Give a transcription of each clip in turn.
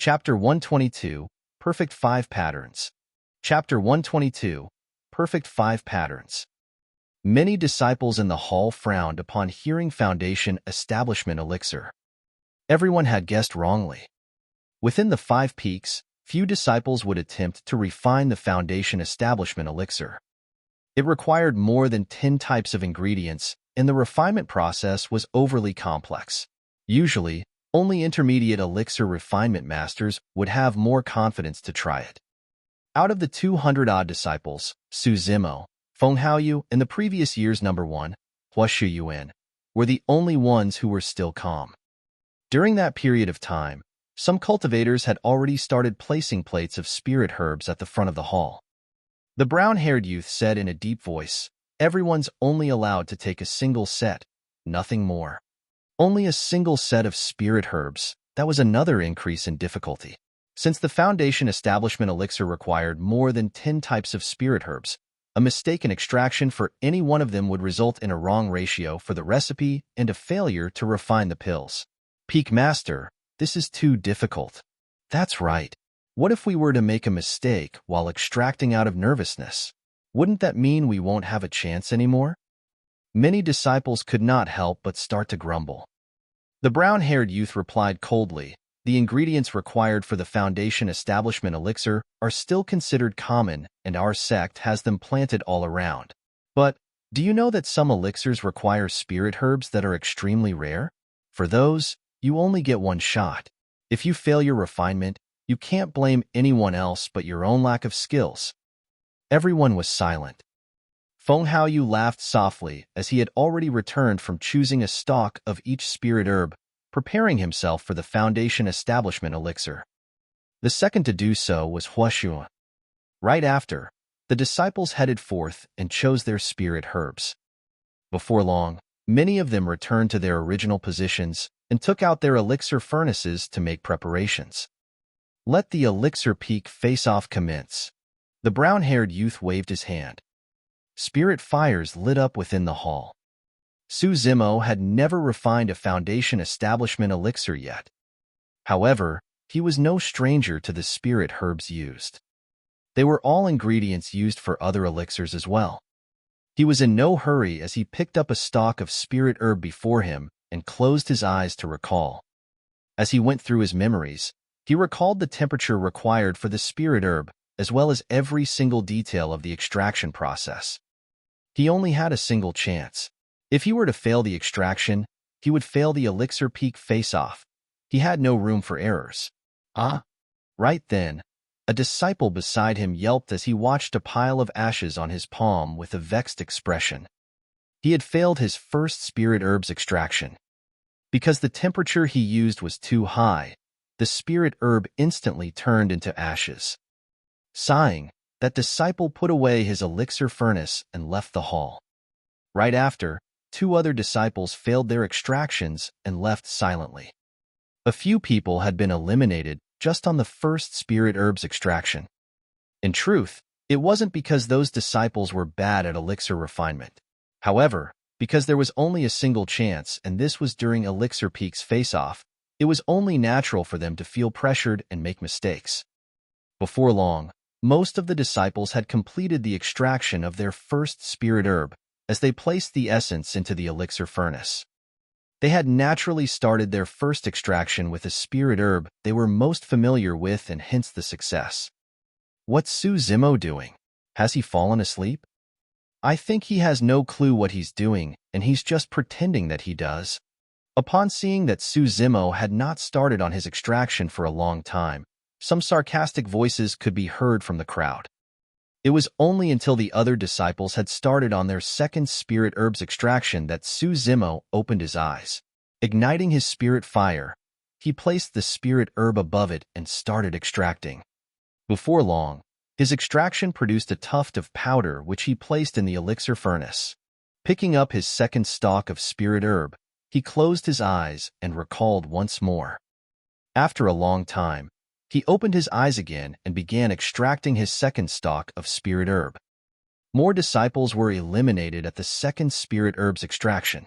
Chapter 122, Perfect 5 Patterns. Chapter 122, Perfect 5 Patterns. Many disciples in the hall frowned upon hearing Foundation Establishment Elixir. Everyone had guessed wrongly. Within the 5 peaks, few disciples would attempt to refine the Foundation Establishment Elixir. It required more than 10 types of ingredients, and the refinement process was overly complex. Usually, only intermediate elixir refinement masters would have more confidence to try it. Out of the 200-odd disciples, Su Zimo, Feng Haoyu, and the previous year's number 1, Hua Shuyuan, were the only ones who were still calm. During that period of time, some cultivators had already started placing plates of spirit herbs at the front of the hall. The brown-haired youth said in a deep voice, "Everyone's only allowed to take a single set, nothing more." Only a single set of spirit herbs. That was another increase in difficulty. Since the Foundation Establishment Elixir required more than 10 types of spirit herbs, a mistaken extraction for any one of them would result in a wrong ratio for the recipe and a failure to refine the pills. Peak Master, this is too difficult. That's right. What if we were to make a mistake while extracting out of nervousness? Wouldn't that mean we won't have a chance anymore? Many disciples could not help but start to grumble. The brown-haired youth replied coldly, "The ingredients required for the Foundation Establishment Elixir are still considered common, and our sect has them planted all around. But, do you know that some elixirs require spirit herbs that are extremely rare? For those, you only get one shot. If you fail your refinement, you can't blame anyone else but your own lack of skills." Everyone was silent. Feng Haoyu laughed softly as he had already returned from choosing a stalk of each spirit herb, preparing himself for the Foundation Establishment Elixir. The second to do so was Hua Shuyuan. Right after, the disciples headed forth and chose their spirit herbs. Before long, many of them returned to their original positions and took out their elixir furnaces to make preparations. "Let the elixir peak face-off commence." The brown-haired youth waved his hand. Spirit fires lit up within the hall. Su Zimo had never refined a Foundation Establishment Elixir yet. However, he was no stranger to the spirit herbs used. They were all ingredients used for other elixirs as well. He was in no hurry as he picked up a stalk of spirit herb before him and closed his eyes to recall. As he went through his memories, he recalled the temperature required for the spirit herb, as well as every single detail of the extraction process. He only had a single chance. If he were to fail the extraction, he would fail the elixir peak face-off. He had no room for errors. Right then, a disciple beside him yelped as he watched a pile of ashes on his palm with a vexed expression. He had failed his first spirit herbs extraction. Because the temperature he used was too high, the spirit herb instantly turned into ashes. Sighing, that disciple put away his elixir furnace and left the hall. Right after, 2 other disciples failed their extractions and left silently. A few people had been eliminated just on the first spirit herbs extraction. In truth, it wasn't because those disciples were bad at elixir refinement. However, because there was only a single chance and this was during Elixir Peak's face-off, it was only natural for them to feel pressured and make mistakes. Before long, most of the disciples had completed the extraction of their first spirit herb as they placed the essence into the elixir furnace. They had naturally started their first extraction with a spirit herb they were most familiar with and hence the success. What's Su Zimo doing? Has he fallen asleep? I think he has no clue what he's doing and he's just pretending that he does. Upon seeing that Su Zimo had not started on his extraction for a long time, some sarcastic voices could be heard from the crowd. It was only until the other disciples had started on their second spirit herbs extraction that Su Zimo opened his eyes. Igniting his spirit fire, he placed the spirit herb above it and started extracting. Before long, his extraction produced a tuft of powder which he placed in the elixir furnace. Picking up his second stalk of spirit herb, he closed his eyes and recalled once more. After a long time, he opened his eyes again and began extracting his second stalk of spirit herb. More disciples were eliminated at the second spirit herbs extraction.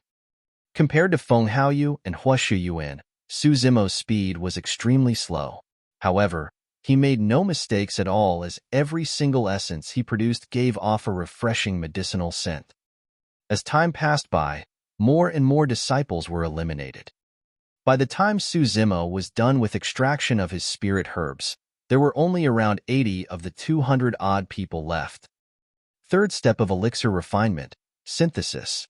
Compared to Feng Haoyu and Hua Shuyuan, Su Zimo's speed was extremely slow. However, he made no mistakes at all, as every single essence he produced gave off a refreshing medicinal scent. As time passed by, more and more disciples were eliminated. By the time Suzimo was done with extraction of his spirit herbs, there were only around 80 of the 200-odd people left. Third step of elixir refinement, synthesis.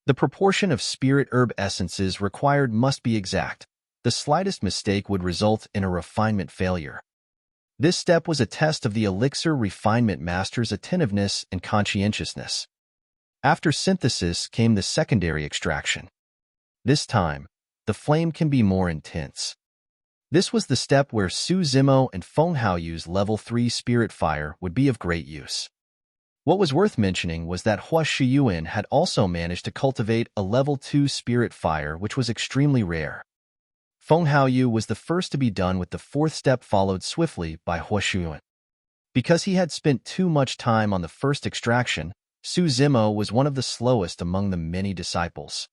The proportion of spirit herb essences required must be exact. The slightest mistake would result in a refinement failure. This step was a test of the elixir refinement master's attentiveness and conscientiousness. After synthesis came the secondary extraction. This time, the flame can be more intense. This was the step where Su Zimo and Feng Haoyu's level 3 spirit fire would be of great use. What was worth mentioning was that Hua Shiyuan had also managed to cultivate a level 2 spirit fire, which was extremely rare. Feng Haoyu was the first to be done with the fourth step, followed swiftly by Hua Shiyuan. Because he had spent too much time on the first extraction, Su Zimo was one of the slowest among the many disciples.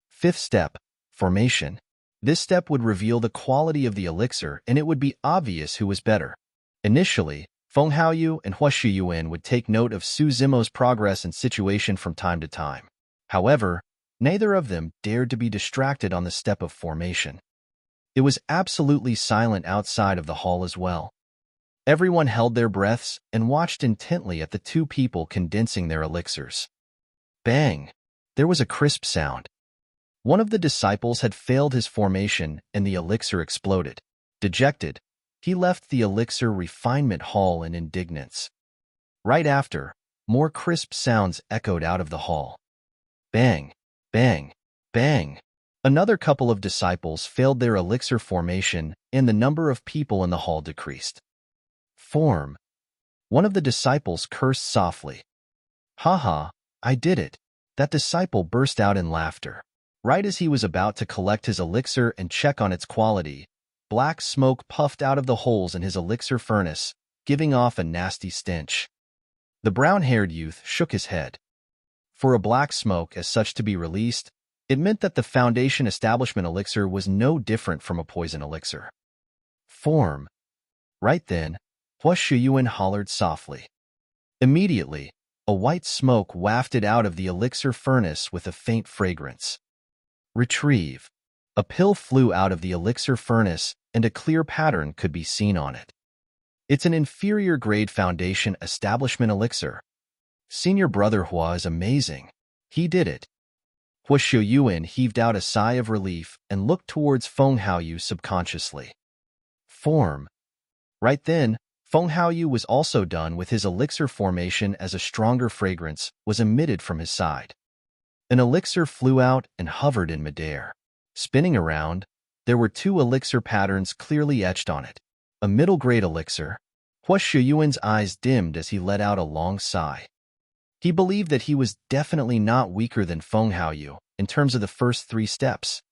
Fifth step, formation. This step would reveal the quality of the elixir, and it would be obvious who was better. Initially, Feng Haoyu and Hua Shiyuan would take note of Su Zimo's progress and situation from time to time. However, neither of them dared to be distracted on the step of formation. It was absolutely silent outside of the hall as well. Everyone held their breaths and watched intently at the two people condensing their elixirs. Bang! There was a crisp sound. One of the disciples had failed his formation and the elixir exploded. Dejected, he left the elixir refinement hall in indignance. Right after, more crisp sounds echoed out of the hall. Bang! Bang! Bang! Another couple of disciples failed their elixir formation, and the number of people in the hall decreased. Form. One of the disciples cursed softly. "Haha, I did it." That disciple burst out in laughter. Right as he was about to collect his elixir and check on its quality, black smoke puffed out of the holes in his elixir furnace, giving off a nasty stench. The brown-haired youth shook his head. For a black smoke as such to be released, it meant that the Foundation Establishment elixir was no different from a poison elixir. Form. Right then, Hua Shiyuan hollered softly. Immediately, a white smoke wafted out of the elixir furnace with a faint fragrance. Retrieve. A pill flew out of the elixir furnace, and a clear pattern could be seen on it. It's an inferior grade Foundation Establishment elixir. Senior Brother Hua is amazing. He did it. Hua Shiyuan heaved out a sigh of relief and looked towards Feng Haoyu subconsciously. Form. Right then, Feng Haoyu was also done with his elixir formation as a stronger fragrance was emitted from his side. An elixir flew out and hovered in midair. Spinning around, there were two elixir patterns clearly etched on it. A middle-grade elixir. Hua Shiyuan's eyes dimmed as he let out a long sigh. He believed that he was definitely not weaker than Feng Haoyu in terms of the first three steps.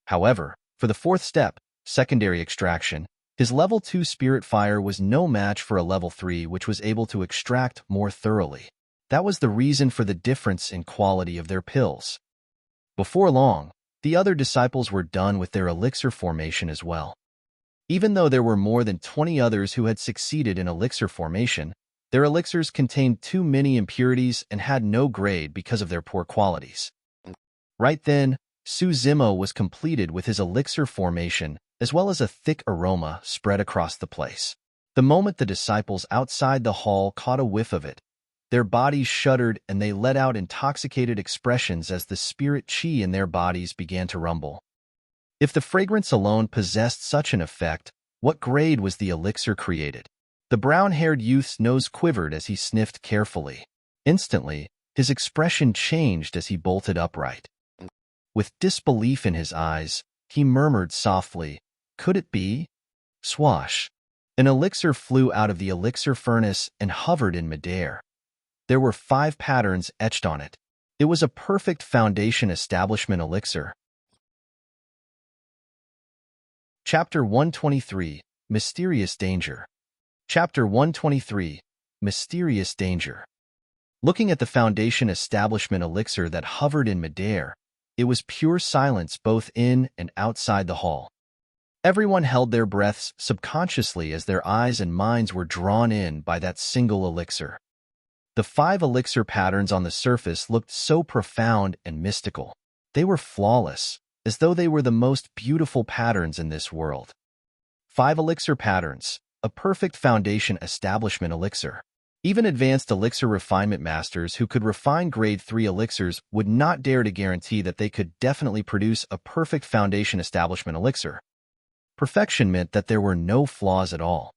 However, for the fourth step, secondary extraction, his level 2 spirit fire was no match for a level 3 which was able to extract more thoroughly. That was the reason for the difference in quality of their pills. Before long, the other disciples were done with their elixir formation as well. Even though there were more than 20 others who had succeeded in elixir formation, their elixirs contained too many impurities and had no grade because of their poor qualities. Right then, Su Zimo was completed with his elixir formation, as well as a thick aroma spread across the place. The moment the disciples outside the hall caught a whiff of it, their bodies shuddered and they let out intoxicated expressions as the spirit chi in their bodies began to rumble. If the fragrance alone possessed such an effect, what grade was the elixir created? The brown-haired youth's nose quivered as he sniffed carefully. Instantly, his expression changed as he bolted upright. With disbelief in his eyes, he murmured softly, "Could it be?" Swash! An elixir flew out of the elixir furnace and hovered in midair. There were 5 patterns etched on it. It was a perfect Foundation Establishment elixir. Chapter 123, Mysterious Danger. Chapter 123, Mysterious Danger. Looking at the Foundation Establishment elixir that hovered in midair, it was pure silence both in and outside the hall. Everyone held their breaths subconsciously as their eyes and minds were drawn in by that single elixir. The 5 elixir patterns on the surface looked so profound and mystical. They were flawless, as though they were the most beautiful patterns in this world. 5 elixir patterns, a perfect foundation establishment elixir. Even advanced elixir refinement masters who could refine grade 3 elixirs would not dare to guarantee that they could definitely produce a perfect foundation establishment elixir. Perfection meant that there were no flaws at all.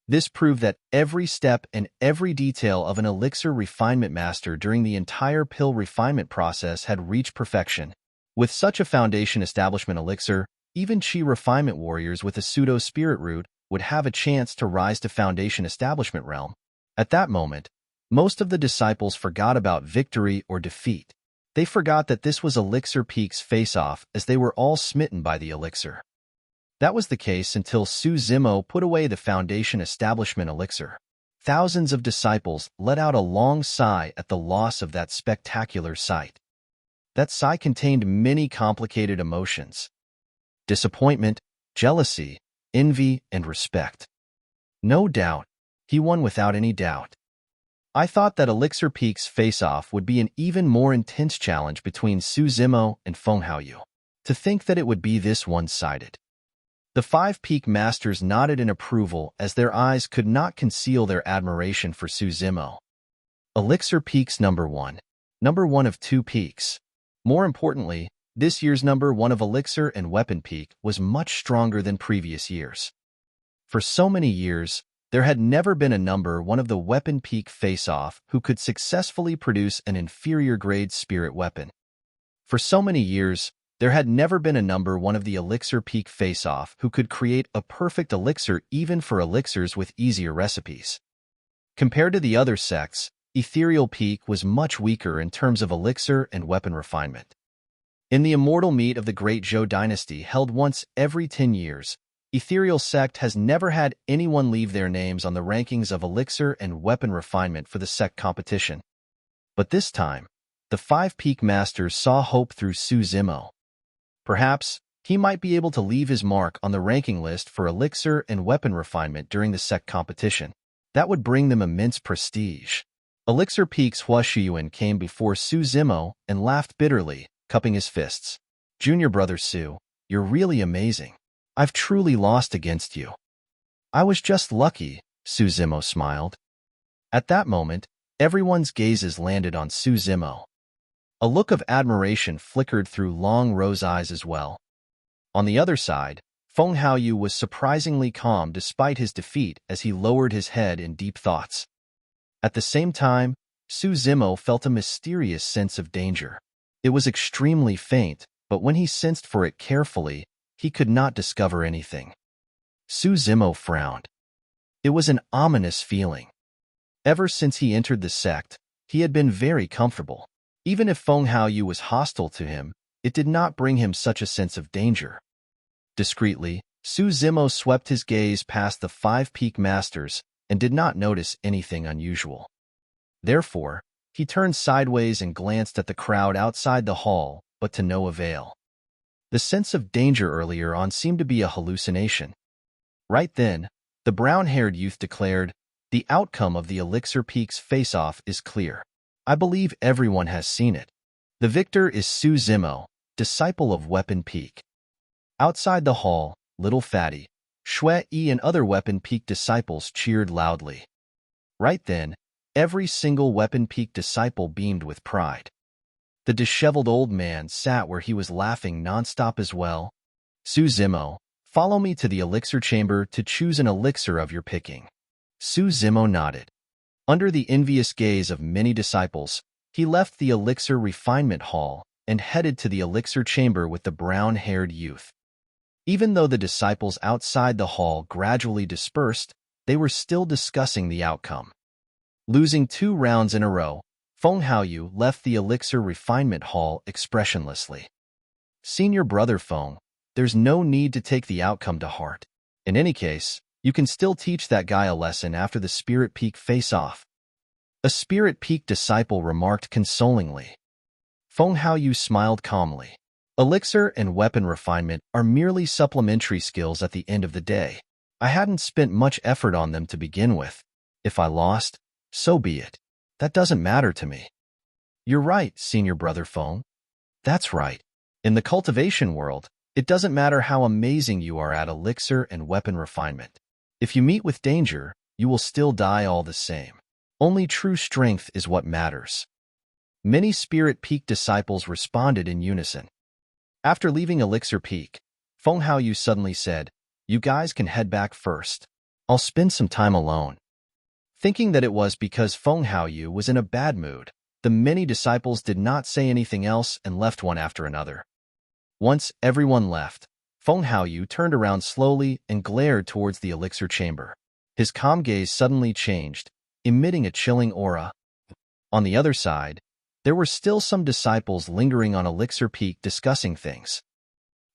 This proved that every step and every detail of an elixir refinement master during the entire pill refinement process had reached perfection. With such a foundation establishment elixir, even chi refinement warriors with a pseudo-spirit root would have a chance to rise to foundation establishment realm. At that moment, most of the disciples forgot about victory or defeat. They forgot that this was Elixir Peak's face-off as they were all smitten by the elixir. That was the case until Su Zimo put away the foundation establishment elixir. Thousands of disciples let out a long sigh at the loss of that spectacular sight. That sigh contained many complicated emotions: disappointment, jealousy, envy, and respect. No doubt, he won without any doubt. I thought that Elixir Peak's face-off would be an even more intense challenge between Su Zimo and Feng Haoyu. To think that it would be this one-sided. The 5 peak masters nodded in approval as their eyes could not conceal their admiration for Su Zimo. Elixir Peaks number 1 of 2 peaks. More importantly, this year's number 1 of Elixir and Weapon Peak was much stronger than previous years. For so many years, there had never been a number 1 of the Weapon Peak face-off who could successfully produce an inferior grade spirit weapon. For so many years, there had never been a number 1 of the Elixir Peak face-off who could create a perfect elixir even for elixirs with easier recipes. Compared to the other sects, Ethereal Peak was much weaker in terms of elixir and weapon refinement. In the immortal meet of the Great Zhou Dynasty held once every 10 years, Ethereal Sect has never had anyone leave their names on the rankings of elixir and weapon refinement for the sect competition. But this time, the 5 peak masters saw hope through Su Zimo. Perhaps, he might be able to leave his mark on the ranking list for elixir and weapon refinement during the sect competition. That would bring them immense prestige. Elixir Peak's Hua Shuyuan came before Su Zimo and laughed bitterly, cupping his fists. "Junior brother Su, you're really amazing. I've truly lost against you." "I was just lucky," Su Zimo smiled. At that moment, everyone's gazes landed on Su Zimo. A look of admiration flickered through Long Ro's eyes as well. On the other side, Feng Haoyu was surprisingly calm despite his defeat as he lowered his head in deep thoughts. At the same time, Su Zimo felt a mysterious sense of danger. It was extremely faint, but when he sensed for it carefully, he could not discover anything. Su Zimo frowned. It was an ominous feeling. Ever since he entered the sect, he had been very comfortable. Even if Feng Haoyu was hostile to him, it did not bring him such a sense of danger. Discreetly, Su Zimo swept his gaze past the 5 peak masters and did not notice anything unusual. Therefore, he turned sideways and glanced at the crowd outside the hall, but to no avail. The sense of danger earlier on seemed to be a hallucination. Right then, the brown-haired youth declared, "The outcome of the Elixir Peak's face-off is clear. I believe everyone has seen it. The victor is Su Zimo, disciple of Weapon Peak." Outside the hall, Little Fatty, Shui-Yi and other Weapon Peak disciples cheered loudly. Right then, every single Weapon Peak disciple beamed with pride. The disheveled old man sat where he was laughing nonstop as well. "Su Zimo, follow me to the elixir chamber to choose an elixir of your picking." Su Zimo nodded. Under the envious gaze of many disciples, he left the elixir refinement hall and headed to the elixir chamber with the brown-haired youth. Even though the disciples outside the hall gradually dispersed, they were still discussing the outcome. Losing 2 rounds in a row, Feng Haoyu left the elixir refinement hall expressionlessly. "Senior brother Feng, there's no need to take the outcome to heart. In any case, you can still teach that guy a lesson after the Spirit Peak face-off." A Spirit Peak disciple remarked consolingly. Feng Haoyu smiled calmly. Elixir and weapon refinement are merely supplementary skills at the end of the day. I hadn't spent much effort on them to begin with. If I lost, so be it. That doesn't matter to me. You're right, senior brother Feng. That's right. In the cultivation world, it doesn't matter how amazing you are at elixir and weapon refinement. If you meet with danger, you will still die all the same. Only true strength is what matters. Many Spirit Peak disciples responded in unison. After leaving Elixir Peak, Feng Haoyu suddenly said, "You guys can head back first. I'll spend some time alone." Thinking that it was because Feng Haoyu was in a bad mood, the many disciples did not say anything else and left one after another. Once everyone left, Feng Haoyu turned around slowly and glared towards the elixir chamber. His calm gaze suddenly changed, emitting a chilling aura. On the other side, there were still some disciples lingering on Elixir Peak discussing things.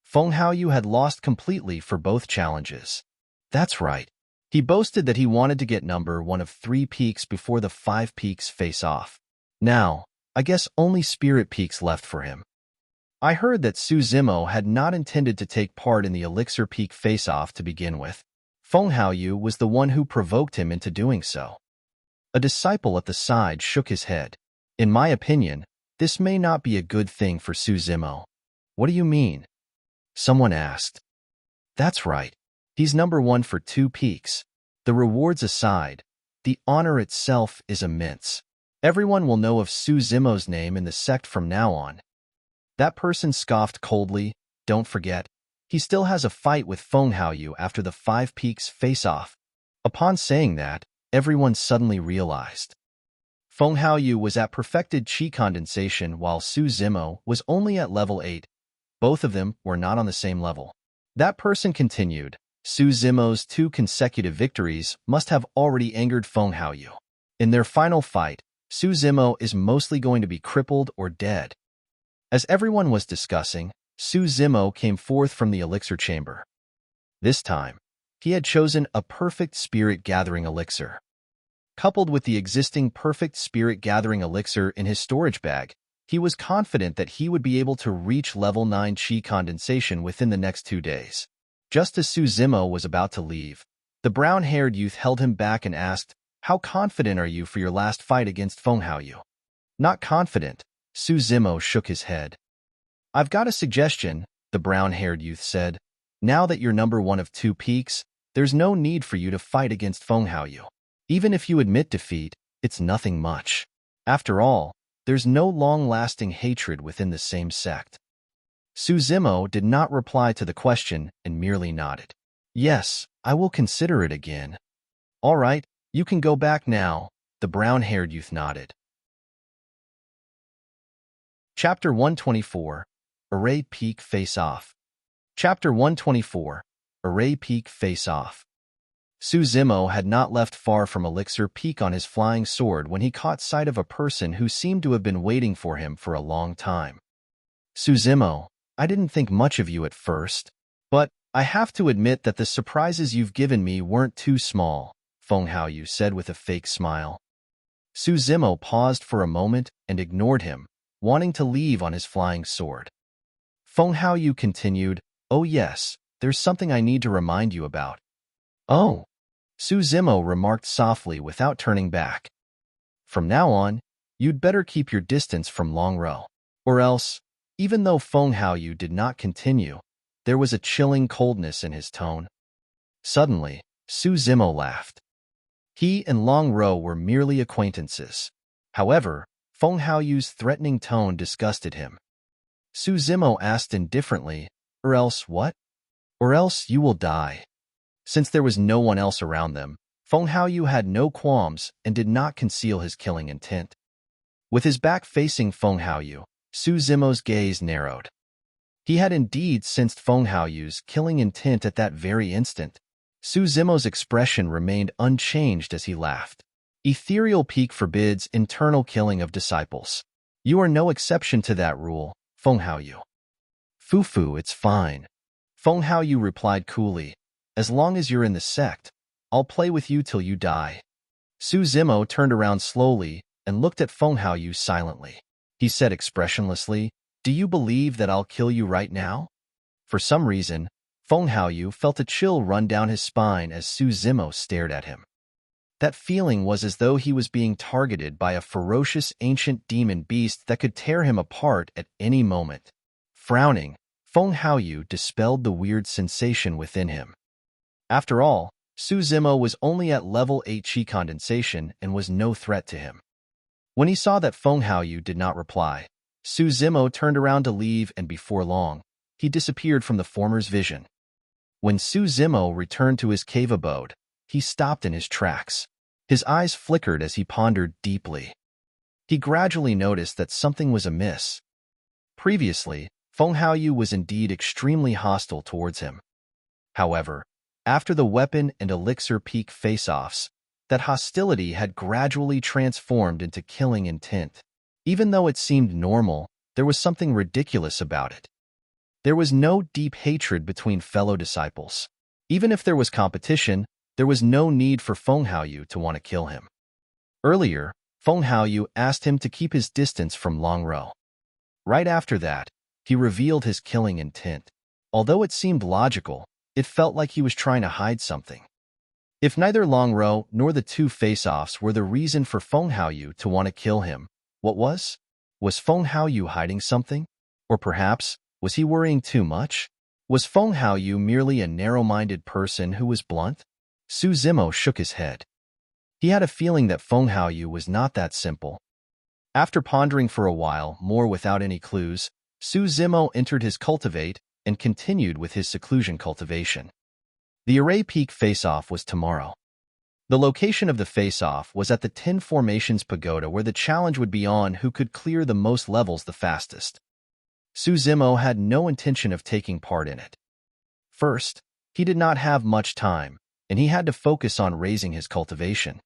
Feng Haoyu had lost completely for both challenges. That's right. He boasted that he wanted to get number 1 of 3 peaks before the 5 peaks face off. Now, I guess only Spirit Peaks left for him. I heard that Su Zimo had not intended to take part in the Elixir Peak face-off to begin with. Feng Haoyu was the one who provoked him into doing so. A disciple at the side shook his head. In my opinion, this may not be a good thing for Su Zimo. What do you mean? Someone asked. That's right. He's number 1 for 2 peaks. The rewards aside, the honor itself is immense. Everyone will know of Su Zimo's name in the sect from now on. That person scoffed coldly. Don't forget, he still has a fight with Feng Haoyu after the 5 peaks face-off. Upon saying that, everyone suddenly realized. Feng Haoyu was at perfected chi condensation while Su Zimo was only at level 8. Both of them were not on the same level. That person continued. Su Zimo's 2 consecutive victories must have already angered Feng Haoyu. In their final fight, Su Zimo is mostly going to be crippled or dead. As everyone was discussing, Su Zimo came forth from the elixir chamber. This time, he had chosen a perfect spirit gathering elixir. Coupled with the existing perfect spirit gathering elixir in his storage bag, he was confident that he would be able to reach level 9 chi condensation within the next 2 days. Just as Su Zimo was about to leave, the brown-haired youth held him back and asked, "How confident are you for your last fight against Feng Haoyu?" Not confident, Su Zimo shook his head. I've got a suggestion, the brown-haired youth said. Now that you're number 1 of 2 peaks, there's no need for you to fight against Feng Haoyu. Even if you admit defeat, it's nothing much. After all, there's no long-lasting hatred within the same sect. Su Zimo did not reply to the question and merely nodded. Yes, I will consider it again. All right, you can go back now, the brown-haired youth nodded. Chapter 124, Array Peak Face-Off. Chapter 124, Array Peak Face-Off. Su Zimo had not left far from Elixir Peak on his flying sword when he caught sight of a person who seemed to have been waiting for him for a long time. Su Zimo, I didn't think much of you at first, but I have to admit that the surprises you've given me weren't too small, Feng Haoyu said with a fake smile. Su Zimo paused for a moment and ignored him, wanting to leave on his flying sword. Feng Haoyu continued, "Oh yes, there's something I need to remind you about." "Oh," Su Zimo remarked softly without turning back. "From now on, you'd better keep your distance from Long Row. Or else," even though Feng Haoyu did not continue, there was a chilling coldness in his tone. Suddenly, Su Zimo laughed. He and Long Row were merely acquaintances. However, Feng Haoyu's threatening tone disgusted him. Su Zimo asked indifferently, "Or else what?" "Or else you will die." Since there was no one else around them, Feng Haoyu had no qualms and did not conceal his killing intent. With his back facing Feng Haoyu, Su Zimo's gaze narrowed. He had indeed sensed Feng Haoyu's killing intent at that very instant. Su Zimo's expression remained unchanged as he laughed. Ethereal Peak forbids internal killing of disciples. You are no exception to that rule, Feng Haoyu. Fufu, it's fine. Feng Haoyu replied coolly. As long as you're in the sect, I'll play with you till you die. Su Zimo turned around slowly and looked at Feng Haoyu silently. He said expressionlessly, Do you believe that I'll kill you right now? For some reason, Feng Haoyu felt a chill run down his spine as Su Zimo stared at him. That feeling was as though he was being targeted by a ferocious ancient demon beast that could tear him apart at any moment. Frowning, Feng Haoyu dispelled the weird sensation within him. After all, Su Zimo was only at level 8 Qi condensation and was no threat to him. When he saw that Feng Haoyu did not reply, Su Zimo turned around to leave, and before long, he disappeared from the former's vision. When Su Zimo returned to his cave abode, he stopped in his tracks. His eyes flickered as he pondered deeply. He gradually noticed that something was amiss. Previously, Feng Haoyu was indeed extremely hostile towards him. However, after the weapon and elixir peak face-offs, that hostility had gradually transformed into killing intent. Even though it seemed normal, there was something ridiculous about it. There was no deep hatred between fellow disciples. Even if there was competition, there was no need for Feng Haoyu to want to kill him. Earlier, Feng Haoyu asked him to keep his distance from Long Ro. Right after that, he revealed his killing intent. Although it seemed logical, it felt like he was trying to hide something. If neither Long Ro nor the two face-offs were the reason for Feng Haoyu to want to kill him, what was? Was Feng Haoyu hiding something? Or perhaps, was he worrying too much? Was Feng Haoyu merely a narrow-minded person who was blunt? Su Zimo shook his head. He had a feeling that Feng Haoyu was not that simple. After pondering for a while more without any clues, Su Zimo entered his cultivate and continued with his seclusion cultivation. The array peak face-off was tomorrow. The location of the face-off was at the 10 Formations Pagoda, where the challenge would be on who could clear the most levels the fastest. Su Zimo had no intention of taking part in it. First, he did not have much time, and he had to focus on raising his cultivation.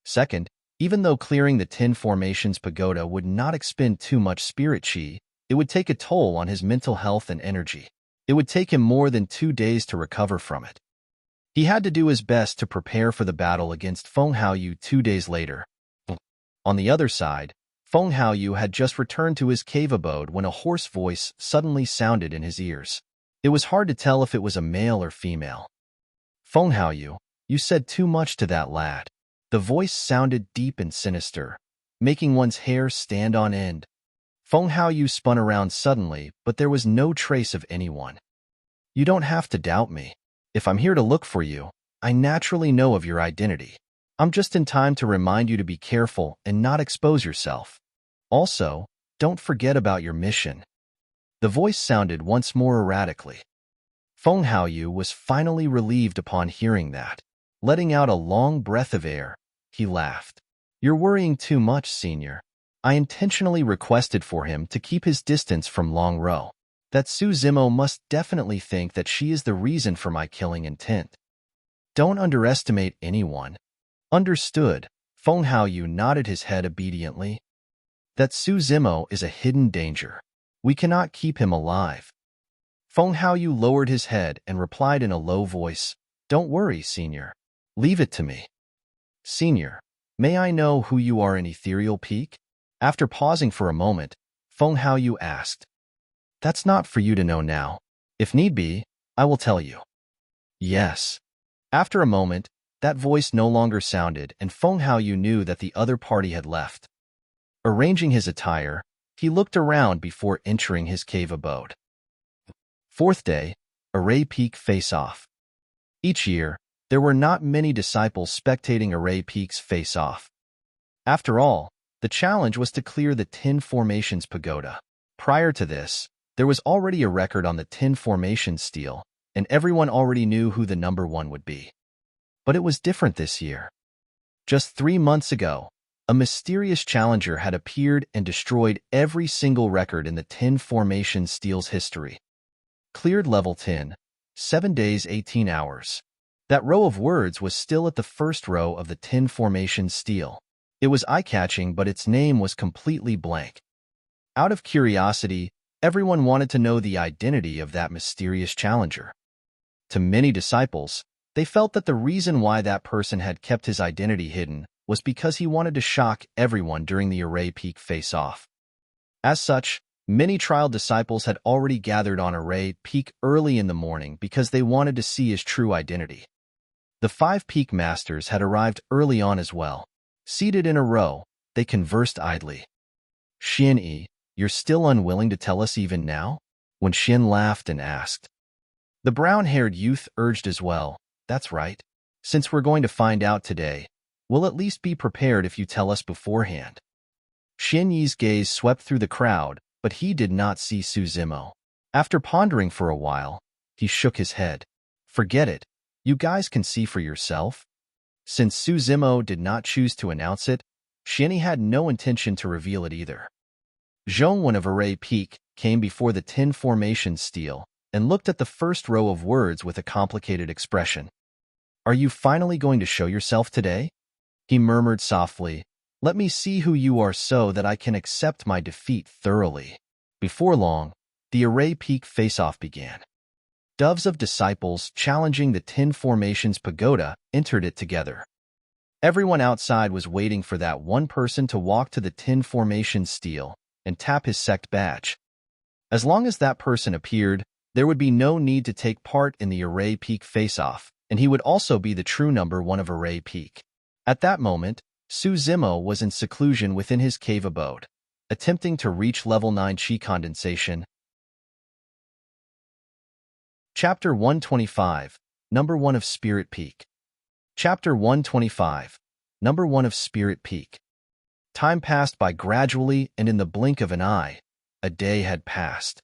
Second, even though clearing the 10 Formations Pagoda would not expend too much spirit chi, it would take a toll on his mental health and energy. It would take him more than 2 days to recover from it. He had to do his best to prepare for the battle against Feng Haoyu 2 days later. On the other side, Feng Haoyu had just returned to his cave abode when a hoarse voice suddenly sounded in his ears. It was hard to tell if it was a male or female. Feng Haoyu, you said too much to that lad. The voice sounded deep and sinister, making one's hair stand on end. Feng Haoyu spun around suddenly, but there was no trace of anyone. You don't have to doubt me. If I'm here to look for you, I naturally know of your identity. I'm just in time to remind you to be careful and not expose yourself. Also, don't forget about your mission. The voice sounded once more erratically. Feng Haoyu was finally relieved upon hearing that. Letting out a long breath of air, he laughed. You're worrying too much, Senior. I intentionally requested for him to keep his distance from Long Ro. That Su Zimo must definitely think that she is the reason for my killing intent. Don't underestimate anyone. Understood. Feng Haoyu nodded his head obediently. That Su Zimo is a hidden danger. We cannot keep him alive. Feng Haoyu lowered his head and replied in a low voice, Don't worry, Senior. Leave it to me. Senior, may I know who you are in Ethereal Peak? After pausing for a moment, Feng Haoyu asked. That's not for you to know now. If need be, I will tell you. Yes. After a moment, that voice no longer sounded, and Feng Haoyu knew that the other party had left. Arranging his attire, he looked around before entering his cave abode. Fourth day, Array Peak face-off. Each year, there were not many disciples spectating Array Peak's face-off. After all, the challenge was to clear the 10 Formations Pagoda. Prior to this, there was already a record on the 10 Formations Stele, and everyone already knew who the number 1 would be. But it was different this year. Just 3 months ago, a mysterious challenger had appeared and destroyed every single record in the 10 Formations Stele's history. Cleared level 10, 7 days 18 hours. That row of words was still at the first row of the 10 Formations Stele. It was eye-catching, but its name was completely blank. Out of curiosity, everyone wanted to know the identity of that mysterious challenger. To many disciples, they felt that the reason why that person had kept his identity hidden was because he wanted to shock everyone during the Array Peak face-off. As such, Many trial disciples had already gathered on Array Peak early in the morning because they wanted to see his true identity. The 5 peak masters had arrived early on as well. Seated in a row, they conversed idly. "Xin-Yi, you're still unwilling to tell us even now?" When Xin laughed and asked. The brown-haired youth urged as well. "That's right. Since we're going to find out today, we'll at least be prepared if you tell us beforehand." Xin-Yi's gaze swept through the crowd, but he did not see Su Zimo. After pondering for a while, he shook his head. "Forget it. You guys can see for yourself." Since Su Zimo did not choose to announce it, Xin-Yi had no intention to reveal it either. Zhongwen of Array Peak came before the 10 formation stele and looked at the first row of words with a complicated expression. "Are you finally going to show yourself today?" He murmured softly. "Let me see who you are so that I can accept my defeat thoroughly." Before long, the Array Peak face-off began. Doves of disciples challenging the 10 formations pagoda entered it together. Everyone outside was waiting for that one person to walk to the 10 formation stele and tap his sect badge. As long as that person appeared, there would be no need to take part in the Array Peak face-off, and he would also be the true number 1 of Array Peak. At that moment, Su Zimo was in seclusion within his cave abode, attempting to reach level 9 Qi condensation. Chapter 125, Number 1 of Spirit Peak. Chapter 125, Number 1 of Spirit Peak. Time passed by gradually, and in the blink of an eye, a day had passed.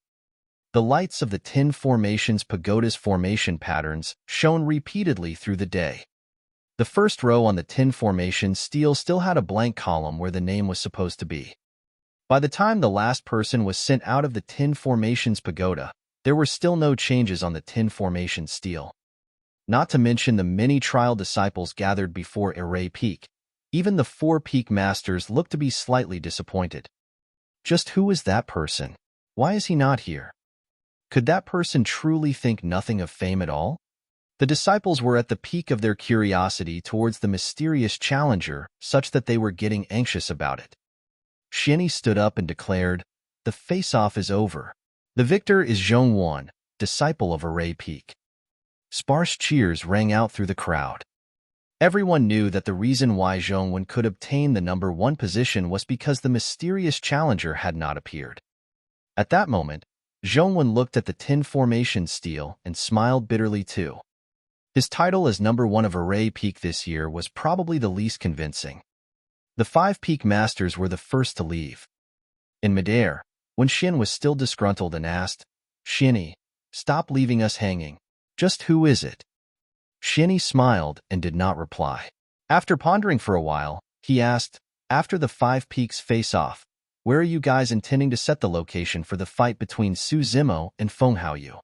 The lights of the 10 formations pagoda's formation patterns shone repeatedly through the day. The first row on the 10 formation stele still had a blank column where the name was supposed to be. By the time the last person was sent out of the 10 formations pagoda, there were still no changes on the 10 formation stele. Not to mention the many trial disciples gathered before Array Peak. Even the 4 peak masters looked to be slightly disappointed. Just who is that person? Why is he not here? Could that person truly think nothing of fame at all? The disciples were at the peak of their curiosity towards the mysterious challenger, such that they were getting anxious about it. Xin-Yi stood up and declared, "The face-off is over. The victor is Zhongwen, disciple of Array Peak." Sparse cheers rang out through the crowd. Everyone knew that the reason why Zhongwen could obtain the number 1 position was because the mysterious challenger had not appeared. At that moment, Zhongwen looked at the 10 formation stele and smiled bitterly too. His title as number 1 of Array Peak this year was probably the least convincing. The 5 peak masters were the first to leave. In midair, when Xin was still disgruntled and asked, "Xin-Yi, stop leaving us hanging. Just who is it?" Xin-Yi smiled and did not reply. After pondering for a while, he asked, "After the 5 peaks face-off, where are you guys intending to set the location for the fight between Su Zimo and Feng Haoyu?"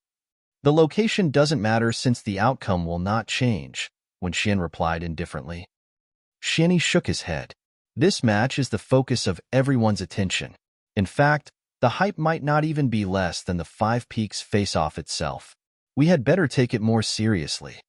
"The location doesn't matter since the outcome will not change," when Xin replied indifferently. Xin-Yi shook his head. "This match is the focus of everyone's attention. In fact, the hype might not even be less than the 5 peaks face-off itself. We had better take it more seriously.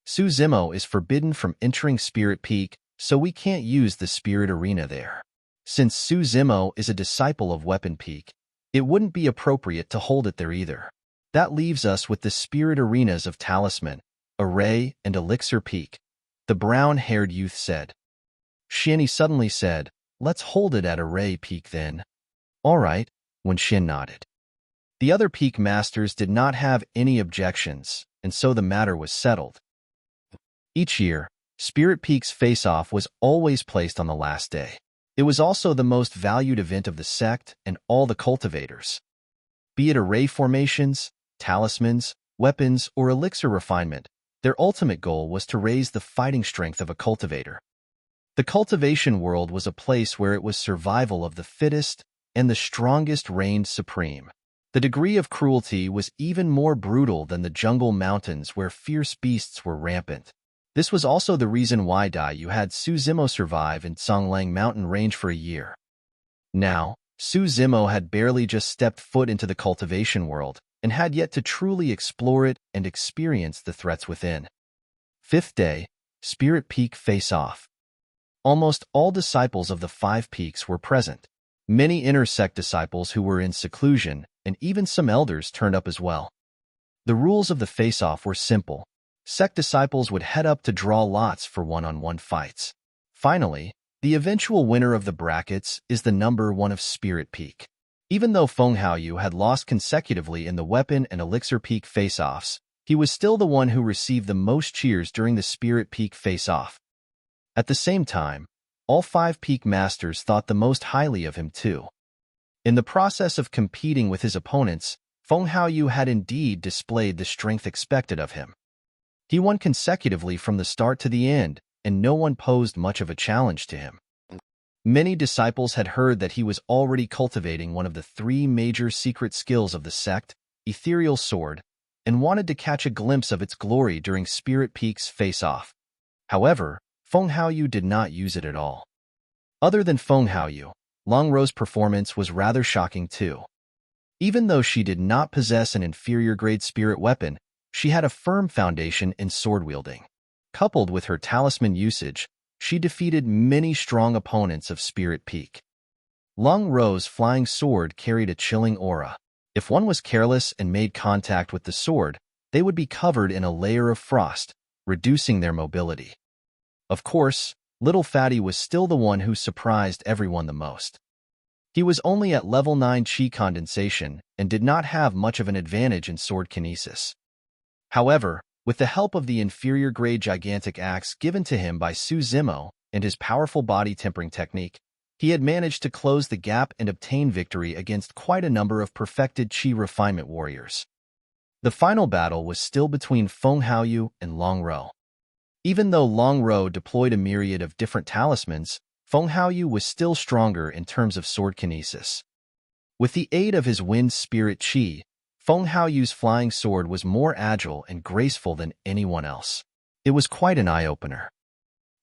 Su Zimo is forbidden from entering Spirit Peak, so we can't use the Spirit Arena there. Since Su Zimo is a disciple of Weapon Peak, it wouldn't be appropriate to hold it there either. That leaves us with the Spirit Arenas of Talisman, Array, and Elixir Peak," the brown-haired youth said. Xin-Yi suddenly said, "Let's hold it at Array Peak then." "All right," when Xin nodded. The other peak masters did not have any objections, and so the matter was settled. Each year, Spirit Peak's face-off was always placed on the last day. It was also the most valued event of the sect and all the cultivators. Be it array formations, talismans, weapons, or elixir refinement, their ultimate goal was to raise the fighting strength of a cultivator. The cultivation world was a place where it was survival of the fittest, and the strongest reigned supreme. The degree of cruelty was even more brutal than the jungle mountains where fierce beasts were rampant. This was also the reason why Daiyu had Su Zimo survive in Songlang mountain range for a year. Now, Su Zimo had barely just stepped foot into the cultivation world and had yet to truly explore it and experience the threats within. 5th day, Spirit Peak face-off. Almost all disciples of the 5 peaks were present. Many inner sect disciples who were in seclusion, and even some elders turned up as well. The rules of the face-off were simple. Sect disciples would head up to draw lots for one-on-one fights. Finally, the eventual winner of the brackets is the number 1 of Spirit Peak. Even though Feng Haoyu had lost consecutively in the Weapon and Elixir Peak face-offs, he was still the one who received the most cheers during the Spirit Peak face-off. At the same time, all 5 Peak Masters thought the most highly of him too. In the process of competing with his opponents, Feng Haoyu had indeed displayed the strength expected of him. He won consecutively from the start to the end, and no one posed much of a challenge to him. Many disciples had heard that he was already cultivating one of the 3 major secret skills of the sect, Ethereal Sword, and wanted to catch a glimpse of its glory during Spirit Peak's face-off. However, Feng Haoyu did not use it at all. Other than Feng Haoyu, Long Ro's performance was rather shocking too. Even though she did not possess an inferior-grade spirit weapon, she had a firm foundation in sword-wielding. Coupled with her talisman usage, she defeated many strong opponents of Spirit Peak. Long Ro's flying sword carried a chilling aura. If one was careless and made contact with the sword, they would be covered in a layer of frost, reducing their mobility. Of course, Little Fatty was still the one who surprised everyone the most. He was only at level 9 Qi condensation and did not have much of an advantage in sword kinesis. However, with the help of the inferior-grade gigantic axe given to him by Su Zimo and his powerful body tempering technique, he had managed to close the gap and obtain victory against quite a number of perfected Qi refinement warriors. The final battle was still between Feng Haoyu and Long Ro. Even though Long Ro deployed a myriad of different talismans, Feng Haoyu was still stronger in terms of sword kinesis. With the aid of his wind spirit Qi, Feng Haoyu's flying sword was more agile and graceful than anyone else. It was quite an eye-opener.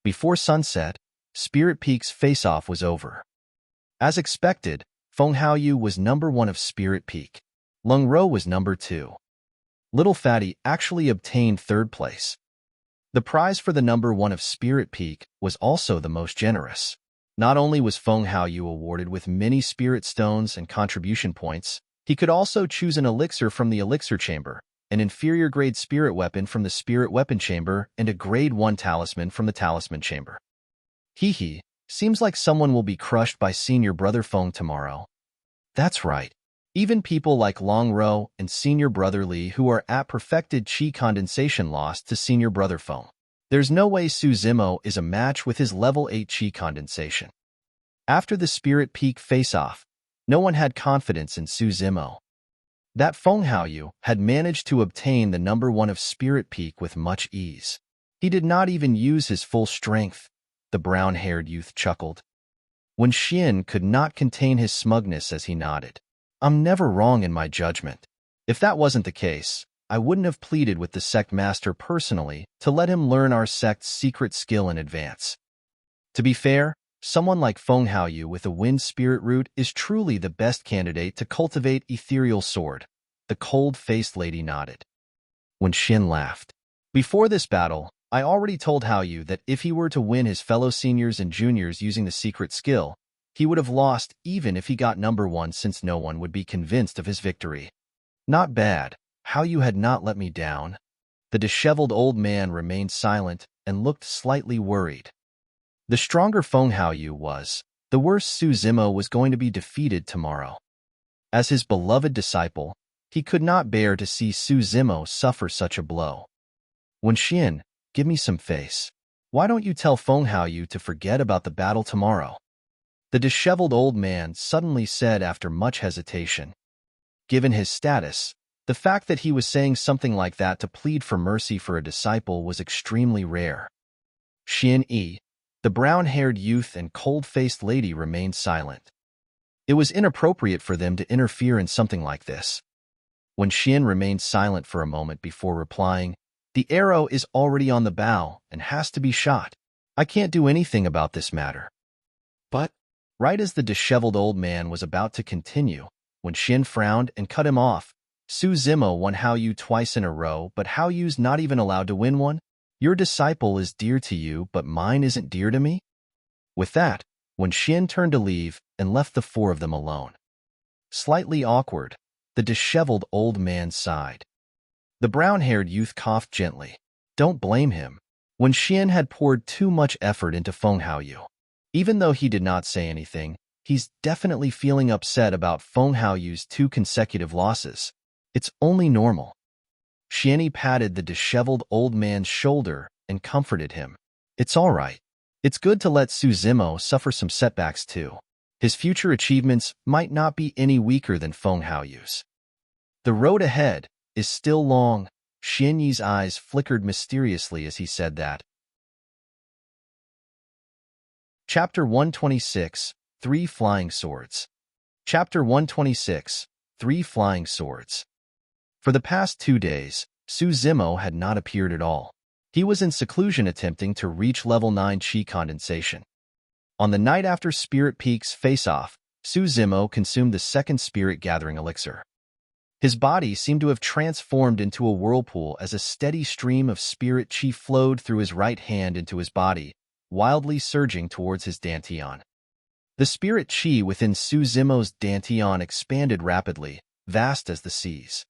Before sunset, Spirit Peak's face-off was over. As expected, Feng Haoyu was number 1 of Spirit Peak. Long Ro was number 2. Little Fatty actually obtained 3rd place. The prize for the number 1 of Spirit Peak was also the most generous. Not only was Feng Haoyu awarded with many spirit stones and contribution points, he could also choose an elixir from the elixir chamber, an inferior-grade spirit weapon from the spirit weapon chamber, and a grade 1 talisman from the talisman chamber. Hee, seems like someone will be crushed by senior brother Feng tomorrow. That's right. Even people like Long Ro and senior brother Li who are at perfected Qi condensation lost to senior brother Feng. There's no way Su Zimo is a match with his level 8 Qi condensation. After the Spirit Peak face-off, no one had confidence in Su Zimo. That Feng Haoyu had managed to obtain the number 1 of Spirit Peak with much ease. He did not even use his full strength, the brown-haired youth chuckled. Wen Xian could not contain his smugness as he nodded. I'm never wrong in my judgment. If that wasn't the case, I wouldn't have pleaded with the sect master personally to let him learn our sect's secret skill in advance. To be fair, someone like Feng Haoyu with a wind spirit root is truly the best candidate to cultivate Ethereal Sword. The cold-faced lady nodded. Wen Xian laughed. Before this battle, I already told Haoyu that if he were to win his fellow seniors and juniors using the secret skill, he would have lost even if he got number 1 since no one would be convinced of his victory. Not bad. Haoyu had not let me down. The disheveled old man remained silent and looked slightly worried. The stronger Feng Haoyu was, the worse Su Zimo was going to be defeated tomorrow. As his beloved disciple, he could not bear to see Su Zimo suffer such a blow. Wen Xian, give me some face. Why don't you tell Feng Haoyu to forget about the battle tomorrow? The disheveled old man suddenly said after much hesitation. Given his status, the fact that he was saying something like that to plead for mercy for a disciple was extremely rare. Xian Yi, the brown-haired youth and cold-faced lady remained silent. It was inappropriate for them to interfere in something like this. When Xian remained silent for a moment before replying, the arrow is already on the bow and has to be shot. I can't do anything about this matter. But, right as the disheveled old man was about to continue, when Xian frowned and cut him off, Su Zimo won Haoyu twice in a row, but Haoyu's not even allowed to win one? Your disciple is dear to you, but mine isn't dear to me? With that, when Xian turned to leave, and left the four of them alone. Slightly awkward, the disheveled old man sighed. The brown-haired youth coughed gently. Don't blame him. When Xian had poured too much effort into Feng Haoyu. Even though he did not say anything, he's definitely feeling upset about Feng Haoyu's 2 consecutive losses. It's only normal. Xianyi patted the disheveled old man's shoulder and comforted him. It's all right. It's good to let Su Zimo suffer some setbacks too. His future achievements might not be any weaker than Feng Haoyu's. The road ahead is still long. Xianyi's eyes flickered mysteriously as he said that. Chapter 126, 3 Flying Swords. Chapter 126, 3 Flying Swords. For the past 2 days, Su Zimo had not appeared at all. He was in seclusion attempting to reach level 9 Qi condensation. On the night after Spirit Peak's face-off, Su Zimo consumed the second Spirit Gathering Elixir. His body seemed to have transformed into a whirlpool as a steady stream of Spirit Qi flowed through his right hand into his body, wildly surging towards his dantian. The Spirit Qi within Su Zimo's dantian expanded rapidly, vast as the seas.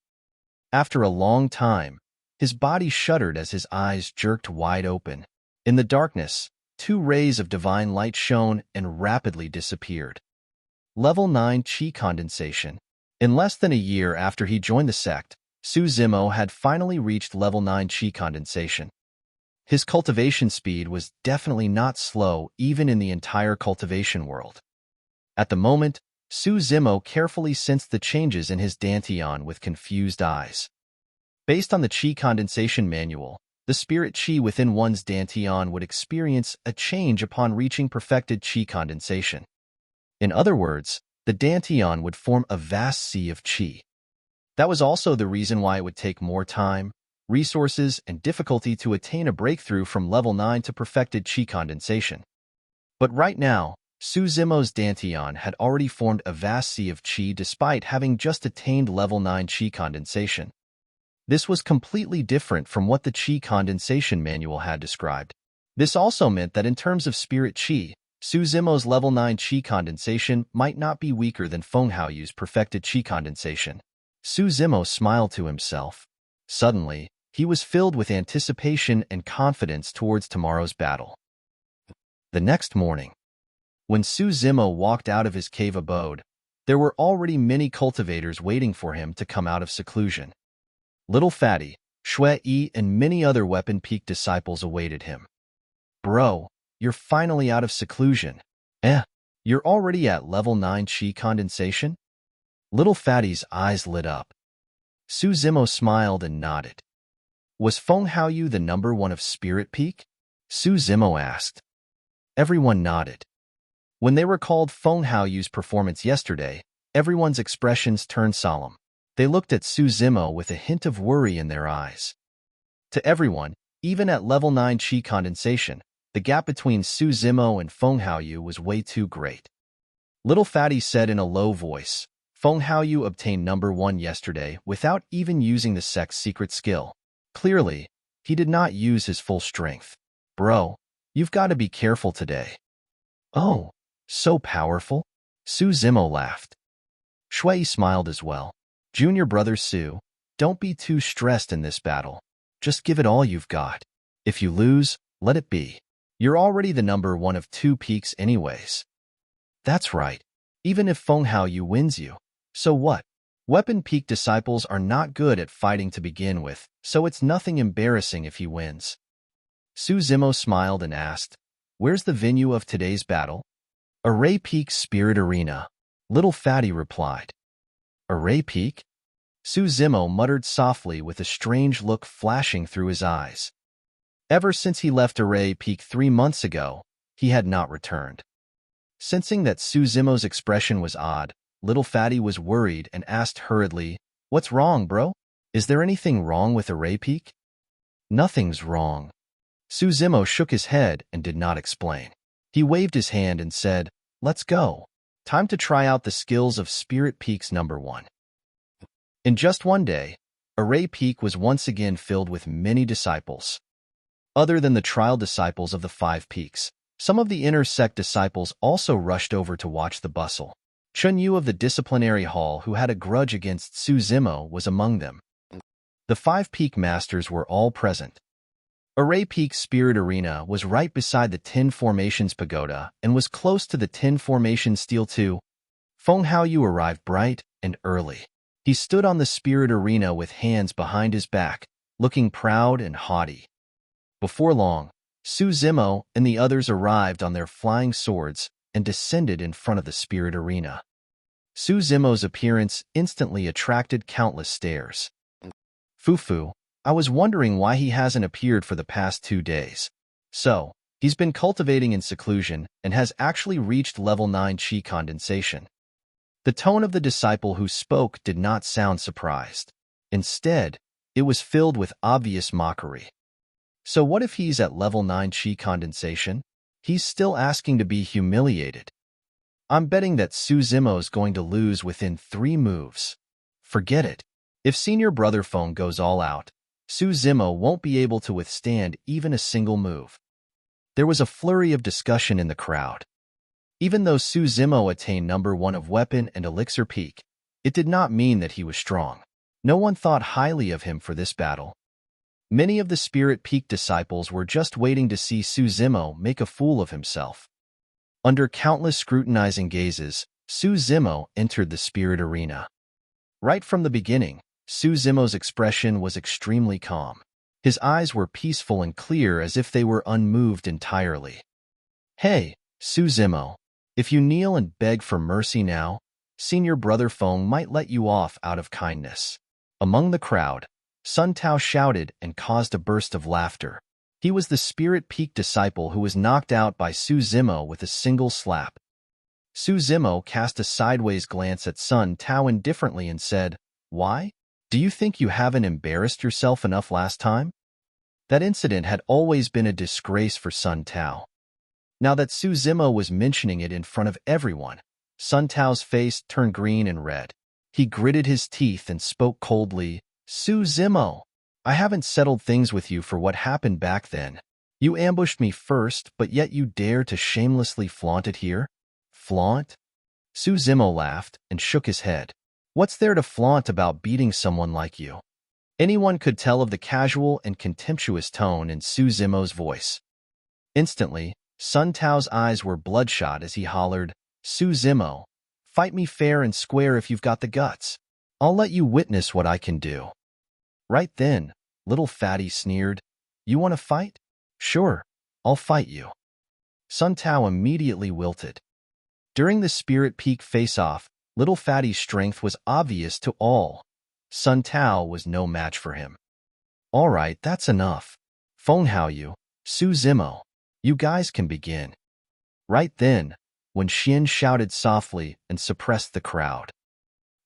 After a long time, his body shuddered as his eyes jerked wide open. In the darkness, 2 rays of divine light shone and rapidly disappeared. Level 9 Qi condensation. In less than a year after he joined the sect, Su Zimo had finally reached level 9 Qi condensation. His cultivation speed was definitely not slow even in the entire cultivation world. At the moment, Su Zimo carefully sensed the changes in his dantian with confused eyes. Based on the Qi condensation manual, the Spirit Qi within one's dantian would experience a change upon reaching perfected Qi condensation. In other words, the dantian would form a vast sea of Qi. That was also the reason why it would take more time, resources, and difficulty to attain a breakthrough from level 9 to perfected Qi condensation. But right now, Su Zimo's dantian had already formed a vast sea of Qi despite having just attained level 9 Qi condensation. This was completely different from what the Qi condensation manual had described. This also meant that in terms of Spirit Qi, Su Zimo's level 9 Qi condensation might not be weaker than Feng Haoyu's perfected Qi condensation. Su Zimo smiled to himself. Suddenly, he was filled with anticipation and confidence towards tomorrow's battle. The next morning, when Su Zimo walked out of his cave abode, there were already many cultivators waiting for him to come out of seclusion. Little Fatty, Shui Yi, and many other Weapon Peak disciples awaited him. Bro, you're finally out of seclusion. You're already at level 9 Qi condensation? Little Fatty's eyes lit up. Su Zimo smiled and nodded. Was Feng Haoyu the number 1 of Spirit Peak? Su Zimo asked. Everyone nodded. When they recalled Feng Haoyu's performance yesterday, everyone's expressions turned solemn. They looked at Su Zimo with a hint of worry in their eyes. To everyone, even at level 9 Qi condensation, the gap between Su Zimo and Feng Haoyu was way too great. Little Fatty said in a low voice, Feng Haoyu obtained number 1 yesterday without even using the sect's secret skill. Clearly, he did not use his full strength. Bro, you've got to be careful today. Oh, so powerful? Su Zimo laughed. Shui smiled as well. Junior brother Su, don't be too stressed in this battle. Just give it all you've got. If you lose, let it be. You're already the number 1 of 2 peaks anyways. That's right. Even if Feng Haoyu wins you, so what? Weapon Peak disciples are not good at fighting to begin with, so it's nothing embarrassing if he wins. Su Zimo smiled and asked, where's the venue of today's battle? Array Peak Spirit Arena. Little Fatty replied. Array Peak? Su Zimo muttered softly with a strange look flashing through his eyes. Ever since he left Array Peak 3 months ago, he had not returned. Sensing that Su Zimo's expression was odd, Little Fatty was worried and asked hurriedly, what's wrong, bro? Is there anything wrong with Array Peak? Nothing's wrong. Su Zimo shook his head and did not explain. He waved his hand and said, let's go. Time to try out the skills of Spirit Peak's number 1. In just one day, Array Peak was once again filled with many disciples. Other than the trial disciples of the 5 peaks, Some of the inner sect disciples also rushed over to watch the bustle. Chun Yu of the disciplinary hall, who had a grudge against Su Zimo, was among them. The 5 peak masters were all present. Array Peak's spirit arena was right beside the Tin Formation's pagoda and was close to the Tin Formation's steel too. Feng Haoyu arrived bright and early. He stood on the spirit arena with hands behind his back, looking proud and haughty. Before long, Su Zimo and the others arrived on their flying swords and descended in front of the spirit arena. Su Zimo's appearance instantly attracted countless stares. Fufu, I was wondering why he hasn't appeared for the past 2 days. So, he's been cultivating in seclusion and has actually reached level 9 Qi condensation. The tone of the disciple who spoke did not sound surprised. Instead, it was filled with obvious mockery. So what if he's at level 9 Qi condensation? He's still asking to be humiliated. I'm betting that Su Zimo's going to lose within 3 moves. Forget it. If Senior Brother Feng goes all out, Su Zimo won't be able to withstand even a single move. There was a flurry of discussion in the crowd. Even though Su Zimo attained number 1 of weapon and elixir peak, it did not mean that he was strong. No one thought highly of him for this battle. Many of the Spirit Peak disciples were just waiting to see Su Zimo make a fool of himself. Under countless scrutinizing gazes, Su Zimo entered the spirit arena. Right from the beginning, Su Zimo's expression was extremely calm. His eyes were peaceful and clear as if they were unmoved entirely. Hey, Su Zimo, if you kneel and beg for mercy now, Senior Brother Feng might let you off out of kindness. Among the crowd, Sun Tao shouted and caused a burst of laughter. He was the Spirit Peak disciple who was knocked out by Su Zimo with a single slap. Su Zimo cast a sideways glance at Sun Tao indifferently and said, "Why? Do you think you haven't embarrassed yourself enough last time?" That incident had always been a disgrace for Sun Tao. Now that Su Zimo was mentioning it in front of everyone, Sun Tao's face turned green and red. He gritted his teeth and spoke coldly, "Su Zimo, I haven't settled things with you for what happened back then. You ambushed me first, but yet you dare to shamelessly flaunt it here?" "Flaunt?" Su Zimo laughed and shook his head. "What's there to flaunt about beating someone like you?" Anyone could tell of the casual and contemptuous tone in Su Zimo's voice. Instantly, Sun Tao's eyes were bloodshot as he hollered, "Su Zimo, fight me fair and square if you've got the guts. I'll let you witness what I can do." Right then, little fatty sneered, "You want to fight? Sure, I'll fight you." Sun Tao immediately wilted. During the Spirit Peak face-off, little fatty's strength was obvious to all. Sun Tao was no match for him. "All right, that's enough. Feng Haoyu, Su Zimo, you guys can begin." Right then, when Xin shouted softly and suppressed the crowd.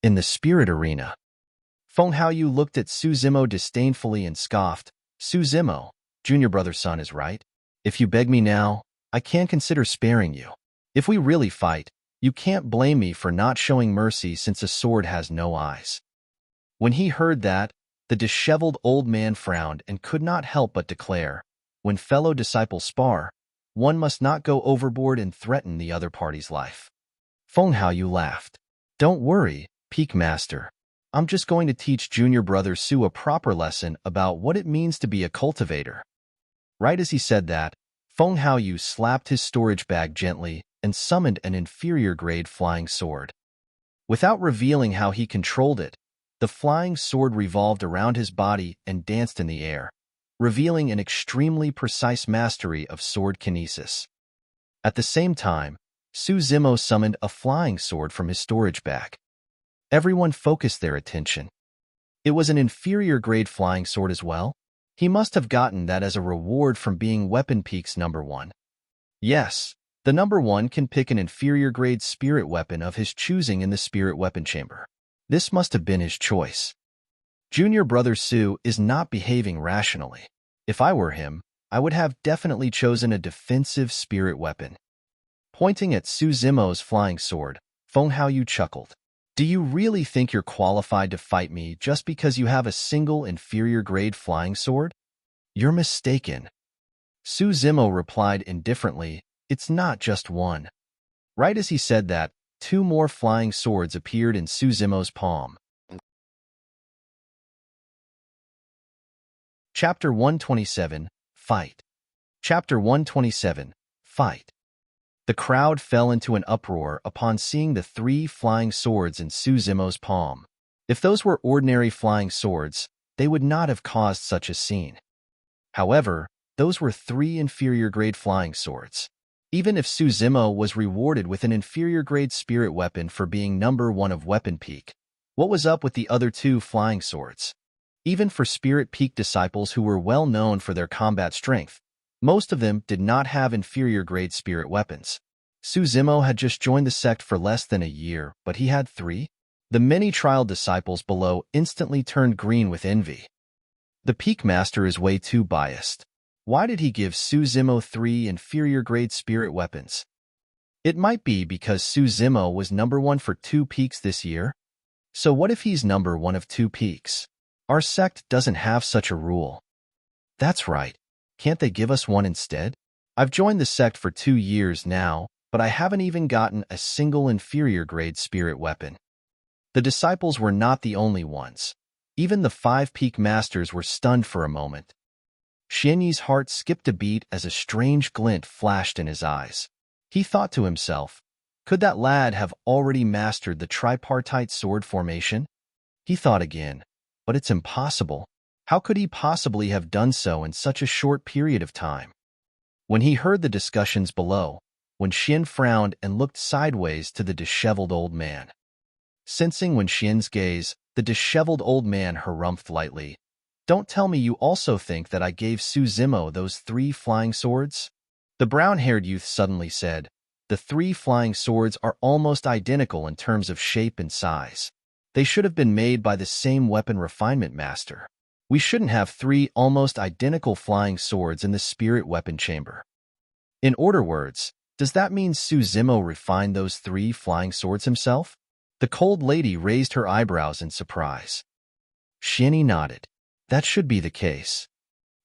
In the spirit arena, Feng Haoyu looked at Su Zimo disdainfully and scoffed, "Su Zimo, Junior Brother Sun is right. If you beg me now, I can consider sparing you. If we really fight, you can't blame me for not showing mercy since a sword has no eyes." When he heard that, the disheveled old man frowned and could not help but declare, "When fellow disciples spar, one must not go overboard and threaten the other party's life." Feng Haoyu laughed. "Don't worry, Peak Master. I'm just going to teach Junior Brother Su a proper lesson about what it means to be a cultivator." Right as he said that, Feng Haoyu slapped his storage bag gently and summoned an inferior-grade flying sword. Without revealing how he controlled it, the flying sword revolved around his body and danced in the air, revealing an extremely precise mastery of sword kinesis. At the same time, Su Zimo summoned a flying sword from his storage bag. Everyone focused their attention. It was an inferior-grade flying sword as well. He must have gotten that as a reward from being Weapon Peak's number 1. Yes, the number 1 can pick an inferior-grade spirit weapon of his choosing in the spirit weapon chamber. This must have been his choice. Junior Brother Su is not behaving rationally. If I were him, I would have definitely chosen a defensive spirit weapon. Pointing at Su Zimo's flying sword, Feng Haoyu chuckled. "Do you really think you're qualified to fight me just because you have a single inferior-grade flying sword? You're mistaken." Su Zimo replied indifferently, It's not just one. Right as he said that, two more flying swords appeared in Suzumo's palm. Chapter 127, Fight. Chapter 127, Fight. The crowd fell into an uproar upon seeing the three flying swords in Suzumo's palm. If those were ordinary flying swords, they would not have caused such a scene. However, those were three inferior-grade flying swords. Even if Suzumo was rewarded with an inferior-grade spirit weapon for being number 1 of Weapon Peak, what was up with the other two flying swords? Even for Spirit Peak disciples who were well known for their combat strength, most of them did not have inferior-grade spirit weapons. Suzumo had just joined the sect for less than a year, but he had 3? The many trial disciples below instantly turned green with envy. The Peak Master is way too biased. Why did he give Suzumo 3 inferior-grade spirit weapons? It might be because Suzumo was number 1 for 2 peaks this year. So what if he's number 1 of 2 peaks? Our sect doesn't have such a rule. That's right. Can't they give us one instead? I've joined the sect for 2 years now, but I haven't even gotten a single inferior-grade spirit weapon. The disciples were not the only ones. Even the 5 Peak Masters were stunned for a moment. Xianyi's heart skipped a beat as a strange glint flashed in his eyes. He thought to himself, could that lad have already mastered the tripartite sword formation? He thought again, but it's impossible. How could he possibly have done so in such a short period of time? When he heard the discussions below, when Xian frowned and looked sideways to the disheveled old man. Sensing when Xian's gaze, the disheveled old man harumphed lightly. Don't tell me you also think that I gave Suzumo those 3 flying swords? The brown-haired youth suddenly said, the 3 flying swords are almost identical in terms of shape and size. They should have been made by the same weapon refinement master. We shouldn't have 3 almost identical flying swords in the spirit weapon chamber. In other words, does that mean Suzumo refined those 3 flying swords himself? The cold lady raised her eyebrows in surprise. Xianyi nodded. That should be the case.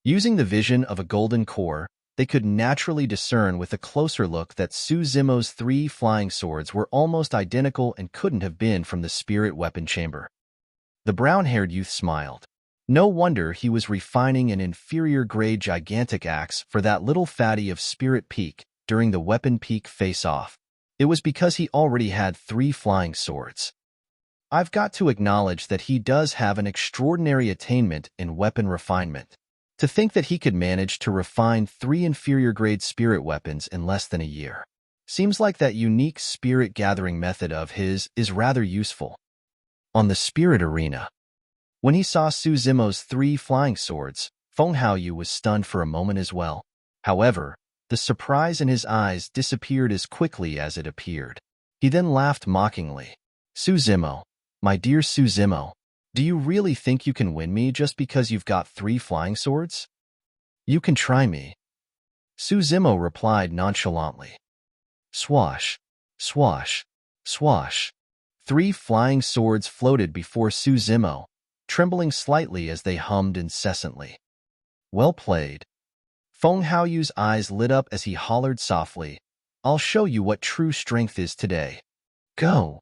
Using the vision of a golden core, they could naturally discern with a closer look that Suzumo's 3 flying swords were almost identical and couldn't have been from the spirit weapon chamber. The brown-haired youth smiled. No wonder he was refining an inferior-grade gigantic axe for that little fatty of Spirit Peak during the Weapon Peak face-off. It was because he already had 3 flying swords. I've got to acknowledge that he does have an extraordinary attainment in weapon refinement. To think that he could manage to refine 3 inferior-grade spirit weapons in less than a year. Seems like that unique spirit-gathering method of his is rather useful. On the spirit arena, when he saw Suzumo's 3 flying swords, Feng Haoyu was stunned for a moment as well. However, the surprise in his eyes disappeared as quickly as it appeared. He then laughed mockingly. Suzumo, my dear Suzumo, do you really think you can win me just because you've got 3 flying swords? You can try me. Suzumo replied nonchalantly. Swash, swash, swash. 3 flying swords floated before Suzumo, trembling slightly as they hummed incessantly. Well played. Feng Haoyu's eyes lit up as he hollered softly, I'll show you what true strength is today. Go!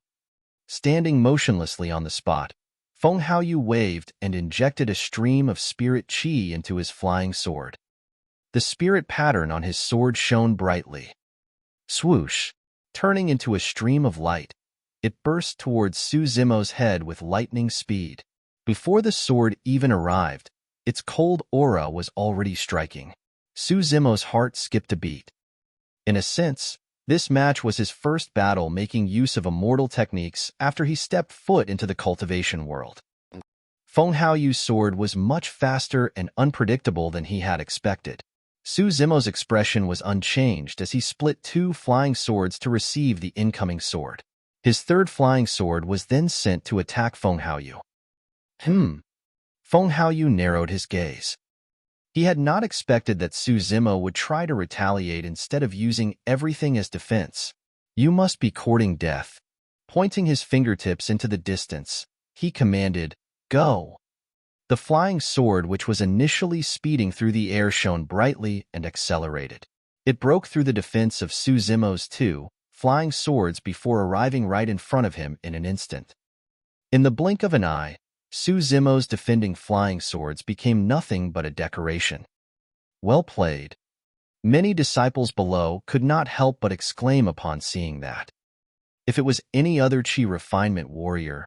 Standing motionlessly on the spot, Feng Haoyu waved and injected a stream of spirit qi into his flying sword. The spirit pattern on his sword shone brightly. Swoosh! Turning into a stream of light, it burst towards Suzumo's head with lightning speed. Before the sword even arrived, its cold aura was already striking. Suzumo's heart skipped a beat. In a sense, this match was his first battle making use of immortal techniques after he stepped foot into the cultivation world. Feng Haoyu's sword was much faster and unpredictable than he had expected. Suzumo's expression was unchanged as he split 2 flying swords to receive the incoming sword. His 3rd flying sword was then sent to attack Feng Haoyu. Feng Haoyu narrowed his gaze. He had not expected that Suzumo would try to retaliate instead of using everything as defense. You must be courting death. Pointing his fingertips into the distance, he commanded, Go! The flying sword, which was initially speeding through the air, shone brightly and accelerated. It broke through the defense of Su Zimo's two flying swords before arriving right in front of him in an instant. In the blink of an eye, Su Zimo's defending flying swords became nothing but a decoration. Well played. Many disciples below could not help but exclaim upon seeing that. If it was any other Qi refinement warrior,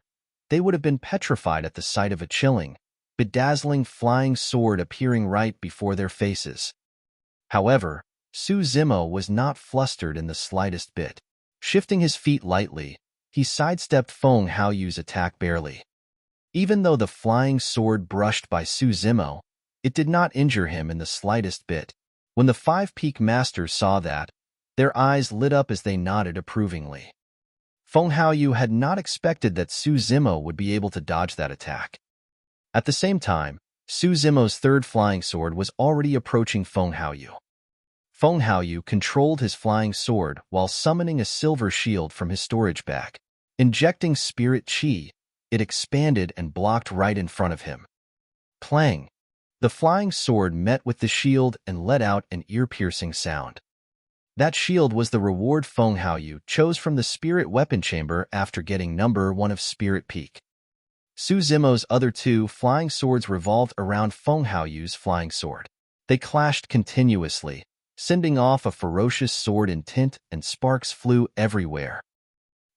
they would have been petrified at the sight of a chilling, bedazzling flying sword appearing right before their faces. However, Su Zimo was not flustered in the slightest bit. Shifting his feet lightly, he sidestepped Feng Haoyu's attack barely. Even though the flying sword brushed by Su Zimo, it did not injure him in the slightest bit. When the five-peak masters saw that, their eyes lit up as they nodded approvingly. Feng Haoyu had not expected that Su Zimo would be able to dodge that attack. At the same time, Su Zimo's third flying sword was already approaching Feng Haoyu. Feng Haoyu controlled his flying sword while summoning a silver shield from his storage bag. Injecting spirit qi, it expanded and blocked right in front of him. Clang! The flying sword met with the shield and let out an ear-piercing sound. That shield was the reward Feng Haoyu chose from the spirit weapon chamber after getting number 1 of Spirit Peak. Su Zimo's other two flying swords revolved around Feng Haoyu's flying sword. They clashed continuously, sending off a ferocious sword intent, and sparks flew everywhere.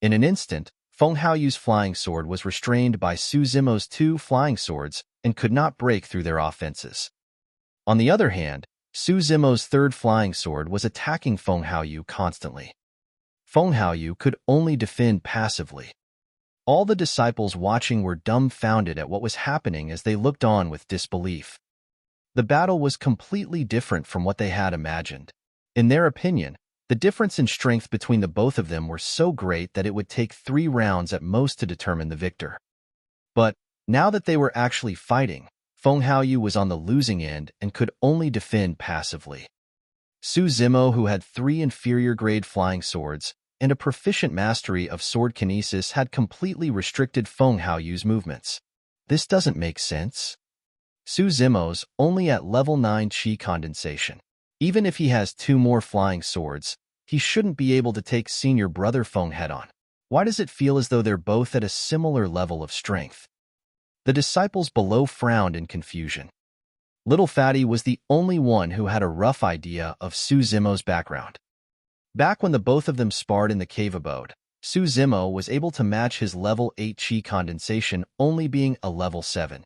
In an instant, Feng Haoyu's flying sword was restrained by Su Zimo's two flying swords and could not break through their offenses. On the other hand, Su Zimo's third flying sword was attacking Feng Haoyu constantly. Feng Haoyu could only defend passively. All the disciples watching were dumbfounded at what was happening as they looked on with disbelief. The battle was completely different from what they had imagined. In their opinion, the difference in strength between the both of them were so great that it would take 3 rounds at most to determine the victor. But, now that they were actually fighting, Feng Haoyu was on the losing end and could only defend passively. Su Zimo, who had 3 inferior-grade flying swords and a proficient mastery of sword kinesis, had completely restricted Feng Haoyu's movements. This doesn't make sense. Su Zimo's only at level 9 Qi condensation. Even if he has 2 more flying swords, he shouldn't be able to take senior brother Feng head-on. Why does it feel as though they're both at a similar level of strength? The disciples below frowned in confusion. Little Fatty was the only one who had a rough idea of Su Zimo's background. Back when the both of them sparred in the cave abode, Su Zimo was able to match his level 8 Qi condensation only being a level 7.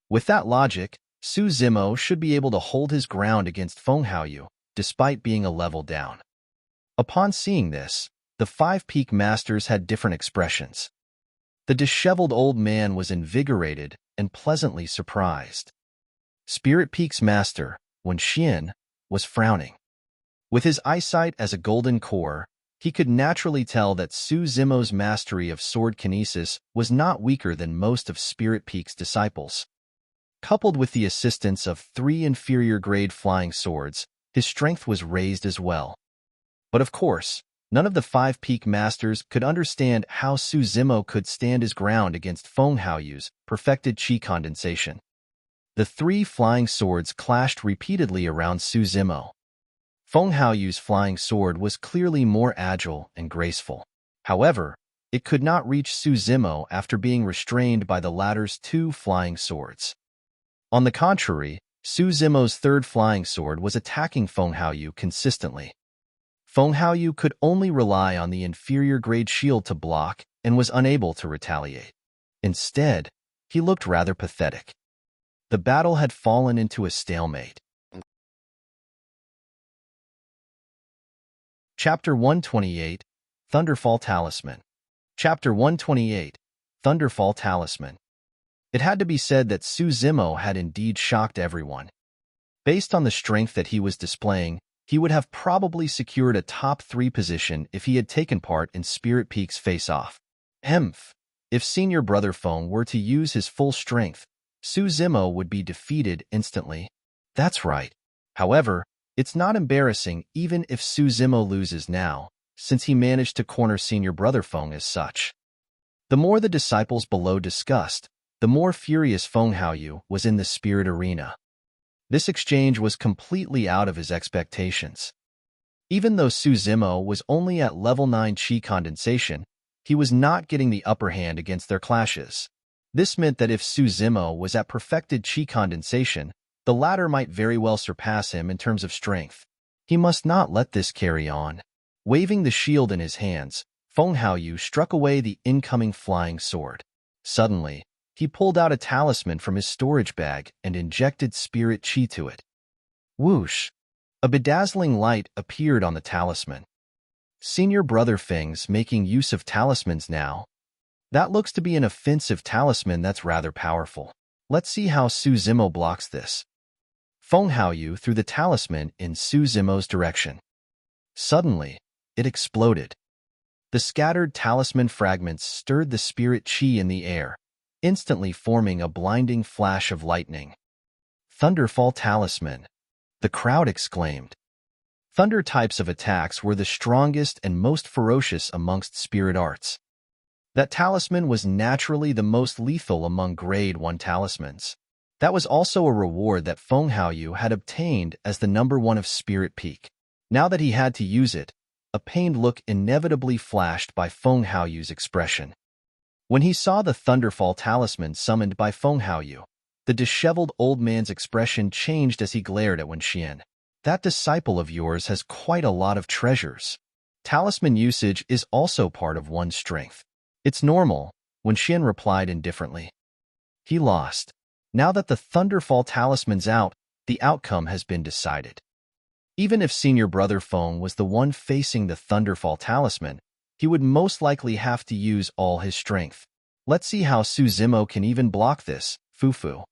With that logic, Su Zimo should be able to hold his ground against Feng Haoyu, despite being a level down. Upon seeing this, the 5-peak masters had different expressions. The disheveled old man was invigorated and pleasantly surprised. Spirit Peak's master, Wen Xian, was frowning. With his eyesight as a golden core, he could naturally tell that Su Zimo's mastery of sword kinesis was not weaker than most of Spirit Peak's disciples. Coupled with the assistance of 3 inferior-grade flying swords, his strength was raised as well. But of course, none of the 5-peak masters could understand how Su Zimo could stand his ground against Feng Haoyu's perfected Qi condensation. The 3 flying swords clashed repeatedly around Su Zimo. Feng Haoyu's flying sword was clearly more agile and graceful. However, it could not reach Su Zimo after being restrained by the latter's 2 flying swords. On the contrary, Su Zimo's third flying sword was attacking Feng Haoyu consistently. Feng Haoyu could only rely on the inferior-grade shield to block and was unable to retaliate. Instead, he looked rather pathetic. The battle had fallen into a stalemate. Chapter 128, Thunderfall Talisman. Chapter 128, Thunderfall Talisman. It had to be said that Su Zimo had indeed shocked everyone. Based on the strength that he was displaying, he would have probably secured a top 3 position if he had taken part in Spirit Peak's face-off. If senior brother Feng were to use his full strength, Su Zimo would be defeated instantly. That's right. However, it's not embarrassing even if Su Zimo loses now, since he managed to corner senior brother Feng as such. The more the disciples below discussed, the more furious Feng Haoyu was in the spirit arena. This exchange was completely out of his expectations. Even though Suzimo was only at level 9 chi condensation, he was not getting the upper hand against their clashes. This meant that if Suzimo was at perfected chi condensation, the latter might very well surpass him in terms of strength. He must not let this carry on. Waving the shield in his hands, Feng Haoyu struck away the incoming flying sword. Suddenly, he pulled out a talisman from his storage bag and injected spirit chi to it. Whoosh! A bedazzling light appeared on the talisman. Senior brother Feng's making use of talismans now. That looks to be an offensive talisman that's rather powerful. Let's see how Suzimo blocks this. Feng Haoyu threw the talisman in Suzimo's direction. Suddenly, it exploded. The scattered talisman fragments stirred the spirit chi in the air, instantly forming a blinding flash of lightning. Thunderfall talisman, the crowd exclaimed. Thunder types of attacks were the strongest and most ferocious amongst spirit arts. That talisman was naturally the most lethal among Grade 1 talismans. That was also a reward that Feng Haoyu had obtained as the number 1 of Spirit Peak. Now that he had to use it, a pained look inevitably flashed by Feng Haoyu's expression. When he saw the Thunderfall talisman summoned by Feng Haoyu, the disheveled old man's expression changed as he glared at Wenxian. That disciple of yours has quite a lot of treasures. Talisman usage is also part of one's strength. It's normal, Wenxian replied indifferently. He lost. Now that the Thunderfall talisman's out, the outcome has been decided. Even if senior brother Feng was the one facing the Thunderfall talisman, he would most likely have to use all his strength. Let's see how Suzimo can even block this, Fufu.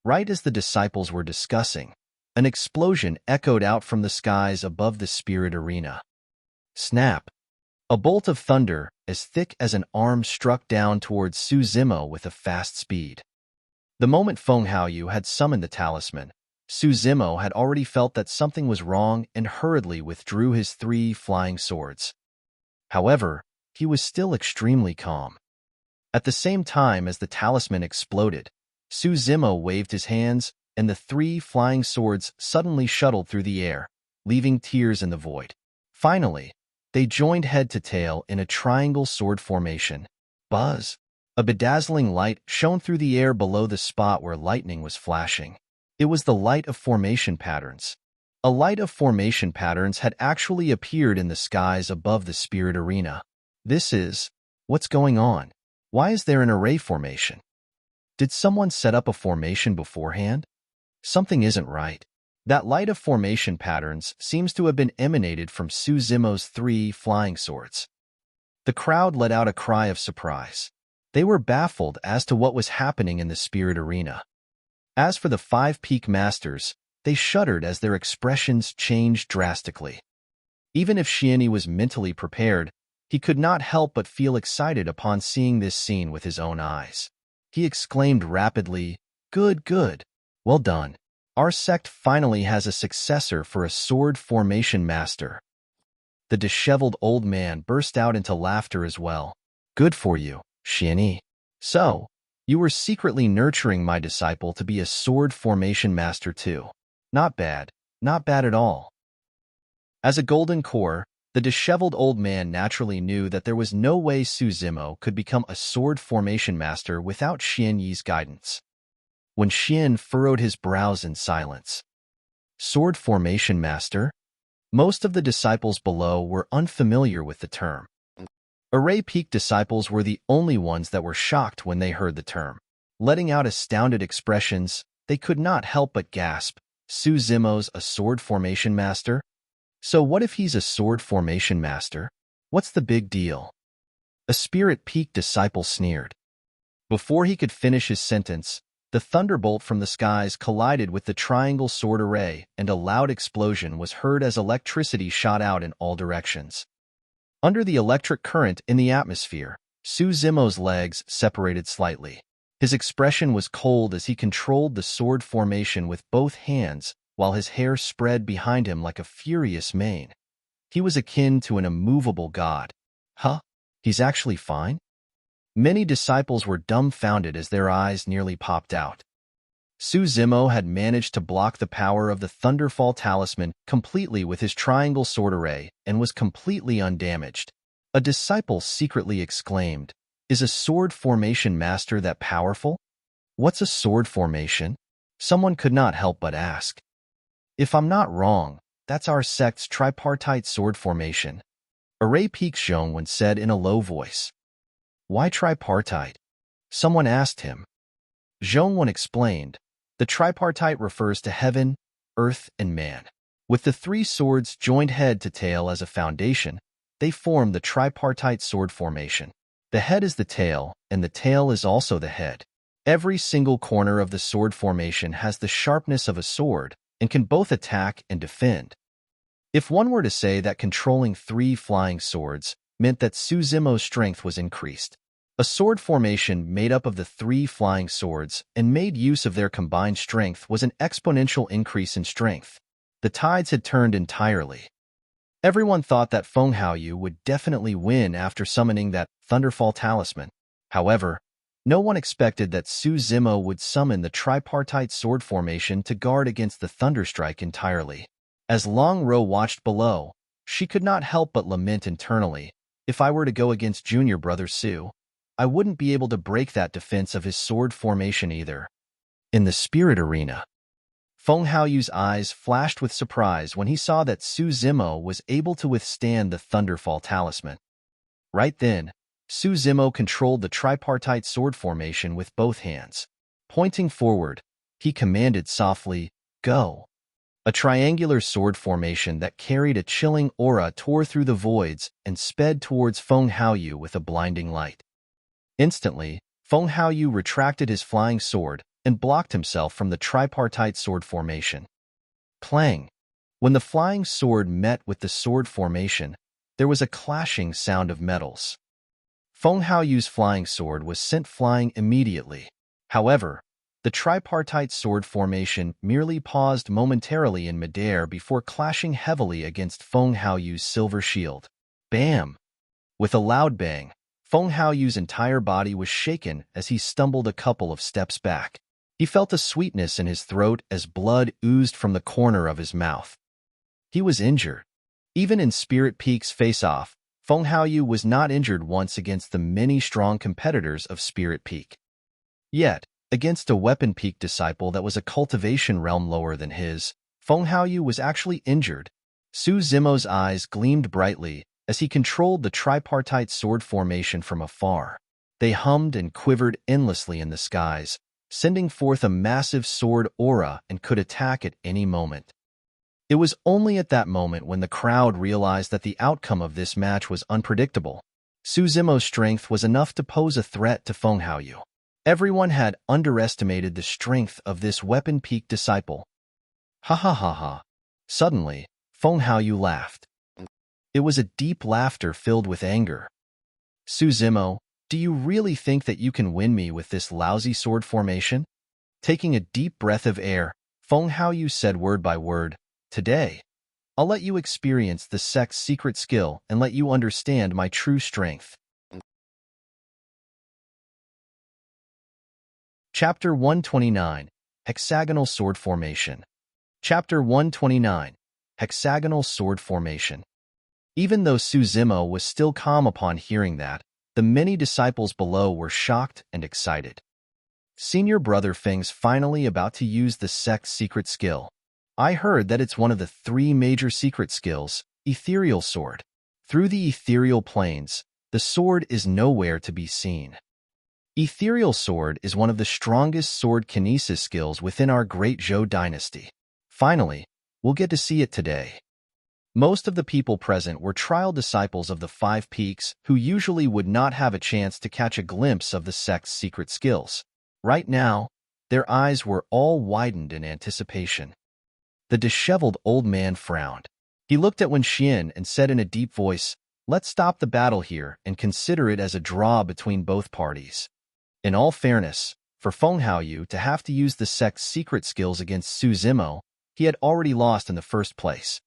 Right as the disciples were discussing, an explosion echoed out from the skies above the spirit arena. Snap! A bolt of thunder, as thick as an arm, struck down towards Suzimo with a fast speed. The moment Feng Haoyu had summoned the talisman, Suzimo had already felt that something was wrong and hurriedly withdrew his 3 flying swords. However, he was still extremely calm. At the same time as the talisman exploded, Suzimo waved his hands, and the 3 flying swords suddenly shuttled through the air, leaving tears in the void. Finally, they joined head to tail in a triangle sword formation. Buzz! A bedazzling light shone through the air below the spot where lightning was flashing. It was the light of formation patterns. A light of formation patterns had actually appeared in the skies above the spirit arena. This is... what's going on? Why is there an array formation? Did someone set up a formation beforehand? Something isn't right. That light of formation patterns seems to have been emanated from Suzimo's 3 flying swords. The crowd let out a cry of surprise. They were baffled as to what was happening in the spirit arena. As for the 5 peak masters, they shuddered as their expressions changed drastically. Even if Xianyi was mentally prepared, he could not help but feel excited upon seeing this scene with his own eyes. He exclaimed rapidly, "Good, good. Well done. Our sect finally has a successor for a sword formation master." The disheveled old man burst out into laughter as well. "Good for you, Xianyi. So, you were secretly nurturing my disciple to be a sword formation master too. Not bad at all." As a golden core, the disheveled old man naturally knew that there was no way Suzimo could become a sword formation master without Xianyi's guidance. When Xian furrowed his brows in silence. Sword formation master? Most of the disciples below were unfamiliar with the term. Array Peak disciples were the only ones that were shocked when they heard the term. Letting out astounded expressions, they could not help but gasp, "Suzimo's a sword formation master? So what if he's a sword formation master? What's the big deal?" A Spirit Peak disciple sneered. Before he could finish his sentence, the thunderbolt from the skies collided with the triangle sword array, and a loud explosion was heard as electricity shot out in all directions. Under the electric current in the atmosphere, Suzimo's legs separated slightly. His expression was cold as he controlled the sword formation with both hands, while his hair spread behind him like a furious mane. He was akin to an immovable god. Huh? He's actually fine? Many disciples were dumbfounded as their eyes nearly popped out. Su Zimo had managed to block the power of the Thunderfall Talisman completely with his triangle sword array and was completely undamaged. A disciple secretly exclaimed, "Is a sword formation master that powerful? What's a sword formation?" Someone could not help but ask. "If I'm not wrong, that's our sect's tripartite sword formation," Array Peak Zhongwen said in a low voice. "Why tripartite?" someone asked him. Zhongwen explained, "The tripartite refers to heaven, earth, and man. With the three swords joined head to tail as a foundation, they form the tripartite sword formation. The head is the tail, and the tail is also the head. Every single corner of the sword formation has the sharpness of a sword and can both attack and defend." If one were to say that controlling three flying swords meant that Su Zimo's strength was increased, a sword formation made up of the three flying swords and made use of their combined strength was an exponential increase in strength. The tides had turned entirely. Everyone thought that Feng Haoyu would definitely win after summoning that Thunderfall Talisman. However, no one expected that Su Zimo would summon the tripartite sword formation to guard against the Thunderstrike entirely. As Long Ro watched below, she could not help but lament internally, "If I were to go against junior brother Su, I wouldn't be able to break that defense of his sword formation either." In the spirit arena, Feng Haoyu's eyes flashed with surprise when he saw that Su Zimo was able to withstand the Thunderfall Talisman. Right then, Su Zimo controlled the tripartite sword formation with both hands. Pointing forward, he commanded softly, "Go." A triangular sword formation that carried a chilling aura tore through the voids and sped towards Feng Haoyu with a blinding light. Instantly, Feng Haoyu retracted his flying sword and blocked himself from the tripartite sword formation. Clang! When the flying sword met with the sword formation, there was a clashing sound of metals. Feng Haoyu's flying sword was sent flying immediately. However, the tripartite sword formation merely paused momentarily in midair before clashing heavily against Feng Haoyu's silver shield. Bam! With a loud bang, Feng Haoyu's entire body was shaken as he stumbled a couple of steps back. He felt a sweetness in his throat as blood oozed from the corner of his mouth. He was injured. Even in Spirit Peak's face-off, Feng Haoyu was not injured once against the many strong competitors of Spirit Peak. Yet, against a Weapon Peak disciple that was a cultivation realm lower than his, Feng Haoyu was actually injured. Su Zimo's eyes gleamed brightly as he controlled the tripartite sword formation from afar. They hummed and quivered endlessly in the skies, sending forth a massive sword aura and could attack at any moment. It was only at that moment when the crowd realized that the outcome of this match was unpredictable. Su Zimo's strength was enough to pose a threat to Feng Haoyu. Everyone had underestimated the strength of this Weapon Peak disciple. Ha ha ha ha. Suddenly, Feng Haoyu laughed. It was a deep laughter filled with anger. "Su Zimo, do you really think that you can win me with this lousy sword formation?" Taking a deep breath of air, Feng Haoyu said word by word, "Today, I'll let you experience the sect's secret skill and let you understand my true strength." Chapter 129, Hexagonal Sword Formation. Chapter 129, Hexagonal Sword Formation. Even though Su Zimo was still calm upon hearing that, the many disciples below were shocked and excited. Senior brother Feng's finally about to use the sect's secret skill. I heard that it's one of the three major secret skills, Ethereal Sword. Through the ethereal planes, the sword is nowhere to be seen. Ethereal Sword is one of the strongest sword kinesis skills within our Great Zhou dynasty. Finally, we'll get to see it today. Most of the people present were trial disciples of the Five Peaks who usually would not have a chance to catch a glimpse of the sect's secret skills. Right now, their eyes were all widened in anticipation. The disheveled old man frowned. He looked at Wen Xian and said in a deep voice, "Let's stop the battle here and consider it as a draw between both parties." In all fairness, for Feng Haoyu to have to use the sect's secret skills against Su Zimo, he had already lost in the first place.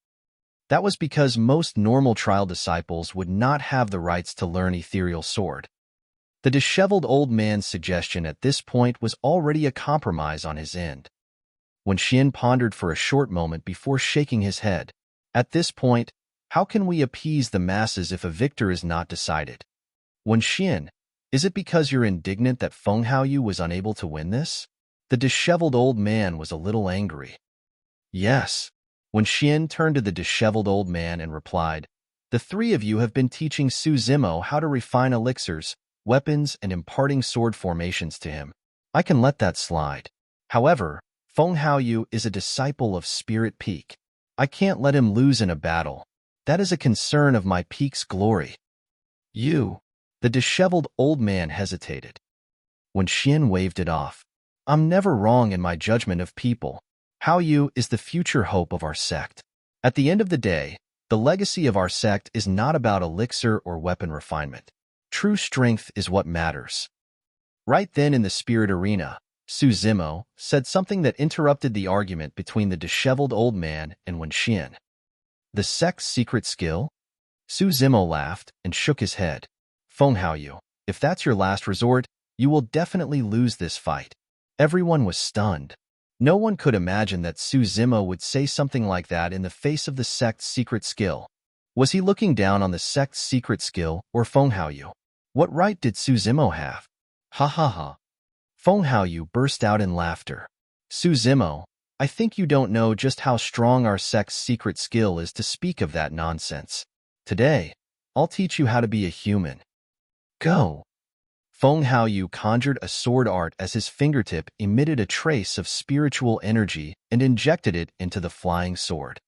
That was because most normal trial disciples would not have the rights to learn Ethereal Sword. The disheveled old man's suggestion at this point was already a compromise on his end. Wen Xian pondered for a short moment before shaking his head. At this point, how can we appease the masses if a victor is not decided? Wen Xian, is it because you're indignant that Feng Haoyu was unable to win this? The disheveled old man was a little angry. Yes. Wen Xian turned to the disheveled old man and replied, the three of you have been teaching Su Zimo how to refine elixirs, weapons, and imparting sword formations to him. I can let that slide. However, Feng Haoyu is a disciple of Spirit Peak. I can't let him lose in a battle. That is a concern of my peak's glory. The disheveled old man hesitated. Wen Xian waved it off. I'm never wrong in my judgment of people. Haoyu is the future hope of our sect. At the end of the day, the legacy of our sect is not about elixir or weapon refinement. True strength is what matters. Right then in the spirit arena, Su Zimo said something that interrupted the argument between the disheveled old man and Wen Xian. The sect's secret skill? Su Zimo laughed and shook his head. Feng Haoyu, if that's your last resort, you will definitely lose this fight. Everyone was stunned. No one could imagine that Su Zimo would say something like that in the face of the sect's secret skill. Was he looking down on the sect's secret skill or Feng Haoyu? What right did Su Zimo have? Ha ha ha. Feng Haoyu burst out in laughter. Su Zimo, I think you don't know just how strong our sect's secret skill is to speak of that nonsense. Today, I'll teach you how to be a human. Go. Feng Haoyu conjured a sword art as his fingertip emitted a trace of spiritual energy and injected it into the flying sword.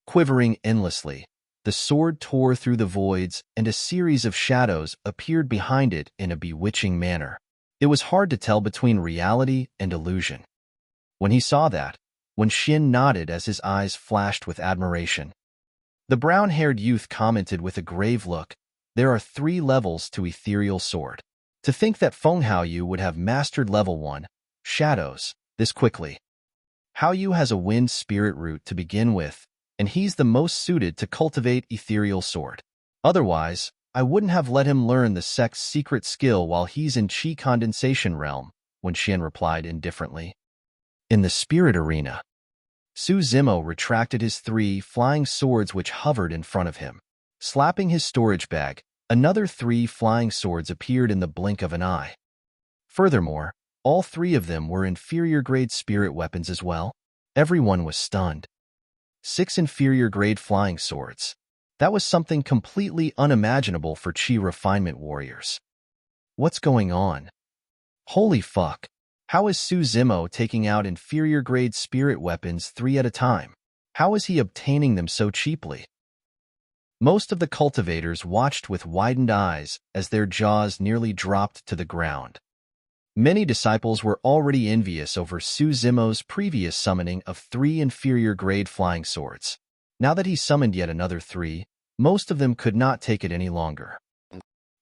Quivering endlessly, the sword tore through the voids and a series of shadows appeared behind it in a bewitching manner. It was hard to tell between reality and illusion. When he saw that, Wen Xian nodded as his eyes flashed with admiration. The brown-haired youth commented with a grave look, there are 3 levels to ethereal sword. To think that Feng Haoyu would have mastered level 1, shadows, this quickly. Haoyu has a wind spirit root to begin with, and he's the most suited to cultivate ethereal sword. Otherwise, I wouldn't have let him learn the sect's secret skill while he's in Qi condensation realm, Wen Xian replied indifferently. In the spirit arena, Su Zimo retracted his 3 flying swords which hovered in front of him. Slapping his storage bag, another 3 flying swords appeared in the blink of an eye. Furthermore, all 3 of them were inferior-grade spirit weapons as well. Everyone was stunned. 6 inferior-grade flying swords. That was something completely unimaginable for Qi refinement warriors. What's going on? Holy fuck. How is Su Zimo taking out inferior-grade spirit weapons 3 at a time? How is he obtaining them so cheaply? Most of the cultivators watched with widened eyes as their jaws nearly dropped to the ground. Many disciples were already envious over Su Zimo's previous summoning of 3 inferior-grade flying swords. Now that he summoned yet another 3, most of them could not take it any longer.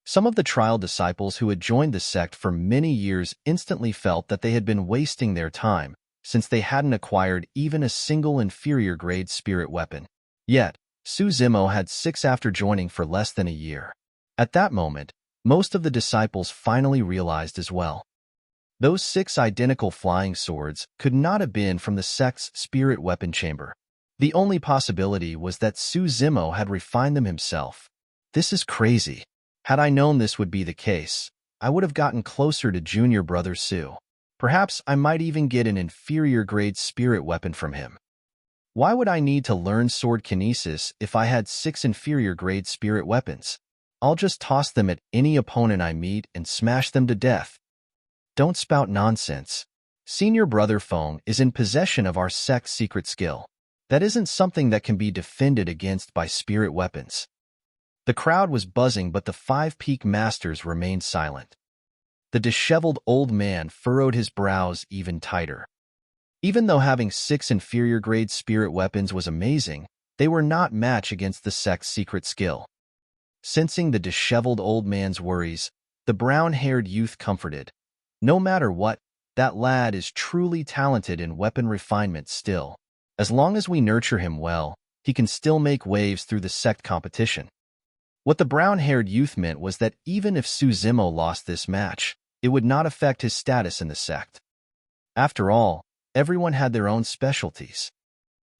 Some of the trial disciples who had joined the sect for many years instantly felt that they had been wasting their time, since they hadn't acquired even a single inferior-grade spirit weapon. Yet, Su Zimo had 6 after joining for less than a year. At that moment, most of the disciples finally realized as well. Those 6 identical flying swords could not have been from the sect's spirit weapon chamber. The only possibility was that Su Zimo had refined them himself. This is crazy. Had I known this would be the case, I would have gotten closer to junior brother Su. Perhaps I might even get an inferior-grade spirit weapon from him. Why would I need to learn sword kinesis if I had 6 inferior-grade spirit weapons? I'll just toss them at any opponent I meet and smash them to death. Don't spout nonsense. Senior brother Feng is in possession of our sect's secret skill. That isn't something that can be defended against by spirit weapons. The crowd was buzzing, but the 5 peak masters remained silent. The disheveled old man furrowed his brows even tighter. Even though having 6 inferior-grade spirit weapons was amazing, they were not match against the sect's secret skill. Sensing the disheveled old man's worries, the brown-haired youth comforted. No matter what, that lad is truly talented in weapon refinement still. As long as we nurture him well, he can still make waves through the sect competition. What the brown-haired youth meant was that even if Su Zimo lost this match, it would not affect his status in the sect. After all, everyone had their own specialties.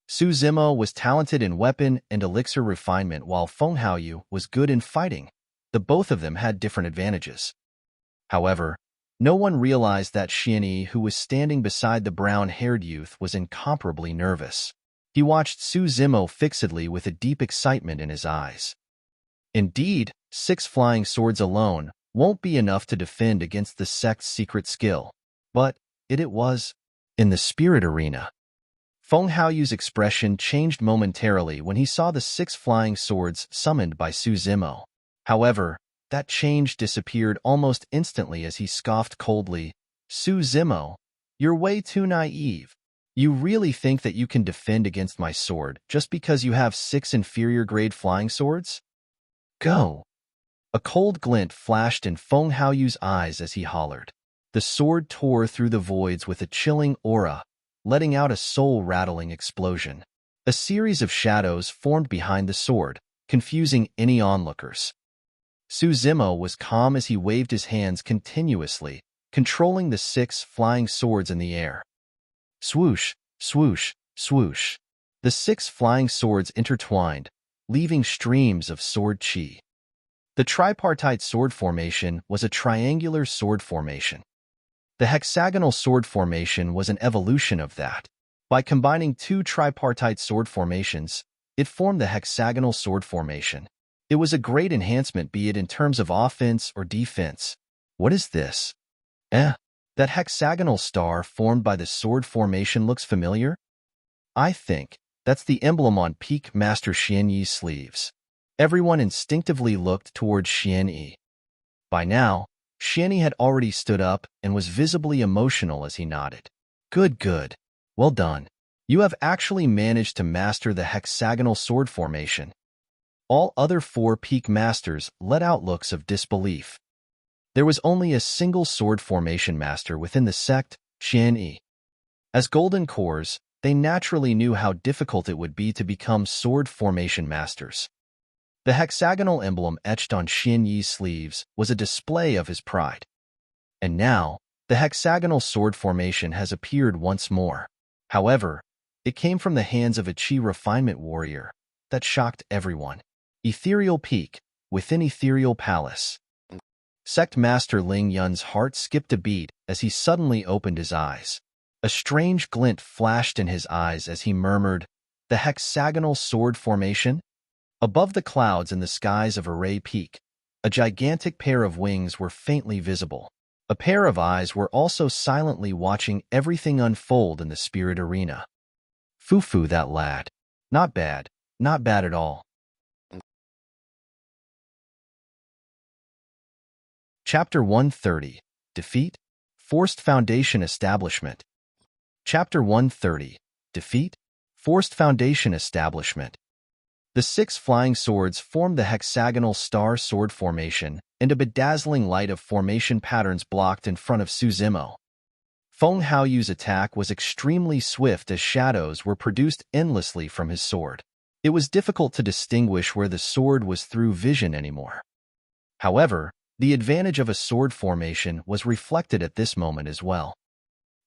Su Zimo was talented in weapon and elixir refinement while Feng Haoyu was good in fighting. The both of them had different advantages. However, no one realized that Xianyi, who was standing beside the brown-haired youth, was incomparably nervous. He watched Su Zimo fixedly with a deep excitement in his eyes. Indeed, 6 flying swords alone won't be enough to defend against the sect's secret skill. But it was. In the spirit arena, Feng Haoyu's expression changed momentarily when he saw the 6 flying swords summoned by Su Zimo. However, that change disappeared almost instantly as he scoffed coldly. Su Zimo, you're way too naive. You really think that you can defend against my sword just because you have 6 inferior-grade flying swords? Go! A cold glint flashed in Feng Haoyu's eyes as he hollered. The sword tore through the voids with a chilling aura, letting out a soul-rattling explosion. A series of shadows formed behind the sword, confusing any onlookers. Su Zimo was calm as he waved his hands continuously, controlling the 6 flying swords in the air. Swoosh, swoosh, swoosh. The 6 flying swords intertwined, leaving streams of sword chi. The tripartite sword formation was a triangular sword formation. The hexagonal sword formation was an evolution of that. By combining 2 tripartite sword formations, it formed the hexagonal sword formation. It was a great enhancement, be it in terms of offense or defense. What is this? That hexagonal star formed by the sword formation looks familiar? I think that's the emblem on Peak Master Xianyi's sleeves. Everyone instinctively looked towards Xianyi. By now, Xianyi had already stood up and was visibly emotional as he nodded. Good. Well done. You have actually managed to master the hexagonal sword formation. All other 4 peak masters let out looks of disbelief. There was only a single sword formation master within the sect, Xianyi. As golden cores, they naturally knew how difficult it would be to become sword formation masters. The hexagonal emblem etched on Xianyi's sleeves was a display of his pride. And now, the hexagonal sword formation has appeared once more. However, it came from the hands of a chi refinement warrior that shocked everyone. Ethereal Peak, within Ethereal Palace. Sect Master Ling Yun's heart skipped a beat as he suddenly opened his eyes. A strange glint flashed in his eyes as he murmured, "The hexagonal sword formation?" Above the clouds in the skies of Array Peak, a gigantic pair of wings were faintly visible. A pair of eyes were also silently watching everything unfold in the spirit arena. Foo-foo, that lad. Not bad at all. Chapter 130. Defeat? Forced Foundation Establishment. Chapter 130. Defeat? Forced Foundation Establishment. The 6 flying swords formed the hexagonal star sword formation, and a bedazzling light of formation patterns blocked in front of Su Zimo. Feng Haoyu's attack was extremely swift as shadows were produced endlessly from his sword. It was difficult to distinguish where the sword was through vision anymore. However, the advantage of a sword formation was reflected at this moment as well.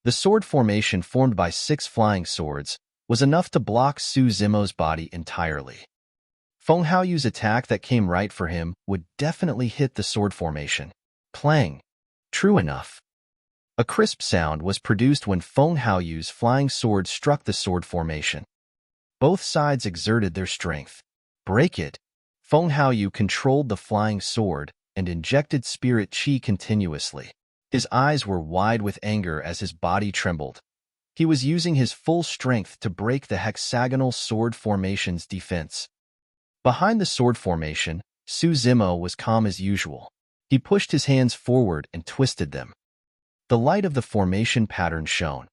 The sword formation formed by 6 flying swords was enough to block Su Zimo's body entirely. Feng Haoyu's attack that came right for him would definitely hit the sword formation. Clang. True enough. A crisp sound was produced when Feng Haoyu's flying sword struck the sword formation. Both sides exerted their strength. Break it. Feng Haoyu controlled the flying sword and injected spirit chi continuously. His eyes were wide with anger as his body trembled. He was using his full strength to break the hexagonal sword formation's defense. Behind the sword formation, Su Zimo was calm as usual. He pushed his hands forward and twisted them. The light of the formation pattern shone.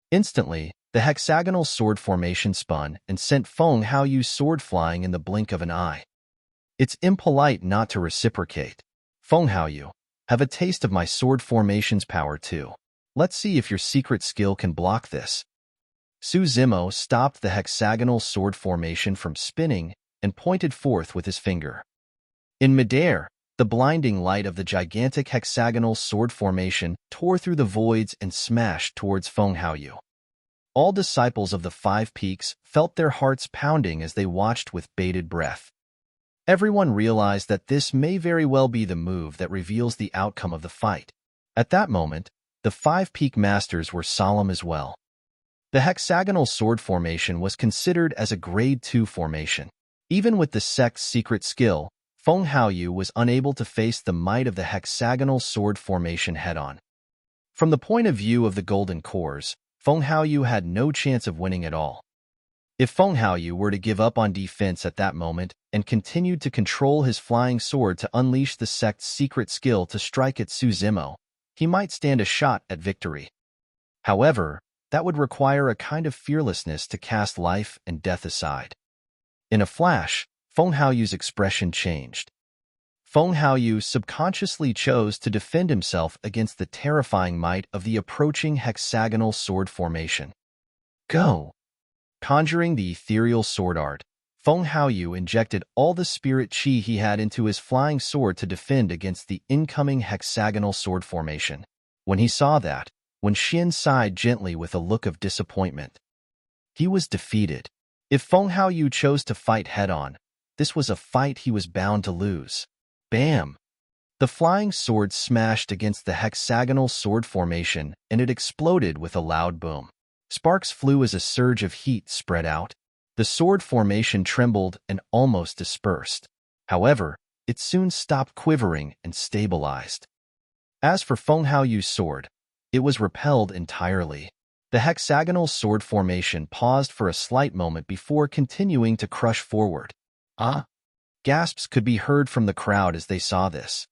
Instantly, the hexagonal sword formation spun and sent Feng Haoyu's sword flying in the blink of an eye. It's impolite not to reciprocate. Feng Haoyu, have a taste of my sword formation's power too. Let's see if your secret skill can block this. Su Zimo stopped the hexagonal sword formation from spinning and pointed forth with his finger. In midair, the blinding light of the gigantic hexagonal sword formation tore through the voids and smashed towards Feng Haoyu. All disciples of the Five Peaks felt their hearts pounding as they watched with bated breath. Everyone realized that this may very well be the move that reveals the outcome of the fight. At that moment, the Five Peak Masters were solemn as well. The hexagonal sword formation was considered as a Grade 2 formation. Even with the sect's secret skill, Feng Haoyu was unable to face the might of the hexagonal sword formation head-on. From the point of view of the Golden Cores, Feng Haoyu had no chance of winning at all. If Feng Haoyu were to give up on defense at that moment and continued to control his flying sword to unleash the sect's secret skill to strike at Su Zimo, he might stand a shot at victory. However, that would require a kind of fearlessness to cast life and death aside. In a flash, Feng Haoyu's expression changed. Feng Haoyu subconsciously chose to defend himself against the terrifying might of the approaching hexagonal sword formation. Go! Conjuring the ethereal sword art, Feng Haoyu injected all the spirit chi he had into his flying sword to defend against the incoming hexagonal sword formation. When he saw that, Wen Xin sighed gently with a look of disappointment. He was defeated. If Feng Haoyu chose to fight head-on, this was a fight he was bound to lose. Bam! The flying sword smashed against the hexagonal sword formation, and it exploded with a loud boom. Sparks flew as a surge of heat spread out. The sword formation trembled and almost dispersed. However, it soon stopped quivering and stabilized. As for Feng Haoyu's sword, it was repelled entirely. The hexagonal sword formation paused for a slight moment before continuing to crush forward. Ah! Gasps could be heard from the crowd as they saw this.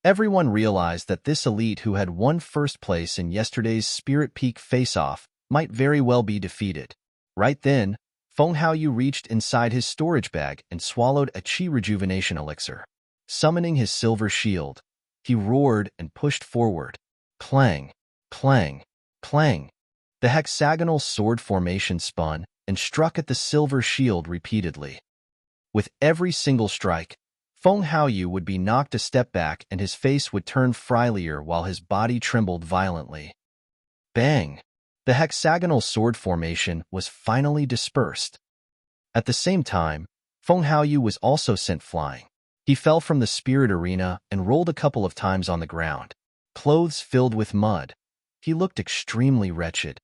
Everyone realized that this elite who had won first place in yesterday's Spirit Peak face-off might very well be defeated. Right then, Feng Haoyu reached inside his storage bag and swallowed a chi rejuvenation elixir. Summoning his silver shield, he roared and pushed forward. Clang! Clang! Clang! The hexagonal sword formation spun and struck at the silver shield repeatedly. With every single strike, Feng Haoyu would be knocked a step back and his face would turn frielier while his body trembled violently. Bang! The hexagonal sword formation was finally dispersed. At the same time, Feng Haoyu was also sent flying. He fell from the spirit arena and rolled a couple of times on the ground. Clothes filled with mud. He looked extremely wretched.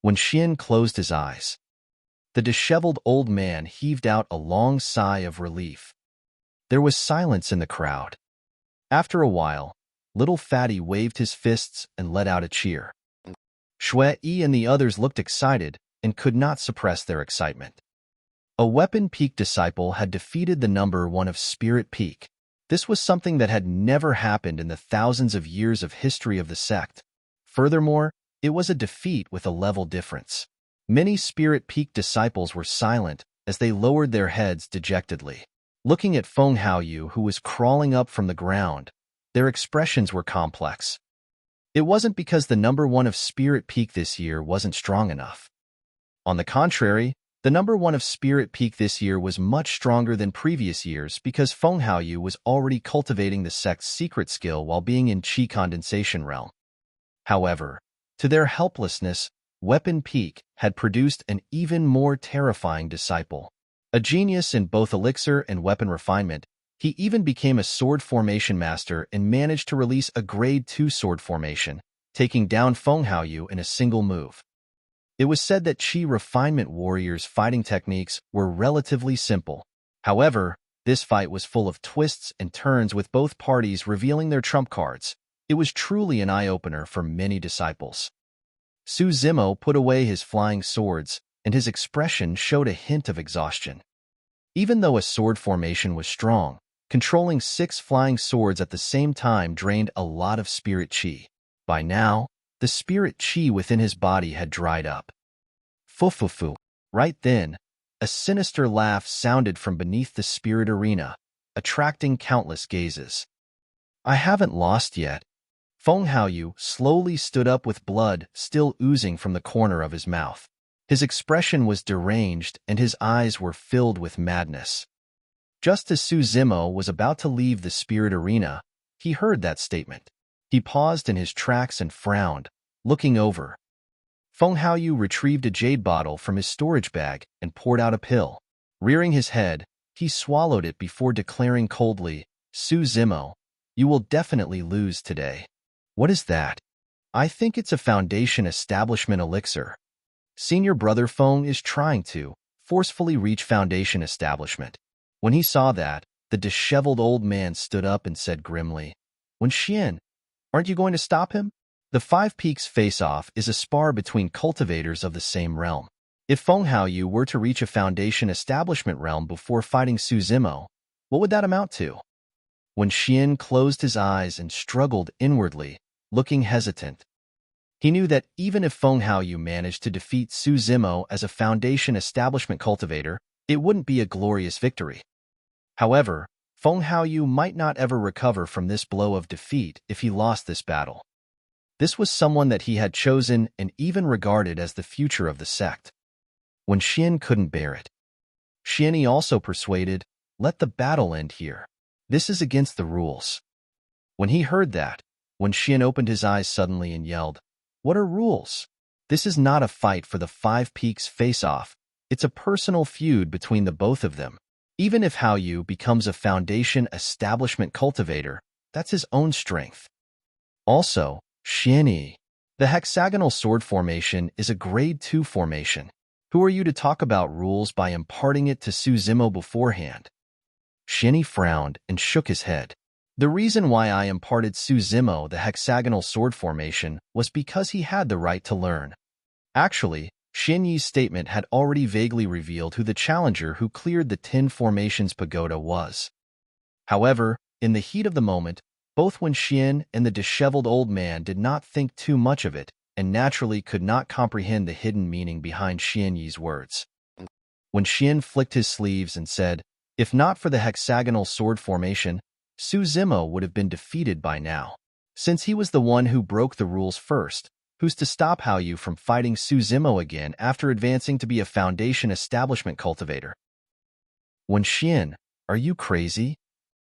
Wen Xin closed his eyes. The disheveled old man heaved out a long sigh of relief. There was silence in the crowd. After a while, little Fatty waved his fists and let out a cheer. Shui and the others looked excited and could not suppress their excitement. A Weapon Peak disciple had defeated the number 1 of Spirit Peak. This was something that had never happened in the thousands of years of history of the sect. Furthermore, it was a defeat with a level difference. Many Spirit Peak disciples were silent as they lowered their heads dejectedly. Looking at Feng Haoyu, who was crawling up from the ground, their expressions were complex. It wasn't because the number 1 of Spirit Peak this year wasn't strong enough. On the contrary, the number 1 of Spirit Peak this year was much stronger than previous years because Feng Haoyu was already cultivating the sect's secret skill while being in Qi condensation realm. However, to their helplessness, Weapon Peak had produced an even more terrifying disciple. A genius in both elixir and weapon refinement, he even became a sword formation master and managed to release a Grade 2 sword formation, taking down Feng Haoyu in a single move. It was said that Qi refinement warriors' fighting techniques were relatively simple. However, this fight was full of twists and turns with both parties revealing their trump cards. It was truly an eye-opener for many disciples. Su Zimo put away his flying swords, and his expression showed a hint of exhaustion. Even though a sword formation was strong, controlling 6 flying swords at the same time drained a lot of spirit chi. By now, the spirit chi within his body had dried up. Fufufu. Right then, a sinister laugh sounded from beneath the spirit arena, attracting countless gazes. I haven't lost yet. Feng Haoyu slowly stood up with blood still oozing from the corner of his mouth. His expression was deranged and his eyes were filled with madness. Just as Su Zimo was about to leave the spirit arena, he heard that statement. He paused in his tracks and frowned, looking over. Feng Haoyu retrieved a jade bottle from his storage bag and poured out a pill. Rearing his head, he swallowed it before declaring coldly, "Su Zimo, you will definitely lose today." "What is that?" "I think it's a Foundation Establishment elixir. Senior brother Feng is trying to forcefully reach Foundation Establishment." When he saw that, the disheveled old man stood up and said grimly, "Wen Xian, aren't you going to stop him?" The Five Peaks face-off is a spar between cultivators of the same realm. If Feng Haoyu were to reach a Foundation Establishment realm before fighting Su Zimo, what would that amount to? Wen Xian closed his eyes and struggled inwardly, looking hesitant. He knew that even if Feng Haoyu managed to defeat Su Zimo as a Foundation Establishment cultivator, it wouldn't be a glorious victory. However, Feng Haoyu might not ever recover from this blow of defeat if he lost this battle. This was someone that he had chosen and even regarded as the future of the sect. Wen Xian couldn't bear it. Xianyi also persuaded, "Let the battle end here. This is against the rules." When he heard that, Wen Xian opened his eyes suddenly and yelled, "What are rules? This is not a fight for the Five Peaks face-off. It's a personal feud between the both of them. Even if Haoyu becomes a Foundation Establishment cultivator, that's his own strength. Also, Xianyi, the hexagonal sword formation is a grade 2 formation. Who are you to talk about rules by imparting it to Su Zimo beforehand?" Xianyi frowned and shook his head. "The reason why I imparted Su Zimo the hexagonal sword formation was because he had the right to learn." Actually, Xianyi's statement had already vaguely revealed who the challenger who cleared the 10 formations pagoda was. However, in the heat of the moment, both Wen Xian and the disheveled old man did not think too much of it and naturally could not comprehend the hidden meaning behind Xianyi's words. Wen Xian flicked his sleeves and said, "If not for the hexagonal sword formation, Su Zimo would have been defeated by now. Since he was the one who broke the rules first, who's to stop Haoyu from fighting Su Zimo again after advancing to be a Foundation Establishment cultivator?" "Wen Xian, are you crazy?"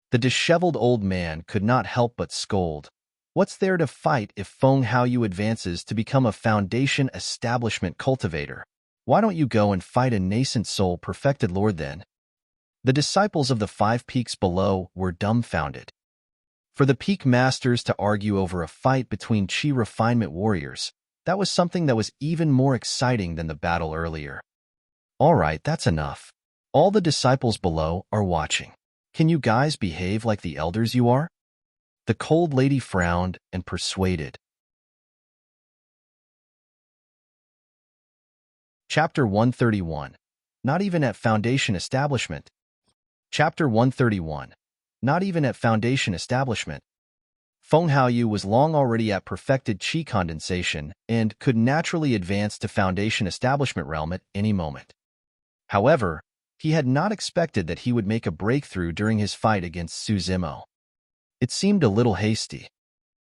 The disheveled old man could not help but scold. "What's there to fight if Feng Haoyu advances to become a Foundation Establishment cultivator? Why don't you go and fight a nascent soul perfected lord then?" The disciples of the Five Peaks below were dumbfounded. For the Peak Masters to argue over a fight between Chi Refinement warriors, that was something that was even more exciting than the battle earlier. "All right, that's enough. All the disciples below are watching. Can you guys behave like the elders you are?" The cold lady frowned and persuaded. Chapter 131. Not even at Foundation Establishment. Chapter 131. Not even at Foundation Establishment. Feng Haoyu was long already at perfected Qi condensation and could naturally advance to Foundation Establishment realm at any moment. However, he had not expected that he would make a breakthrough during his fight against Su Zimo. It seemed a little hasty.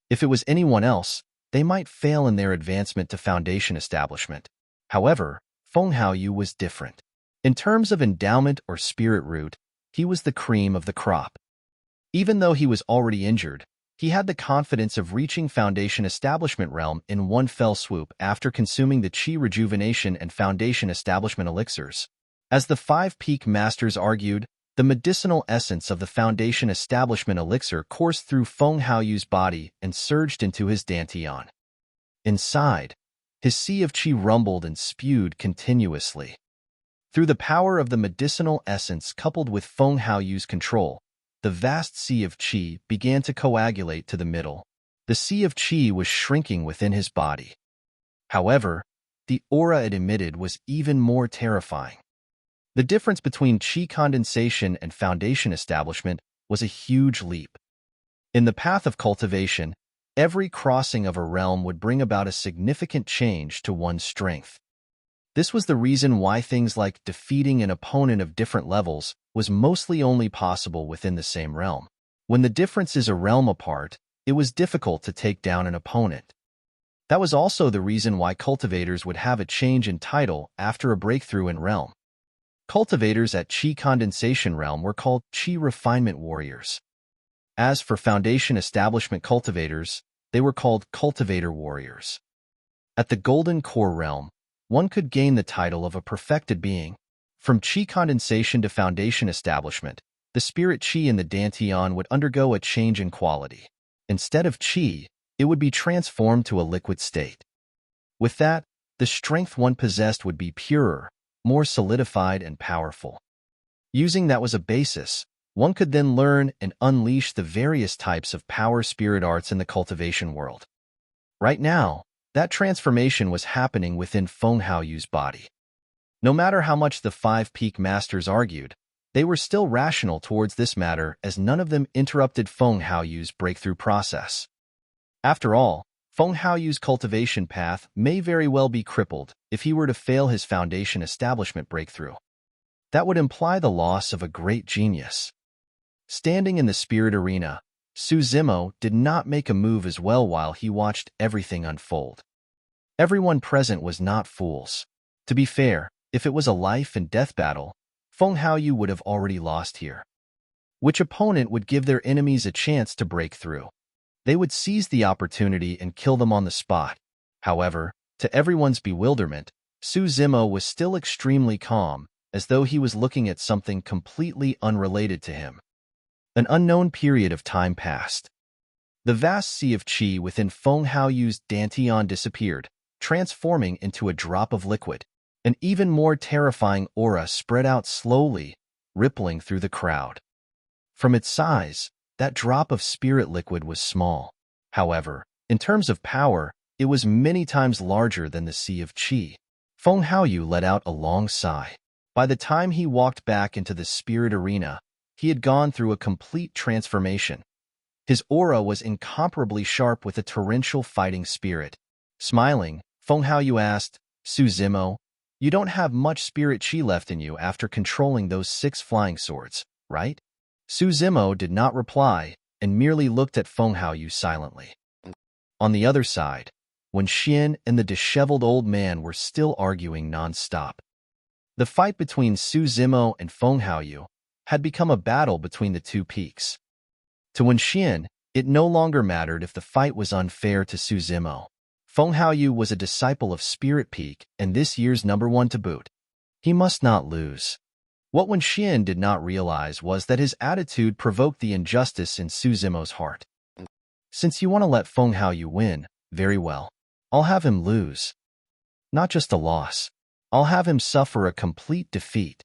If it was anyone else, they might fail in their advancement to Foundation Establishment. However, Feng Haoyu was different. In terms of endowment or spirit root, he was the cream of the crop. Even though he was already injured, he had the confidence of reaching Foundation Establishment realm in one fell swoop after consuming the Qi Rejuvenation and Foundation Establishment elixirs. As the Five Peak Masters argued, the medicinal essence of the Foundation Establishment elixir coursed through Feng Haoyu's body and surged into his dantian. Inside, his sea of Qi rumbled and spewed continuously. Through the power of the medicinal essence coupled with Feng Haoyu's control, the vast sea of Qi began to coagulate to the middle. The sea of Qi was shrinking within his body. However, the aura it emitted was even more terrifying. The difference between Qi condensation and Foundation Establishment was a huge leap. In the path of cultivation, every crossing of a realm would bring about a significant change to one's strength. This was the reason why things like defeating an opponent of different levels was mostly only possible within the same realm. When the difference is a realm apart, it was difficult to take down an opponent. That was also the reason why cultivators would have a change in title after a breakthrough in realm. Cultivators at Qi Condensation Realm were called Qi Refinement Warriors. As for Foundation Establishment Cultivators, they were called Cultivator Warriors. At the Golden Core Realm, one could gain the title of a perfected being. From Qi Condensation to Foundation Establishment, the spirit Qi in the Dantian would undergo a change in quality. Instead of Qi, it would be transformed to a liquid state. With that, the strength one possessed would be purer, more solidified and powerful. Using that as a basis, one could then learn and unleash the various types of power spirit arts in the cultivation world. Right now, that transformation was happening within Feng Haoyu's body. No matter how much the 5 peak masters argued, they were still rational towards this matter as none of them interrupted Feng Haoyu's breakthrough process. After all, Feng Haoyu's cultivation path may very well be crippled if he were to fail his foundation establishment breakthrough. That would imply the loss of a great genius. Standing in the spirit arena, Su Zimo did not make a move as well while he watched everything unfold. Everyone present was not fools. To be fair, if it was a life-and-death battle, Feng Haoyu would have already lost here. Which opponent would give their enemies a chance to break through? They would seize the opportunity and kill them on the spot. However, to everyone's bewilderment, Su Zimo was still extremely calm, as though he was looking at something completely unrelated to him. An unknown period of time passed. The vast sea of qi within Feng Haoyu's Dantian disappeared, transforming into a drop of liquid. An even more terrifying aura spread out slowly, rippling through the crowd. From its size, that drop of spirit liquid was small. However, in terms of power, it was many times larger than the sea of qi. Feng Haoyu let out a long sigh. By the time he walked back into the spirit arena, he had gone through a complete transformation. His aura was incomparably sharp with a torrential fighting spirit. Smiling, Feng Haoyu asked, Su Zimo, you don't have much spirit qi left in you after controlling those 6 flying swords, right? Su Zimo did not reply and merely looked at Feng Haoyu silently. On the other side, Wen Xian and the disheveled old man were still arguing non-stop. The fight between Su Zimo and Feng Haoyu had become a battle between the 2 peaks. To Wen Xian, it no longer mattered if the fight was unfair to Su Zimo. Feng Haoyu was a disciple of Spirit Peak and this year's #1 to boot. He must not lose. What Wen Xian did not realize was that his attitude provoked the injustice in Su Zimo's heart. Since you want to let Feng Haoyu win, very well. I'll have him lose. Not just a loss. I'll have him suffer a complete defeat.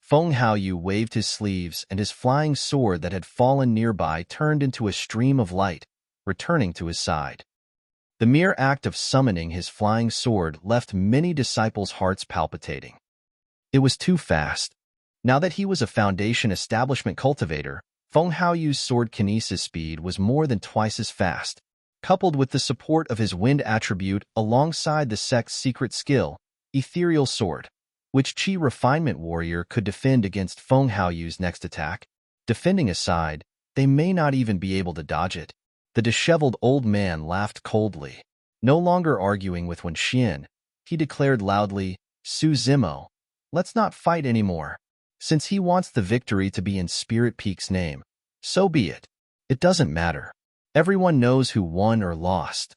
Feng Haoyu waved his sleeves and his flying sword that had fallen nearby turned into a stream of light, returning to his side. The mere act of summoning his flying sword left many disciples' hearts palpitating. It was too fast. Now that he was a Foundation Establishment cultivator, Feng Haoyu's sword kinesis speed was more than twice as fast. Coupled with the support of his wind attribute alongside the sect's secret skill, Ethereal Sword, which Qi Refinement Warrior could defend against Feng Haoyu's next attack. Defending aside, they may not even be able to dodge it. The disheveled old man laughed coldly. No longer arguing with Wen Xian, he declared loudly, Su Zimo, let's not fight anymore. Since he wants the victory to be in Spirit Peak's name, so be it. It doesn't matter. Everyone knows who won or lost.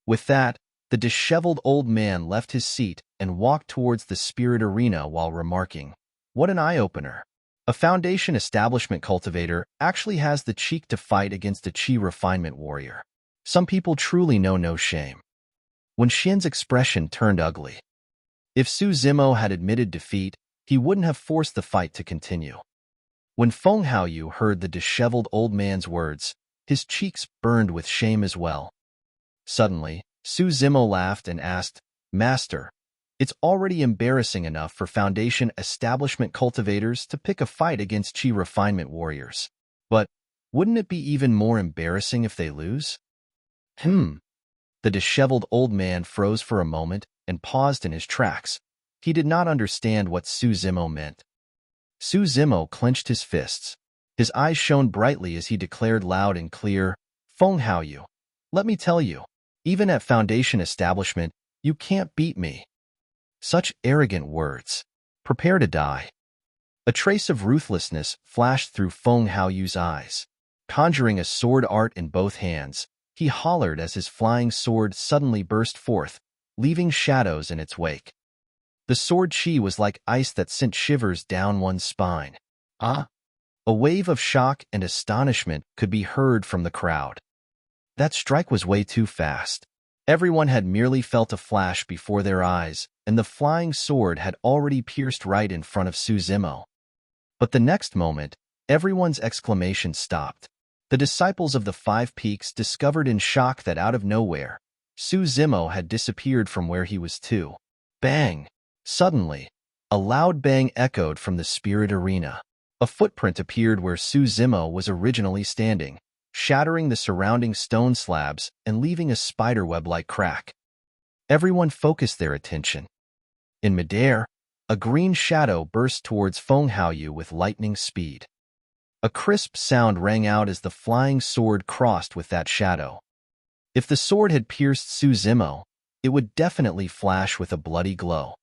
With that, the disheveled old man left his seat and walked towards the spirit arena while remarking, what an eye-opener. A Foundation Establishment cultivator actually has the cheek to fight against a Qi Refinement Warrior. Some people truly know no shame. Wen Xian's expression turned ugly. If Su Zimo had admitted defeat, he wouldn't have forced the fight to continue. When Feng Haoyu heard the disheveled old man's words, his cheeks burned with shame as well. Suddenly, Su Zimo laughed and asked, Master, it's already embarrassing enough for Foundation Establishment cultivators to pick a fight against Qi Refinement Warriors. But wouldn't it be even more embarrassing if they lose? The disheveled old man froze for a moment and paused in his tracks. He did not understand what Su Zimo meant. Su Zimo clenched his fists. His eyes shone brightly as he declared loud and clear, Feng Haoyu, let me tell you, even at Foundation Establishment, you can't beat me. Such arrogant words. Prepare to die. A trace of ruthlessness flashed through Feng Haoyu's eyes. Conjuring a sword art in both hands, he hollered as his flying sword suddenly burst forth, leaving shadows in its wake. The sword chi was like ice that sent shivers down one's spine. Ah! A wave of shock and astonishment could be heard from the crowd. That strike was way too fast. Everyone had merely felt a flash before their eyes, and the flying sword had already pierced right in front of Su Zimo. But the next moment, everyone's exclamation stopped. The disciples of the Five Peaks discovered in shock that out of nowhere, Su Zimo had disappeared from where he was too. Bang! Suddenly, a loud bang echoed from the spirit arena. A footprint appeared where Su Zimo was originally standing, shattering the surrounding stone slabs and leaving a spiderweb-like crack. Everyone focused their attention. In midair, a green shadow burst towards Feng Haoyu with lightning speed. A crisp sound rang out as the flying sword crossed with that shadow. If the sword had pierced Su Zimo, it would definitely flash with a bloody glow.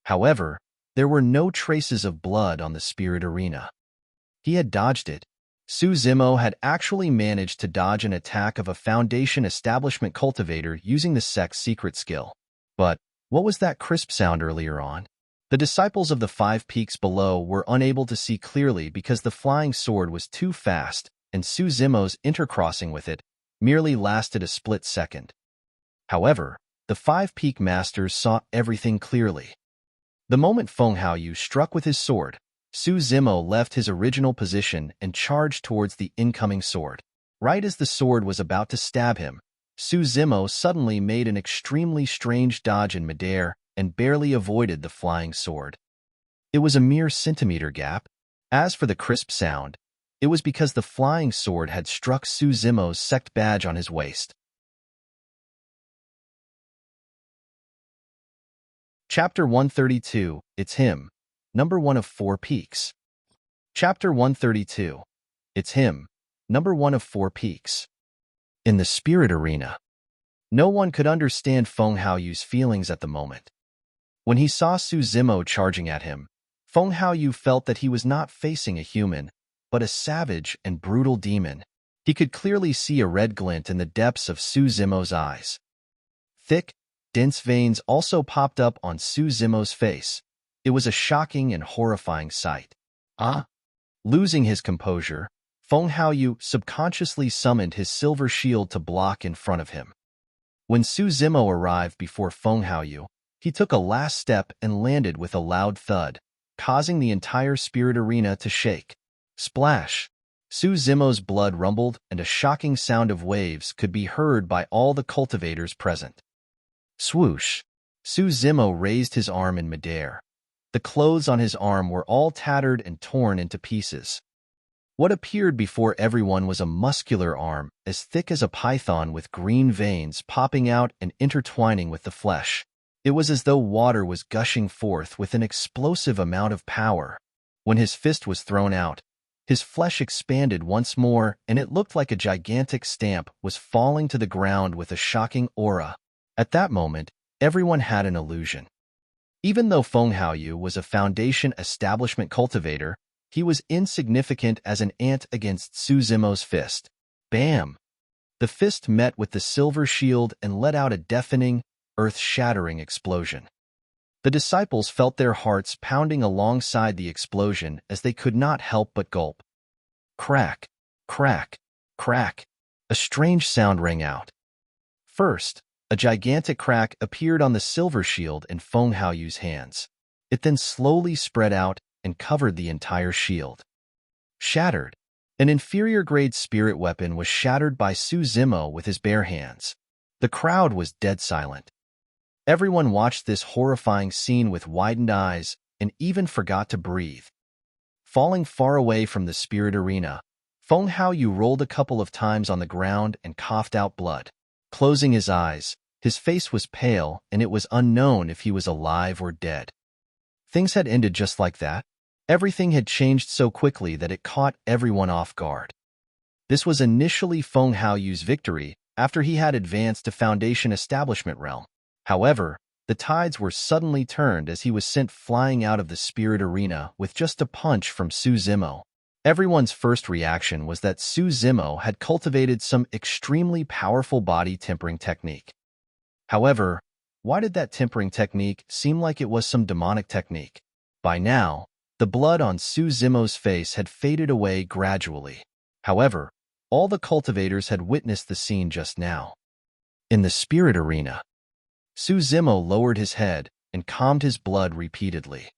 However, there were no traces of blood on the spirit arena. He had dodged it. Su Zimo had actually managed to dodge an attack of a Foundation establishment cultivator using the sect's secret skill. But what was that crisp sound earlier on? The disciples of the Five Peaks below were unable to see clearly because the flying sword was too fast, and Su Zimo's intercrossing with it merely lasted a split second. However, the Five Peak Masters saw everything clearly. The moment Feng Haoyu struck with his sword, Su Zimo left his original position and charged towards the incoming sword. Right as the sword was about to stab him, Su Zimo suddenly made an extremely strange dodge in midair and barely avoided the flying sword. It was a mere centimeter gap. As for the crisp sound, it was because the flying sword had struck Su Zimo's sect badge on his waist. Chapter 132, It's Him, Number 1 of 4 Peaks. Chapter 132, It's Him, Number 1 of 4 Peaks. In the spirit arena, no one could understand Feng Haoyu's feelings at the moment. When he saw Su Zimo charging at him, Feng Haoyu felt that he was not facing a human, but a savage and brutal demon. He could clearly see a red glint in the depths of Su Zimo's eyes. Thick, dense veins also popped up on Su Zimo's face. It was a shocking and horrifying sight. Losing his composure, Feng Haoyu subconsciously summoned his silver shield to block in front of him. When Su Zimo arrived before Feng Haoyu, he took a last step and landed with a loud thud, causing the entire spirit arena to shake. Splash! Su Zimo's blood rumbled and a shocking sound of waves could be heard by all the cultivators present. Swoosh! Su Zimo raised his arm in midair. The clothes on his arm were all tattered and torn into pieces. What appeared before everyone was a muscular arm as thick as a python with green veins popping out and intertwining with the flesh. It was as though water was gushing forth with an explosive amount of power. When his fist was thrown out, his flesh expanded once more and it looked like a gigantic stamp was falling to the ground with a shocking aura. At that moment, everyone had an illusion. Even though Feng Haoyu was a Foundation establishment cultivator, he was insignificant as an ant against Su Zimo's fist. Bam! The fist met with the silver shield and let out a deafening, earth-shattering explosion. The disciples felt their hearts pounding alongside the explosion as they could not help but gulp. Crack, crack, crack. A strange sound rang out. First, a gigantic crack appeared on the silver shield in Feng Haoyu's hands. It then slowly spread out and covered the entire shield. Shattered. An inferior-grade spirit weapon was shattered by Su Zimo with his bare hands. The crowd was dead silent. Everyone watched this horrifying scene with widened eyes and even forgot to breathe. Falling far away from the spirit arena, Feng Haoyu rolled a couple of times on the ground and coughed out blood. Closing his eyes, his face was pale and it was unknown if he was alive or dead. Things had ended just like that. Everything had changed so quickly that it caught everyone off guard. This was initially Feng Haoyu's victory after he had advanced to Foundation Establishment realm. However, The tides were suddenly turned as he was sent flying out of the spirit arena with just a punch from Su Zimo. Everyone's first reaction was that Su Zimo had cultivated some extremely powerful body tempering technique. However, why did that tempering technique seem like it was some demonic technique? By now, the blood on Su Zimo's face had faded away gradually. However, all the cultivators had witnessed the scene just now. In the spirit arena, Su Zimo lowered his head and calmed his blood repeatedly.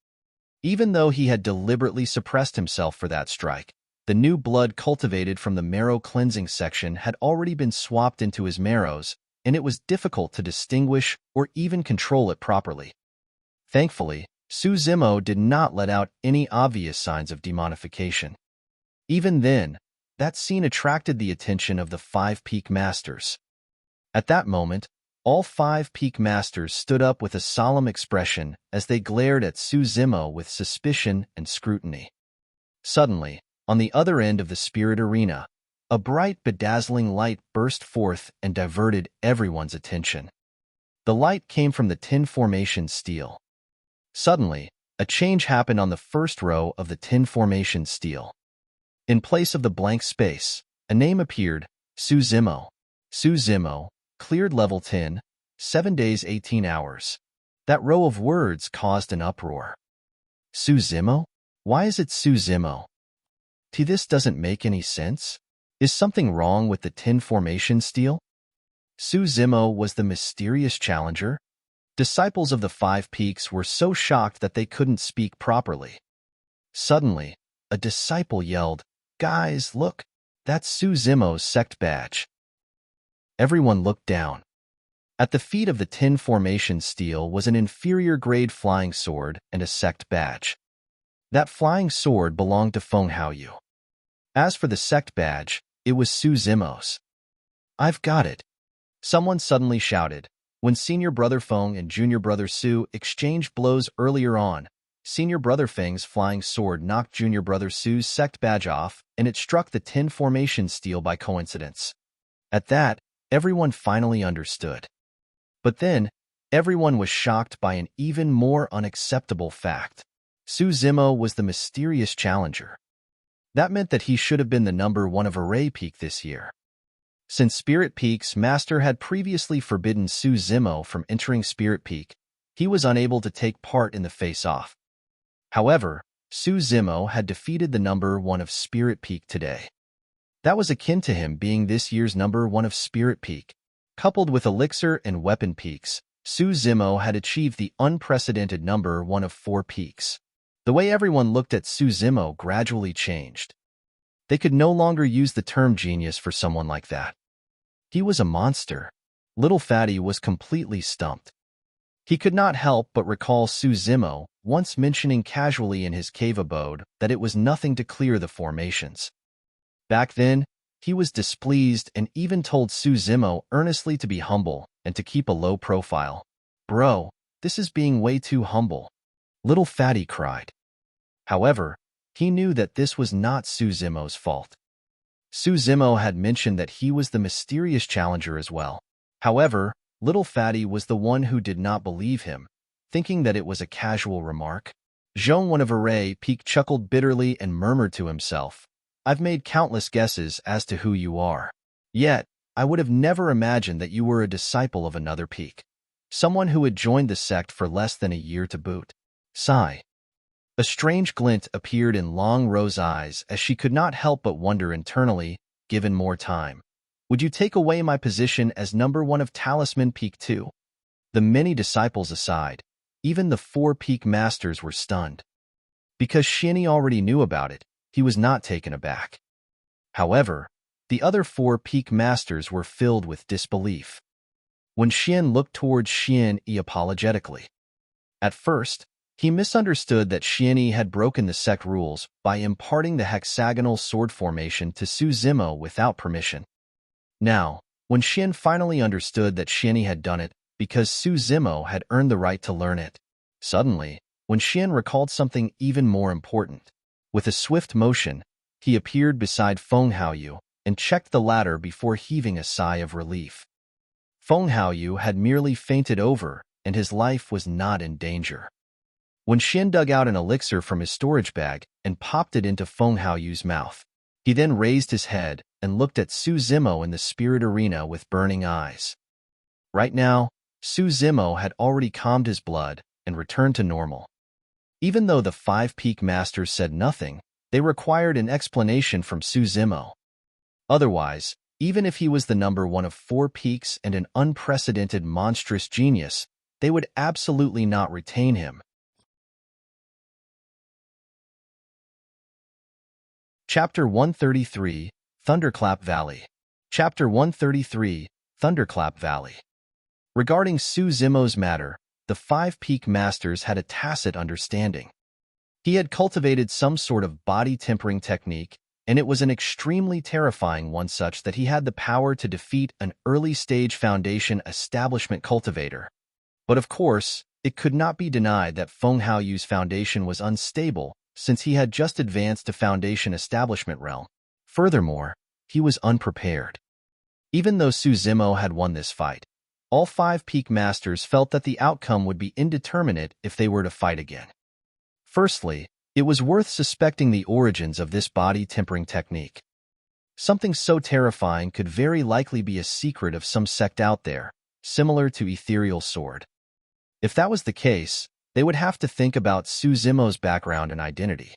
Even though he had deliberately suppressed himself for that strike, the new blood cultivated from the marrow cleansing section had already been swapped into his marrows, and it was difficult to distinguish or even control it properly. Thankfully, Su Zimo did not let out any obvious signs of demonification. Even then, that scene attracted the attention of the 5 Peak Masters. At that moment, all 5 Peak Masters stood up with a solemn expression as they glared at Su Zimo with suspicion and scrutiny. Suddenly, on the other end of the spirit arena, a bright, bedazzling light burst forth and diverted everyone's attention. The light came from the 10 formation steel. Suddenly, a change happened on the first row of the 10 formation steel. In place of the blank space, a name appeared, Su Zimo. Su Zimo, cleared level 10, 7 days 18 hours. That row of words caused an uproar. Su Zimo? Why is it Su Zimo? This doesn't make any sense. Is something wrong with the 10 formation steel? Su Zimo was the mysterious challenger? Disciples of the 5 Peaks were so shocked that they couldn't speak properly. Suddenly, a disciple yelled, "Guys, look! That's Su Zimo's sect badge." Everyone looked down. At the feet of the 10 formation steel was an inferior-grade flying sword and a sect badge. That flying sword belonged to Feng Haoyu. As for the sect badge, it was Su Zimo's. "I've got it!" Someone suddenly shouted. When Senior Brother Feng and Junior Brother Su exchanged blows earlier on, Senior Brother Feng's flying sword knocked Junior Brother Su's sect badge off, and it struck the 10 formation steel by coincidence. At that, everyone finally understood. But then, everyone was shocked by an even more unacceptable fact. Su Zimo was the mysterious challenger. That meant that he should have been the number 1 of Array Peak this year. Since Spirit Peak's master had previously forbidden Su Zimo from entering Spirit Peak, he was unable to take part in the face-off. However, Su Zimo had defeated the number 1 of Spirit Peak today. That was akin to him being this year's number 1 of Spirit Peak. Coupled with Elixir and Weapon Peaks, Su Zimo had achieved the unprecedented number 1 of 4 peaks. The way everyone looked at Su Zimo gradually changed. They could no longer use the term genius for someone like that. He was a monster. Little Fatty was completely stumped. He could not help but recall Su Zimo once mentioning casually in his cave abode that it was nothing to clear the formations. Back then, he was displeased and even told Su Zimo earnestly to be humble and to keep a low profile. "Bro, this is being way too humble," Little Fatty cried. However, he knew that this was not Su Zimo's fault. Su Zimo had mentioned that he was the mysterious challenger as well. However, Little Fatty was the one who did not believe him, thinking that it was a casual remark. Zhong, one of Array Peak, chuckled bitterly and murmured to himself, "I've made countless guesses as to who you are. Yet, I would have never imagined that you were a disciple of another peak. Someone who had joined the sect for less than a year to boot." Sigh. A strange glint appeared in Long Ro's eyes as she could not help but wonder internally, given more time, would you take away my position as number 1 of Talisman Peak 2? The many disciples aside, even the 4 Peak Masters were stunned. Because Xianyi already knew about it, he was not taken aback. However, the other 4 Peak Masters were filled with disbelief. When Xian looked towards Xianyi apologetically. At first, he misunderstood that Xianyi had broken the sect rules by imparting the hexagonal sword formation to Su Zimo without permission. Now, when Xian finally understood that Xianyi had done it because Su Zimo had earned the right to learn it, suddenly, when Xian recalled something even more important, with a swift motion, he appeared beside Feng Haoyu and checked the latter before heaving a sigh of relief. Feng Haoyu had merely fainted over and his life was not in danger. When Xin dug out an elixir from his storage bag and popped it into Feng Haoyu's mouth, he then raised his head and looked at Su Zimo in the spirit arena with burning eyes. Right now, Su Zimo had already calmed his blood and returned to normal. Even though the 5 peak masters said nothing, they required an explanation from Su Zimo. Otherwise, even if he was the number 1 of 4 peaks and an unprecedented monstrous genius, they would absolutely not retain him. Chapter 133, Thunderclap Valley. Chapter 133, Thunderclap Valley. Regarding Su Zimo's matter, the 5 peak masters had a tacit understanding. He had cultivated some sort of body-tempering technique, and it was an extremely terrifying one, such that he had the power to defeat an early-stage Foundation establishment cultivator. But of course, it could not be denied that Feng Haoyu's Foundation was unstable, since he had just advanced to Foundation establishment realm. Furthermore, he was unprepared. Even though Su Zimo had won this fight, all 5 peak masters felt that the outcome would be indeterminate if they were to fight again. Firstly, it was worth suspecting the origins of this body-tempering technique. Something so terrifying could very likely be a secret of some sect out there, similar to Ethereal Sword. If that was the case, they would have to think about Su Zimo's background and identity.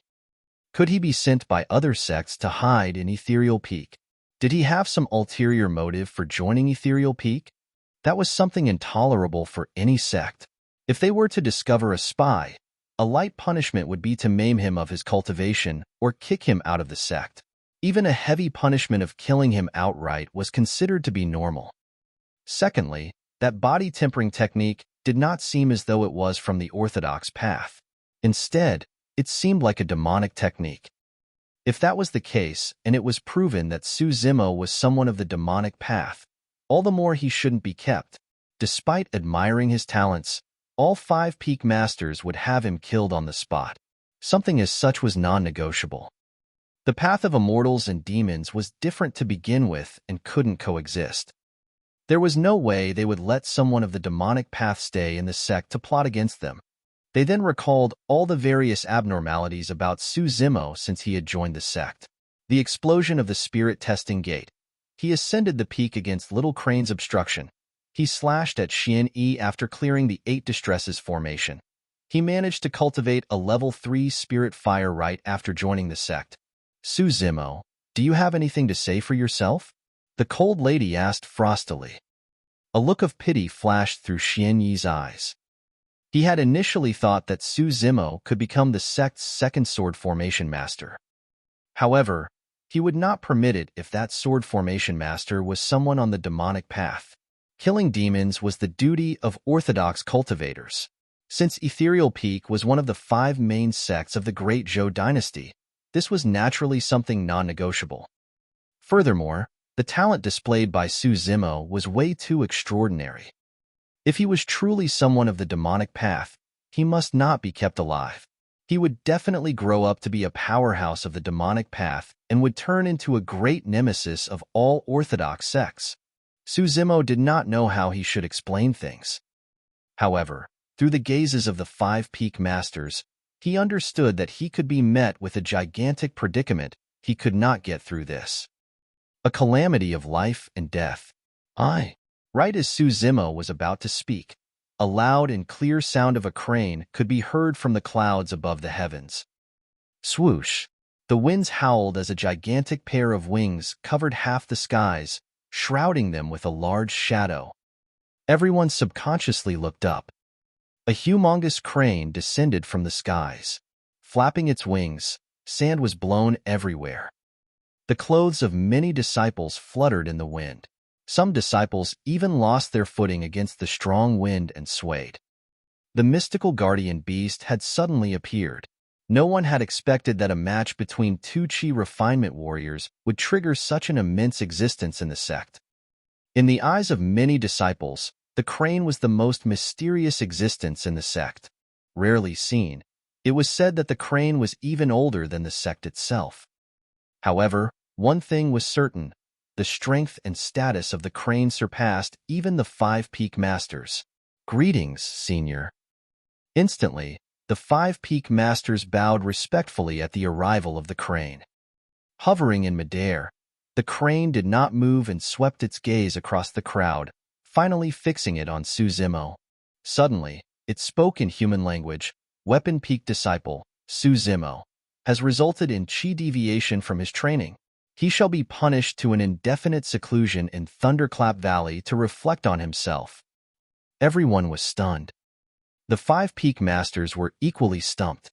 Could he be sent by other sects to hide in Ethereal Peak? Did he have some ulterior motive for joining Ethereal Peak? That was something intolerable for any sect. If they were to discover a spy, a light punishment would be to maim him of his cultivation or kick him out of the sect. Even a heavy punishment of killing him outright was considered to be normal. Secondly, that body-tempering technique did not seem as though it was from the orthodox path. Instead, it seemed like a demonic technique. If that was the case, and it was proven that Su Zimo was someone of the demonic path, all the more he shouldn't be kept. Despite admiring his talents, all 5 peak masters would have him killed on the spot. Something as such was non-negotiable. The path of immortals and demons was different to begin with and couldn't coexist. There was no way they would let someone of the demonic path stay in the sect to plot against them. They then recalled all the various abnormalities about Su Zimo since he had joined the sect. The explosion of the spirit testing gate. He ascended the peak against Little Crane's obstruction. He slashed at Xian Yi after clearing the 8 Distresses formation. He managed to cultivate a level 3 spirit fire right after joining the sect. Su Zimo, do you have anything to say for yourself? The cold lady asked frostily. A look of pity flashed through Xian Yi's eyes. He had initially thought that Su Zimo could become the sect's second sword formation master. However, he would not permit it if that sword formation master was someone on the demonic path. Killing demons was the duty of orthodox cultivators. Since Ethereal Peak was one of the 5 main sects of the Great Zhou dynasty, this was naturally something non-negotiable. Furthermore, the talent displayed by Su Zimo was way too extraordinary. If he was truly someone of the demonic path, he must not be kept alive. He would definitely grow up to be a powerhouse of the demonic path and would turn into a great nemesis of all orthodox sects. Su Zimo did not know how he should explain things. However, through the gazes of the 5 peak masters, he understood that he could be met with a gigantic predicament. He could not get through this. A calamity of life and death. Right as Su Zimo was about to speak, a loud and clear sound of a crane could be heard from the clouds above the heavens. Swoosh! The winds howled as a gigantic pair of wings covered half the skies, shrouding them with a large shadow. Everyone subconsciously looked up. A humongous crane descended from the skies. Flapping its wings, sand was blown everywhere. The clothes of many disciples fluttered in the wind. Some disciples even lost their footing against the strong wind and swayed. The mystical guardian beast had suddenly appeared. No one had expected that a match between 2 Qi refinement warriors would trigger such an immense existence in the sect. In the eyes of many disciples, the crane was the most mysterious existence in the sect. Rarely seen, it was said that the crane was even older than the sect itself. However, one thing was certain: the strength and status of the crane surpassed even the 5 peak masters. "Greetings, Senior." Instantly, the five peak masters bowed respectfully at the arrival of the crane. Hovering in midair, the crane did not move and swept its gaze across the crowd, finally fixing it on Suzimo. Suddenly, it spoke in human language. "Weapon Peak Disciple, Suzimo, has resulted in chi deviation from his training. He shall be punished to an indefinite seclusion in Thunderclap Valley to reflect on himself." Everyone was stunned. The five peak masters were equally stumped.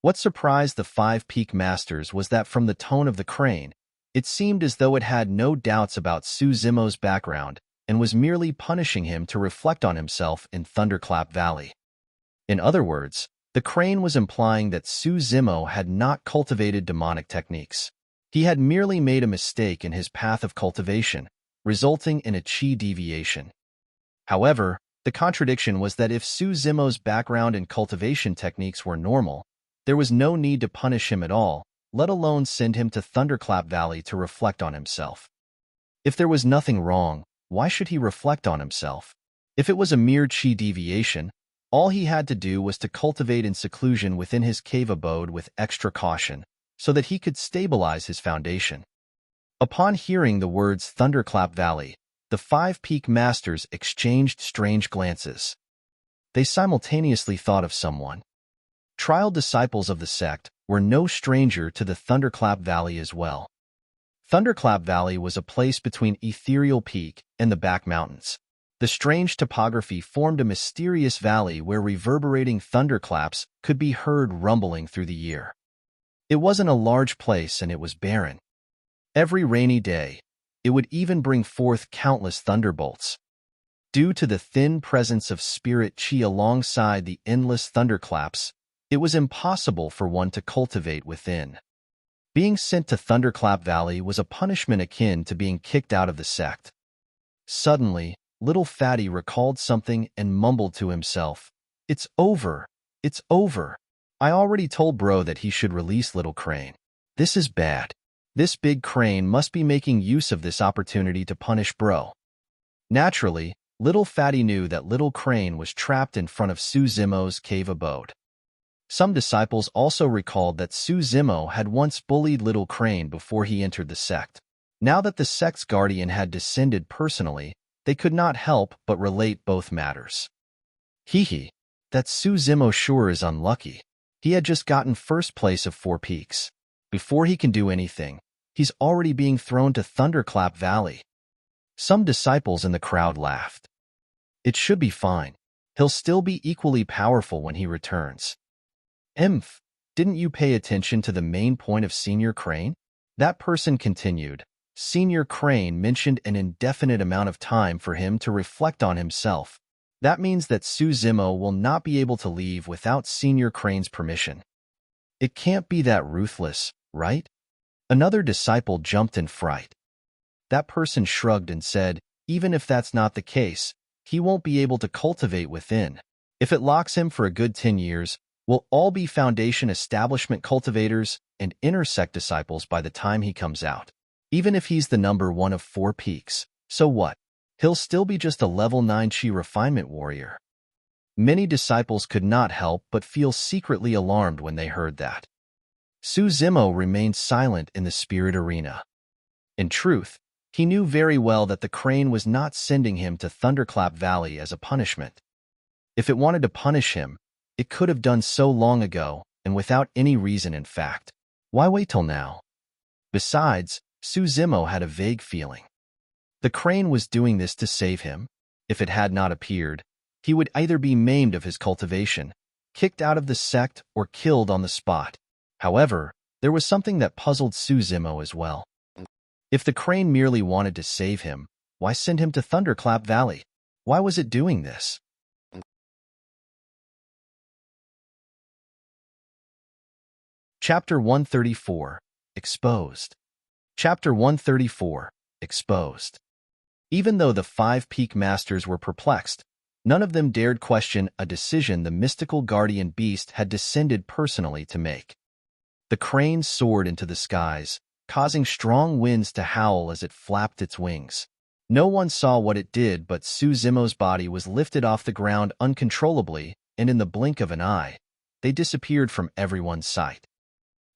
What surprised the five peak masters was that from the tone of the crane, it seemed as though it had no doubts about Suzimo's background and was merely punishing him to reflect on himself in Thunderclap Valley. In other words, the crane was implying that Suzimo had not cultivated demonic techniques. He had merely made a mistake in his path of cultivation, resulting in a chi deviation. However, the contradiction was that if Suzimo's background and cultivation techniques were normal, there was no need to punish him at all, let alone send him to Thunderclap Valley to reflect on himself. If there was nothing wrong, why should he reflect on himself? If it was a mere chi deviation, all he had to do was to cultivate in seclusion within his cave abode with extra caution, so that he could stabilize his foundation. Upon hearing the words Thunderclap Valley, the five peak masters exchanged strange glances. They simultaneously thought of someone. Trial disciples of the sect were no stranger to the Thunderclap Valley as well. Thunderclap Valley was a place between Ethereal Peak and the back mountains. The strange topography formed a mysterious valley where reverberating thunderclaps could be heard rumbling through the year. It wasn't a large place and it was barren. Every rainy day, it would even bring forth countless thunderbolts. Due to the thin presence of spirit chi alongside the endless thunderclaps, it was impossible for one to cultivate within. Being sent to Thunderclap Valley was a punishment akin to being kicked out of the sect. Suddenly, little Fatty recalled something and mumbled to himself, "It's over. It's over. I already told Bro that he should release Little Crane. This is bad. This big crane must be making use of this opportunity to punish Bro." Naturally, Little Fatty knew that Little Crane was trapped in front of Suzimo's cave abode. Some disciples also recalled that Suzimo had once bullied Little Crane before he entered the sect. Now that the sect's guardian had descended personally, they could not help but relate both matters. Hee, that Suzimo sure is unlucky. He had just gotten first place of 4 peaks. Before he can do anything, he's already being thrown to Thunderclap Valley. Some disciples in the crowd laughed. It should be fine. He'll still be equally powerful when he returns. Didn't you pay attention to the main point of Senior Crane? That person continued. Senior Crane mentioned an indefinite amount of time for him to reflect on himself. That means that Suzimo will not be able to leave without Senior Crane's permission. It can't be that ruthless, right? Another disciple jumped in fright. That person shrugged and said, even if that's not the case, he won't be able to cultivate within. If it locks him for a good 10 years, we'll all be Foundation Establishment cultivators and intersect disciples by the time he comes out. Even if he's the number 1 of 4 peaks, so what? He'll still be just a level 9 chi refinement warrior. Many disciples could not help but feel secretly alarmed when they heard that. Suzimo remained silent in the spirit arena. In truth, he knew very well that the crane was not sending him to Thunderclap Valley as a punishment. If it wanted to punish him, it could have done so long ago, and without any reason in fact. Why wait till now? Besides, Suzimo had a vague feeling. The crane was doing this to save him. If it had not appeared, he would either be maimed of his cultivation, kicked out of the sect, or killed on the spot. However, there was something that puzzled Suzimo as well. If the crane merely wanted to save him, why send him to Thunderclap Valley? Why was it doing this? Chapter 134, Exposed. Chapter 134, Exposed. Even though the 5 peak masters were perplexed, none of them dared question a decision the mystical guardian beast had descended personally to make. The crane soared into the skies, causing strong winds to howl as it flapped its wings. No one saw what it did, but Su Zimo's body was lifted off the ground uncontrollably, and in the blink of an eye, they disappeared from everyone's sight.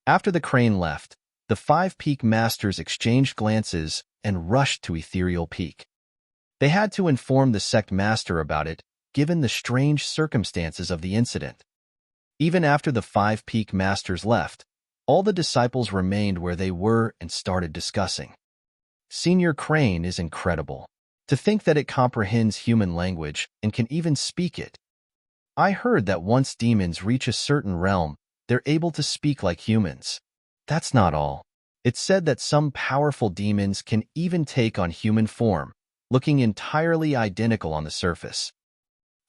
After the crane left, the 5 Peak Masters exchanged glances and rushed to Ethereal Peak. They had to inform the sect master about it, given the strange circumstances of the incident. Even after the 5 Peak Masters left, all the disciples remained where they were and started discussing. Senior Crane is incredible. To think that it comprehends human language and can even speak it. I heard that once demons reach a certain realm, they're able to speak like humans. That's not all. It's said that some powerful demons can even take on human form, looking entirely identical on the surface.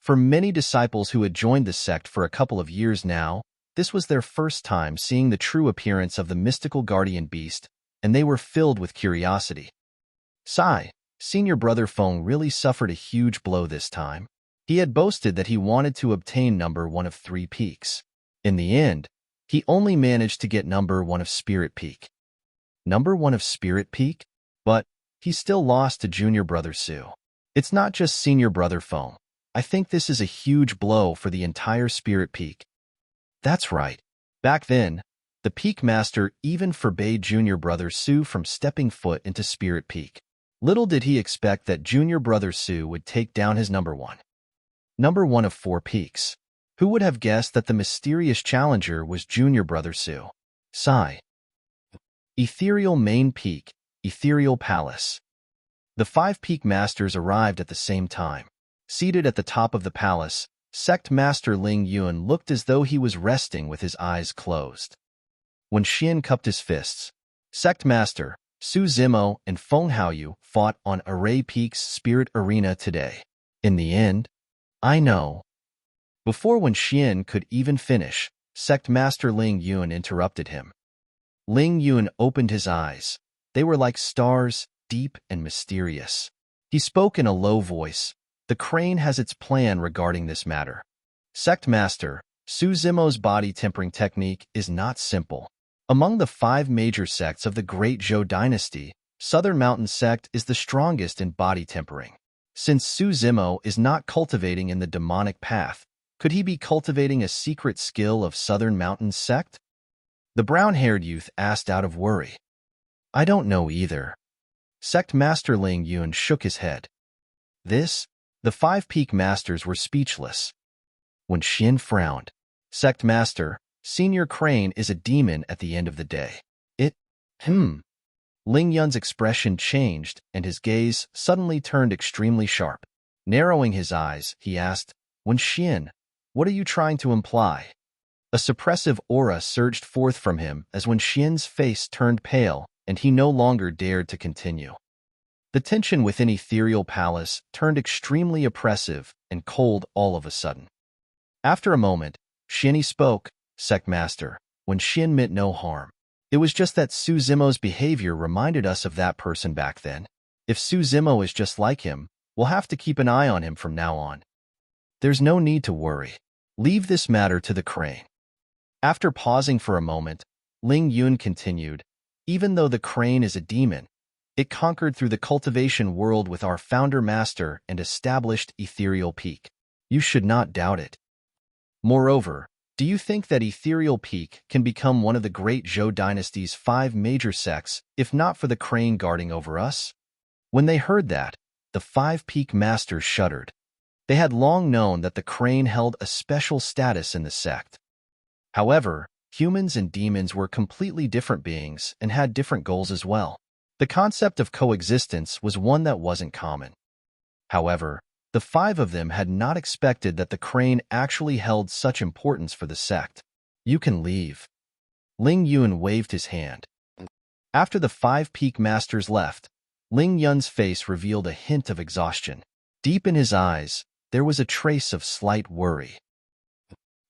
For many disciples who had joined the sect for a couple of years now, this was their first time seeing the true appearance of the mystical guardian beast, and they were filled with curiosity. Sai, senior brother Feng, really suffered a huge blow this time. He had boasted that he wanted to obtain number 1 of 3 peaks. In the end, he only managed to get number 1 of Spirit Peak. Number 1 of Spirit Peak? But he still lost to junior brother Su. It's not just senior brother Feng. I think this is a huge blow for the entire Spirit Peak. That's right. Back then, the Peak Master even forbade junior brother Su from stepping foot into Spirit Peak. Little did he expect that junior brother Su would take down his number 1. Number 1 of 4 peaks. Who would have guessed that the mysterious challenger was junior brother Su? Sai. Ethereal Main Peak, Ethereal Palace. The 5 Peak Masters arrived at the same time. Seated at the top of the palace, Sect Master Ling Yun looked as though he was resting with his eyes closed. When Xian cupped his fists, Sect Master, Su Zimo, and Feng Haoyu fought on Array Peak's Spirit Arena today. In the end, I know. Before Wen Xian could even finish, Sect Master Ling Yun interrupted him. Ling Yun opened his eyes. They were like stars, deep and mysterious. He spoke in a low voice. The crane has its plan regarding this matter. Sect Master, Su Zimo's body tempering technique is not simple. Among the 5 major sects of the Great Zhou dynasty, Southern Mountain Sect is the strongest in body tempering. Since Su Zimo is not cultivating in the demonic path, could he be cultivating a secret skill of Southern Mountain Sect? The brown-haired youth asked out of worry. I don't know either. Sect Master Ling Yun shook his head. The 5 Peak Masters were speechless. When Xian frowned, Sect Master, Senior Crane is a demon at the end of the day. Ling Yun's expression changed, and his gaze suddenly turned extremely sharp. Narrowing his eyes, he asked, Wen Xian, what are you trying to imply? A suppressive aura surged forth from him as Wen Xian's face turned pale, and he no longer dared to continue. The tension within Ethereal Palace turned extremely oppressive and cold all of a sudden. After a moment, Xian spoke, Sect Master, Wen Xian meant no harm. It was just that Su Zimo's behavior reminded us of that person back then. If Su Zimo is just like him, we'll have to keep an eye on him from now on. There's no need to worry. Leave this matter to the crane. After pausing for a moment, Ling Yun continued, even though the crane is a demon, it conquered through the cultivation world with our founder master and established Ethereal Peak. You should not doubt it. Moreover, do you think that Ethereal Peak can become one of the Great Zhou dynasty's 5 major sects, if not for the crane guarding over us? When they heard that, the 5 Peak Masters shuddered. They had long known that the crane held a special status in the sect. However, humans and demons were completely different beings and had different goals as well. The concept of coexistence was one that wasn't common. However, the 5 of them had not expected that the crane actually held such importance for the sect. You can leave. Ling Yun waved his hand. After the 5 Peak Masters left, Ling Yun's face revealed a hint of exhaustion. Deep in his eyes, there was a trace of slight worry.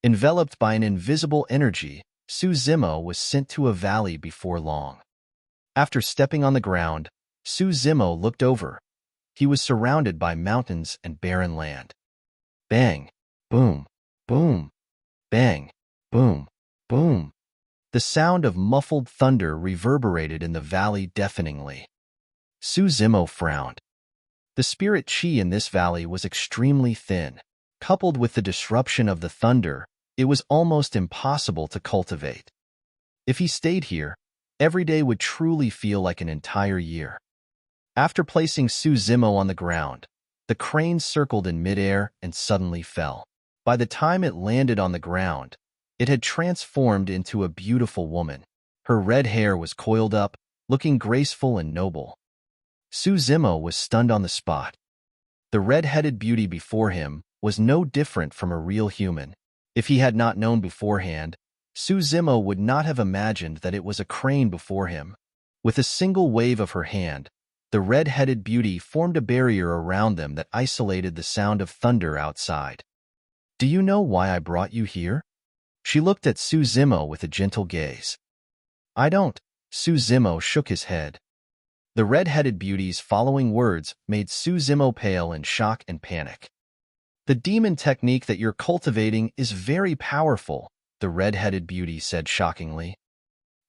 Enveloped by an invisible energy, Su Zimo was sent to a valley before long. After stepping on the ground, Su Zimo looked over. He was surrounded by mountains and barren land. Bang, boom, boom, bang, boom, boom. The sound of muffled thunder reverberated in the valley deafeningly. Su Zimo frowned. The spirit chi in this valley was extremely thin. Coupled with the disruption of the thunder, it was almost impossible to cultivate. If he stayed here, every day would truly feel like an entire year. After placing Su Zimo on the ground, the crane circled in midair and suddenly fell. By the time it landed on the ground, it had transformed into a beautiful woman. Her red hair was coiled up, looking graceful and noble. Su Zimo was stunned on the spot. The red-headed beauty before him was no different from a real human. If he had not known beforehand, Su Zimo would not have imagined that it was a crane before him. With a single wave of her hand, the red-headed beauty formed a barrier around them that isolated the sound of thunder outside. "Do you know why I brought you here?" She looked at Su Zimo with a gentle gaze. "I don't." Su Zimo shook his head. The red-headed beauty's following words made Su Zimo pale in shock and panic. "The demon technique that you're cultivating is very powerful," the red-headed beauty said shockingly.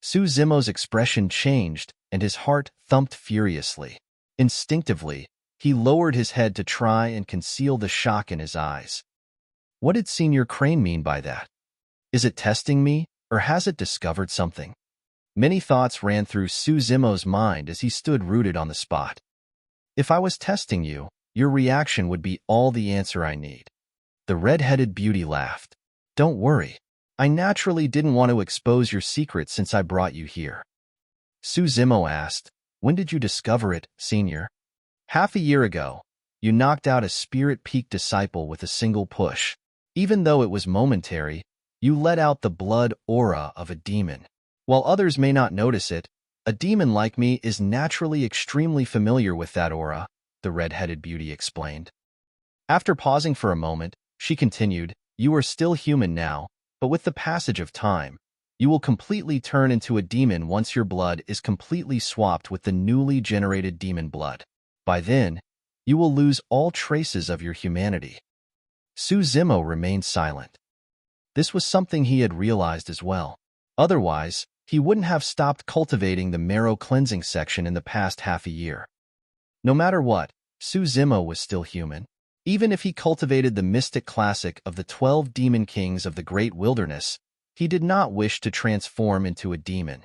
Su Zimo's expression changed, and his heart thumped furiously. Instinctively, he lowered his head to try and conceal the shock in his eyes. What did Senior Crane mean by that? Is it testing me, or has it discovered something? Many thoughts ran through Su Zimo's mind as he stood rooted on the spot. "If I was testing you, your reaction would be all the answer I need." The red-headed beauty laughed. "Don't worry. I naturally didn't want to expose your secret since I brought you here." Su Zimo asked, "When did you discover it, Senior?" "Half a year ago. You knocked out a Spirit Peak disciple with a single push. Even though it was momentary, you let out the blood aura of a demon. While others may not notice it, a demon like me is naturally extremely familiar with that aura," the red-headed beauty explained. After pausing for a moment, she continued, "You are still human now, but with the passage of time, you will completely turn into a demon once your blood is completely swapped with the newly generated demon blood. By then, you will lose all traces of your humanity." Su Zimo remained silent. This was something he had realized as well. Otherwise, he wouldn't have stopped cultivating the marrow cleansing section in the past half a year. No matter what, Su Zimo was still human. Even if he cultivated the mystic classic of the 12 demon kings of the great wilderness, he did not wish to transform into a demon.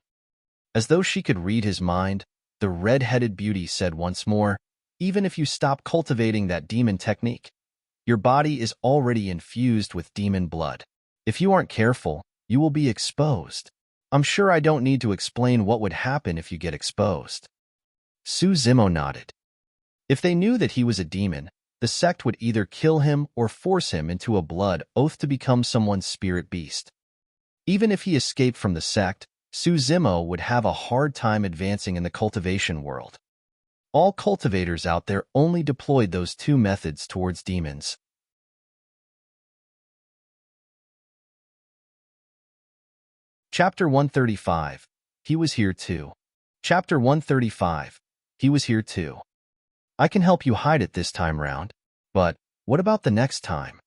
As though she could read his mind, the red-headed beauty said once more, "Even if you stop cultivating that demon technique, your body is already infused with demon blood. If you aren't careful, you will be exposed. I'm sure I don't need to explain what would happen if you get exposed." Su Zimo nodded. If they knew that he was a demon, the sect would either kill him or force him into a blood oath to become someone's spirit beast. Even if he escaped from the sect, Su Zimo would have a hard time advancing in the cultivation world. All cultivators out there only deployed those two methods towards demons. Chapter 135. He was here too. Chapter 135. He was here too. "I can help you hide it this time round, but what about the next time?"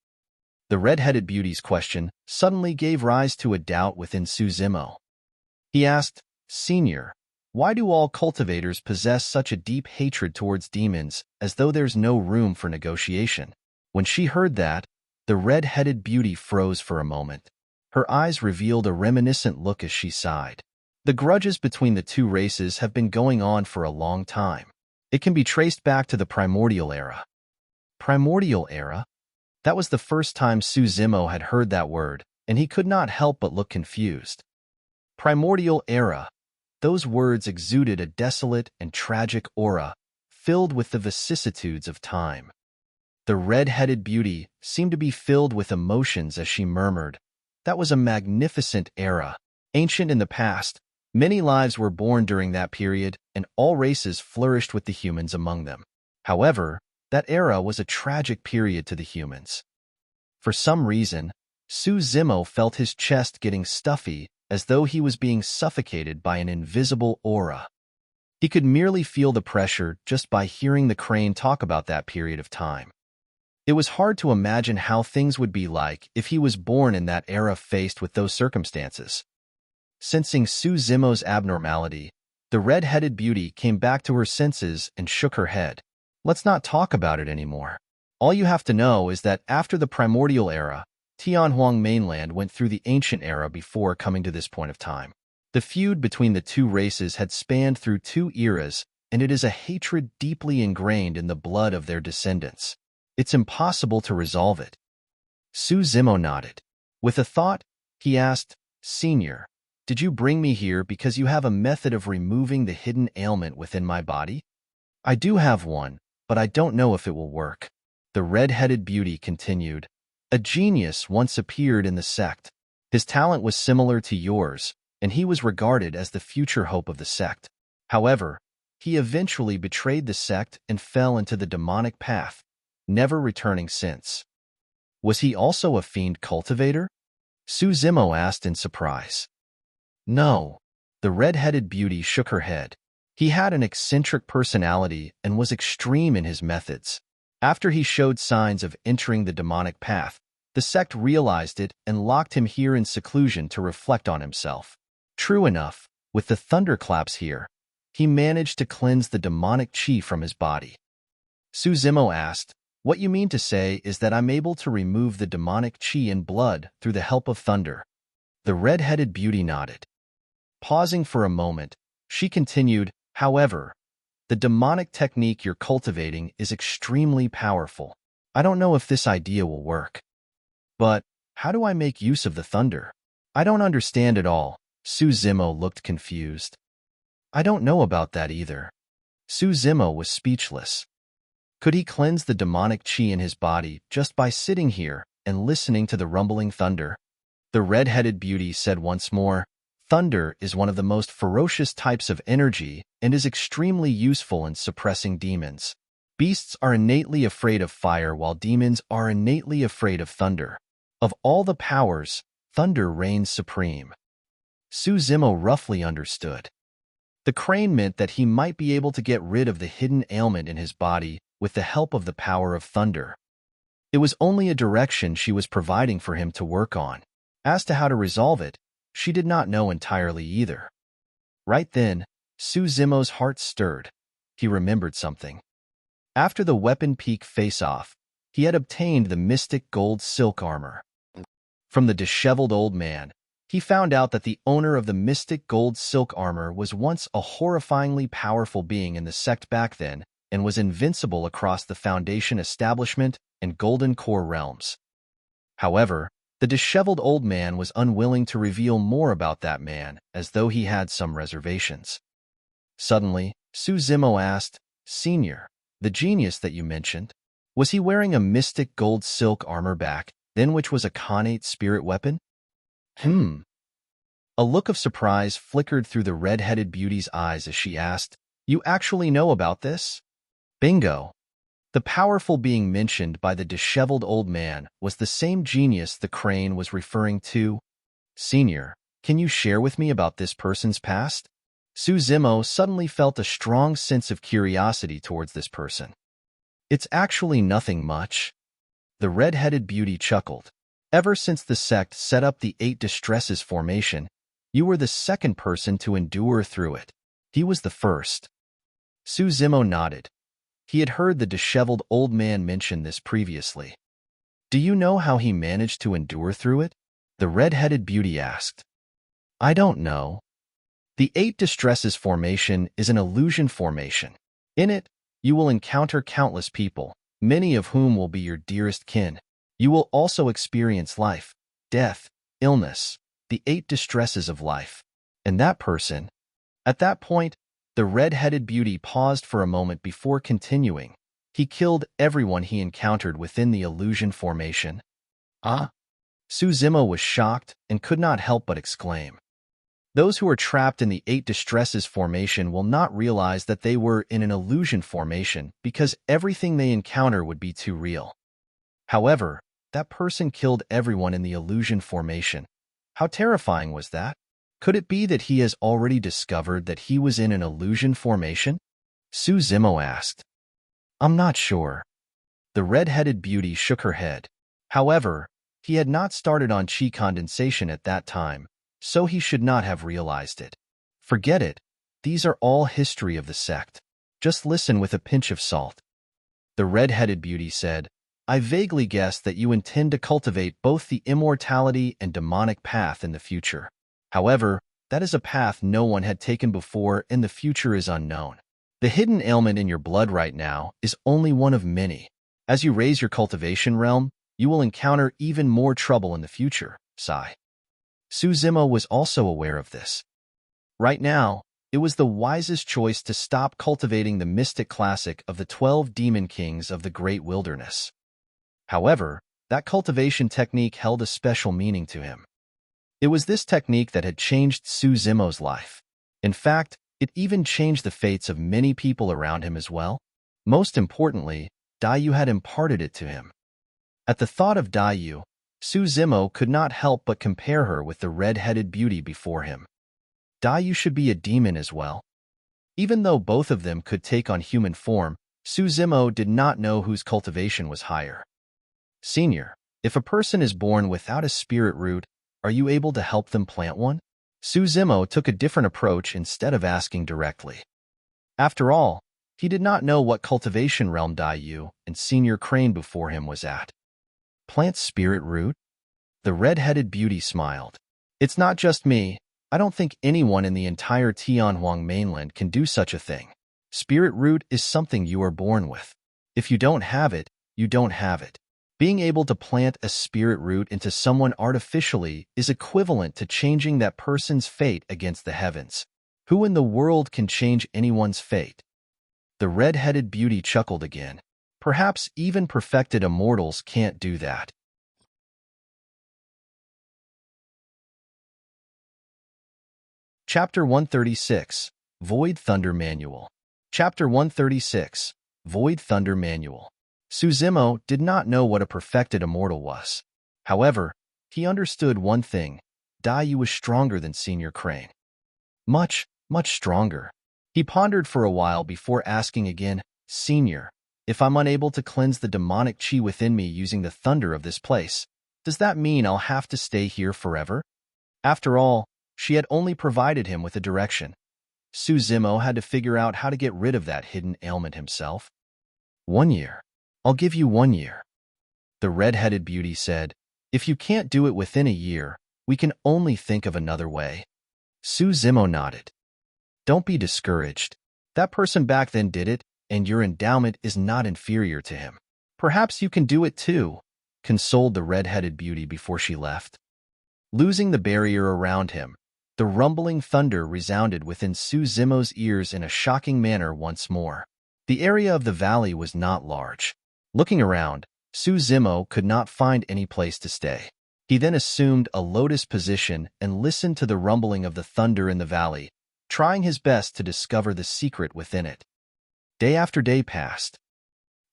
The red-headed beauty's question suddenly gave rise to a doubt within Su Zimo. He asked, "Senior, why do all cultivators possess such a deep hatred towards demons as though there's no room for negotiation?" When she heard that, the red-headed beauty froze for a moment. Her eyes revealed a reminiscent look as she sighed. The grudges between the two races have been going on for a long time. It can be traced back to the primordial era. Primordial era? That was the first time Su Zimo had heard that word, and he could not help but look confused. Primordial era. Those words exuded a desolate and tragic aura, filled with the vicissitudes of time. The red-headed beauty seemed to be filled with emotions as she murmured, "That was a magnificent era. Ancient in the past, many lives were born during that period, and all races flourished with the humans among them. However, that era was a tragic period to the humans." For some reason, Su Zimo felt his chest getting stuffy, as though he was being suffocated by an invisible aura. He could merely feel the pressure just by hearing the crane talk about that period of time. It was hard to imagine how things would be like if he was born in that era faced with those circumstances. Sensing Su Zimo's abnormality, the red-headed beauty came back to her senses and shook her head. Let's not talk about it anymore. All you have to know is that after the primordial era, Tianhuang mainland went through the ancient era before coming to this point of time. The feud between the two races had spanned through 2 eras, and it is a hatred deeply ingrained in the blood of their descendants. It's impossible to resolve it. Su Zimo nodded. With a thought, he asked, Senior, did you bring me here because you have a method of removing the hidden ailment within my body? I do have one, but I don't know if it will work. The red-headed beauty continued. A genius once appeared in the sect. His talent was similar to yours, and he was regarded as the future hope of the sect. However, he eventually betrayed the sect and fell into the demonic path, never returning since. Was he also a fiend cultivator? Su Zimo asked in surprise. No. The red-headed beauty shook her head. He had an eccentric personality and was extreme in his methods. After he showed signs of entering the demonic path, the sect realized it and locked him here in seclusion to reflect on himself. True enough, with the Thunderclaps here, he managed to cleanse the demonic chi from his body. Su Zimo asked, What you mean to say is that I'm able to remove the demonic chi in blood through the help of thunder? The red-headed beauty nodded. Pausing for a moment, she continued, However, the demonic technique you're cultivating is extremely powerful. I don't know if this idea will work. But how do I make use of the thunder? I don't understand it all. Su Zimo looked confused. I don't know about that either. Su Zimo was speechless. Could he cleanse the demonic chi in his body just by sitting here and listening to the rumbling thunder? The red-headed beauty said once more, Thunder is one of the most ferocious types of energy and is extremely useful in suppressing demons. Beasts are innately afraid of fire while demons are innately afraid of thunder. Of all the powers, thunder reigns supreme. Su Zimo roughly understood. The crane meant that he might be able to get rid of the hidden ailment in his body with the help of the power of thunder. It was only a direction she was providing for him to work on. As to how to resolve it, she did not know entirely either. Right then, Su Zimo's heart stirred. He remembered something. After the weapon peak face-off, he had obtained the mystic gold silk armor. From the disheveled old man, he found out that the owner of the mystic gold silk armor was once a horrifyingly powerful being in the sect back then and was invincible across the Foundation establishment and Golden Core realms. However, the disheveled old man was unwilling to reveal more about that man, as though he had some reservations. Suddenly, Su Zimo asked, Senior, the genius that you mentioned, was he wearing a mystic gold silk armor back then which was a connate spirit weapon? A look of surprise flickered through the red-headed beauty's eyes as she asked, You actually know about this? Bingo! The powerful being mentioned by the disheveled old man was the same genius the crane was referring to. Senior, can you share with me about this person's past? Su Zimo suddenly felt a strong sense of curiosity towards this person. It's actually nothing much. The red-headed beauty chuckled. Ever since the sect set up the 8 Distresses formation, you were the second person to endure through it. He was the first. Su Zimo nodded. He had heard the disheveled old man mention this previously. Do you know how he managed to endure through it? The red-headed beauty asked. I don't know. The 8 Distresses formation is an illusion formation. In it, you will encounter countless people, many of whom will be your dearest kin. You will also experience life, death, illness, the 8 distresses of life. And that person, at that point, the red-headed beauty paused for a moment before continuing. He killed everyone he encountered within the illusion formation. Ah? Su Zimo was shocked and could not help but exclaim. Those who are trapped in the 8 distresses formation will not realize that they were in an illusion formation because everything they encounter would be too real. However, that person killed everyone in the illusion formation. How terrifying was that? Could it be that he has already discovered that he was in an illusion formation? Su Zimo asked. I'm not sure. The red-headed beauty shook her head. However, he had not started on chi condensation at that time, so he should not have realized it. Forget it. These are all history of the sect. Just listen with a pinch of salt. The red-headed beauty said, I vaguely guessed that you intend to cultivate both the immortality and demonic path in the future. However, that is a path no one had taken before and the future is unknown. The hidden ailment in your blood right now is only one of many. As you raise your cultivation realm, you will encounter even more trouble in the future, sigh. Suzimo was also aware of this. Right now, it was the wisest choice to stop cultivating the mystic classic of the 12 demon kings of the great wilderness. However, that cultivation technique held a special meaning to him. It was this technique that had changed Suzimo's life. In fact, it even changed the fates of many people around him as well. Most importantly, Daiyu had imparted it to him. At the thought of Daiyu, Suzimo could not help but compare her with the red-headed beauty before him. Daiyu should be a demon as well. Even though both of them could take on human form, Suzimo did not know whose cultivation was higher. Senior, if a person is born without a spirit root, are you able to help them plant one? Suzimo took a different approach instead of asking directly. After all, he did not know what cultivation realm Daiyu and Senior Crane before him was at. Plant spirit root? The red-headed beauty smiled. It's not just me. I don't think anyone in the entire Tianhuang mainland can do such a thing. Spirit root is something you are born with. If you don't have it, you don't have it. Being able to plant a spirit root into someone artificially is equivalent to changing that person's fate against the heavens. Who in the world can change anyone's fate? The red-headed beauty chuckled again. Perhaps even perfected immortals can't do that. Chapter 136, Void Thunder Manual. Chapter 136, Void Thunder Manual. Suzimo did not know what a perfected immortal was. However, he understood one thing. Daiyu was stronger than Senior Crane. Much, much stronger. He pondered for a while before asking again, Senior, if I'm unable to cleanse the demonic chi within me using the thunder of this place, does that mean I'll have to stay here forever? After all, she had only provided him with a direction. Suzimo had to figure out how to get rid of that hidden ailment himself. 1 year. I'll give you 1 year. The red-headed beauty said, if you can't do it within a year, we can only think of another way. Suzimo nodded. Don't be discouraged. That person back then did it, and your endowment is not inferior to him. Perhaps you can do it too, consoled the red-headed beauty before she left. Losing the barrier around him, the rumbling thunder resounded within Suzimo's ears in a shocking manner once more. The area of the valley was not large. Looking around, Suzimo could not find any place to stay. He then assumed a lotus position and listened to the rumbling of the thunder in the valley, trying his best to discover the secret within it. Day after day passed.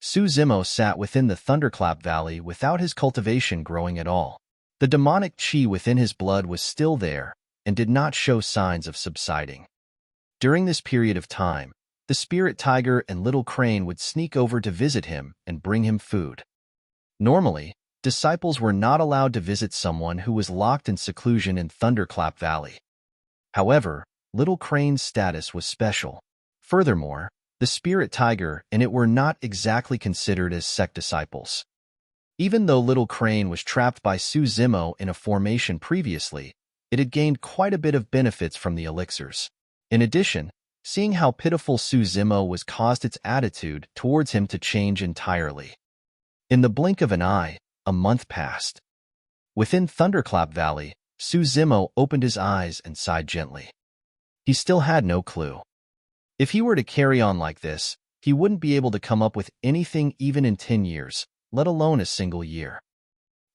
Suzimo sat within the Thunderclap Valley without his cultivation growing at all. The demonic chi within his blood was still there and did not show signs of subsiding. During this period of time, the spirit tiger and little crane would sneak over to visit him and bring him food. Normally, disciples were not allowed to visit someone who was locked in seclusion in Thunderclap Valley. However, little crane's status was special. Furthermore, the spirit tiger and it were not exactly considered as sect disciples. Even though little crane was trapped by Suzimo in a formation previously, it had gained quite a bit of benefits from the elixirs. In addition, seeing how pitiful Suzimo was caused its attitude towards him to change entirely. In the blink of an eye, a month passed. Within Thunderclap Valley, Suzimo opened his eyes and sighed gently. He still had no clue. If he were to carry on like this, he wouldn't be able to come up with anything even in 10 years, let alone a single year.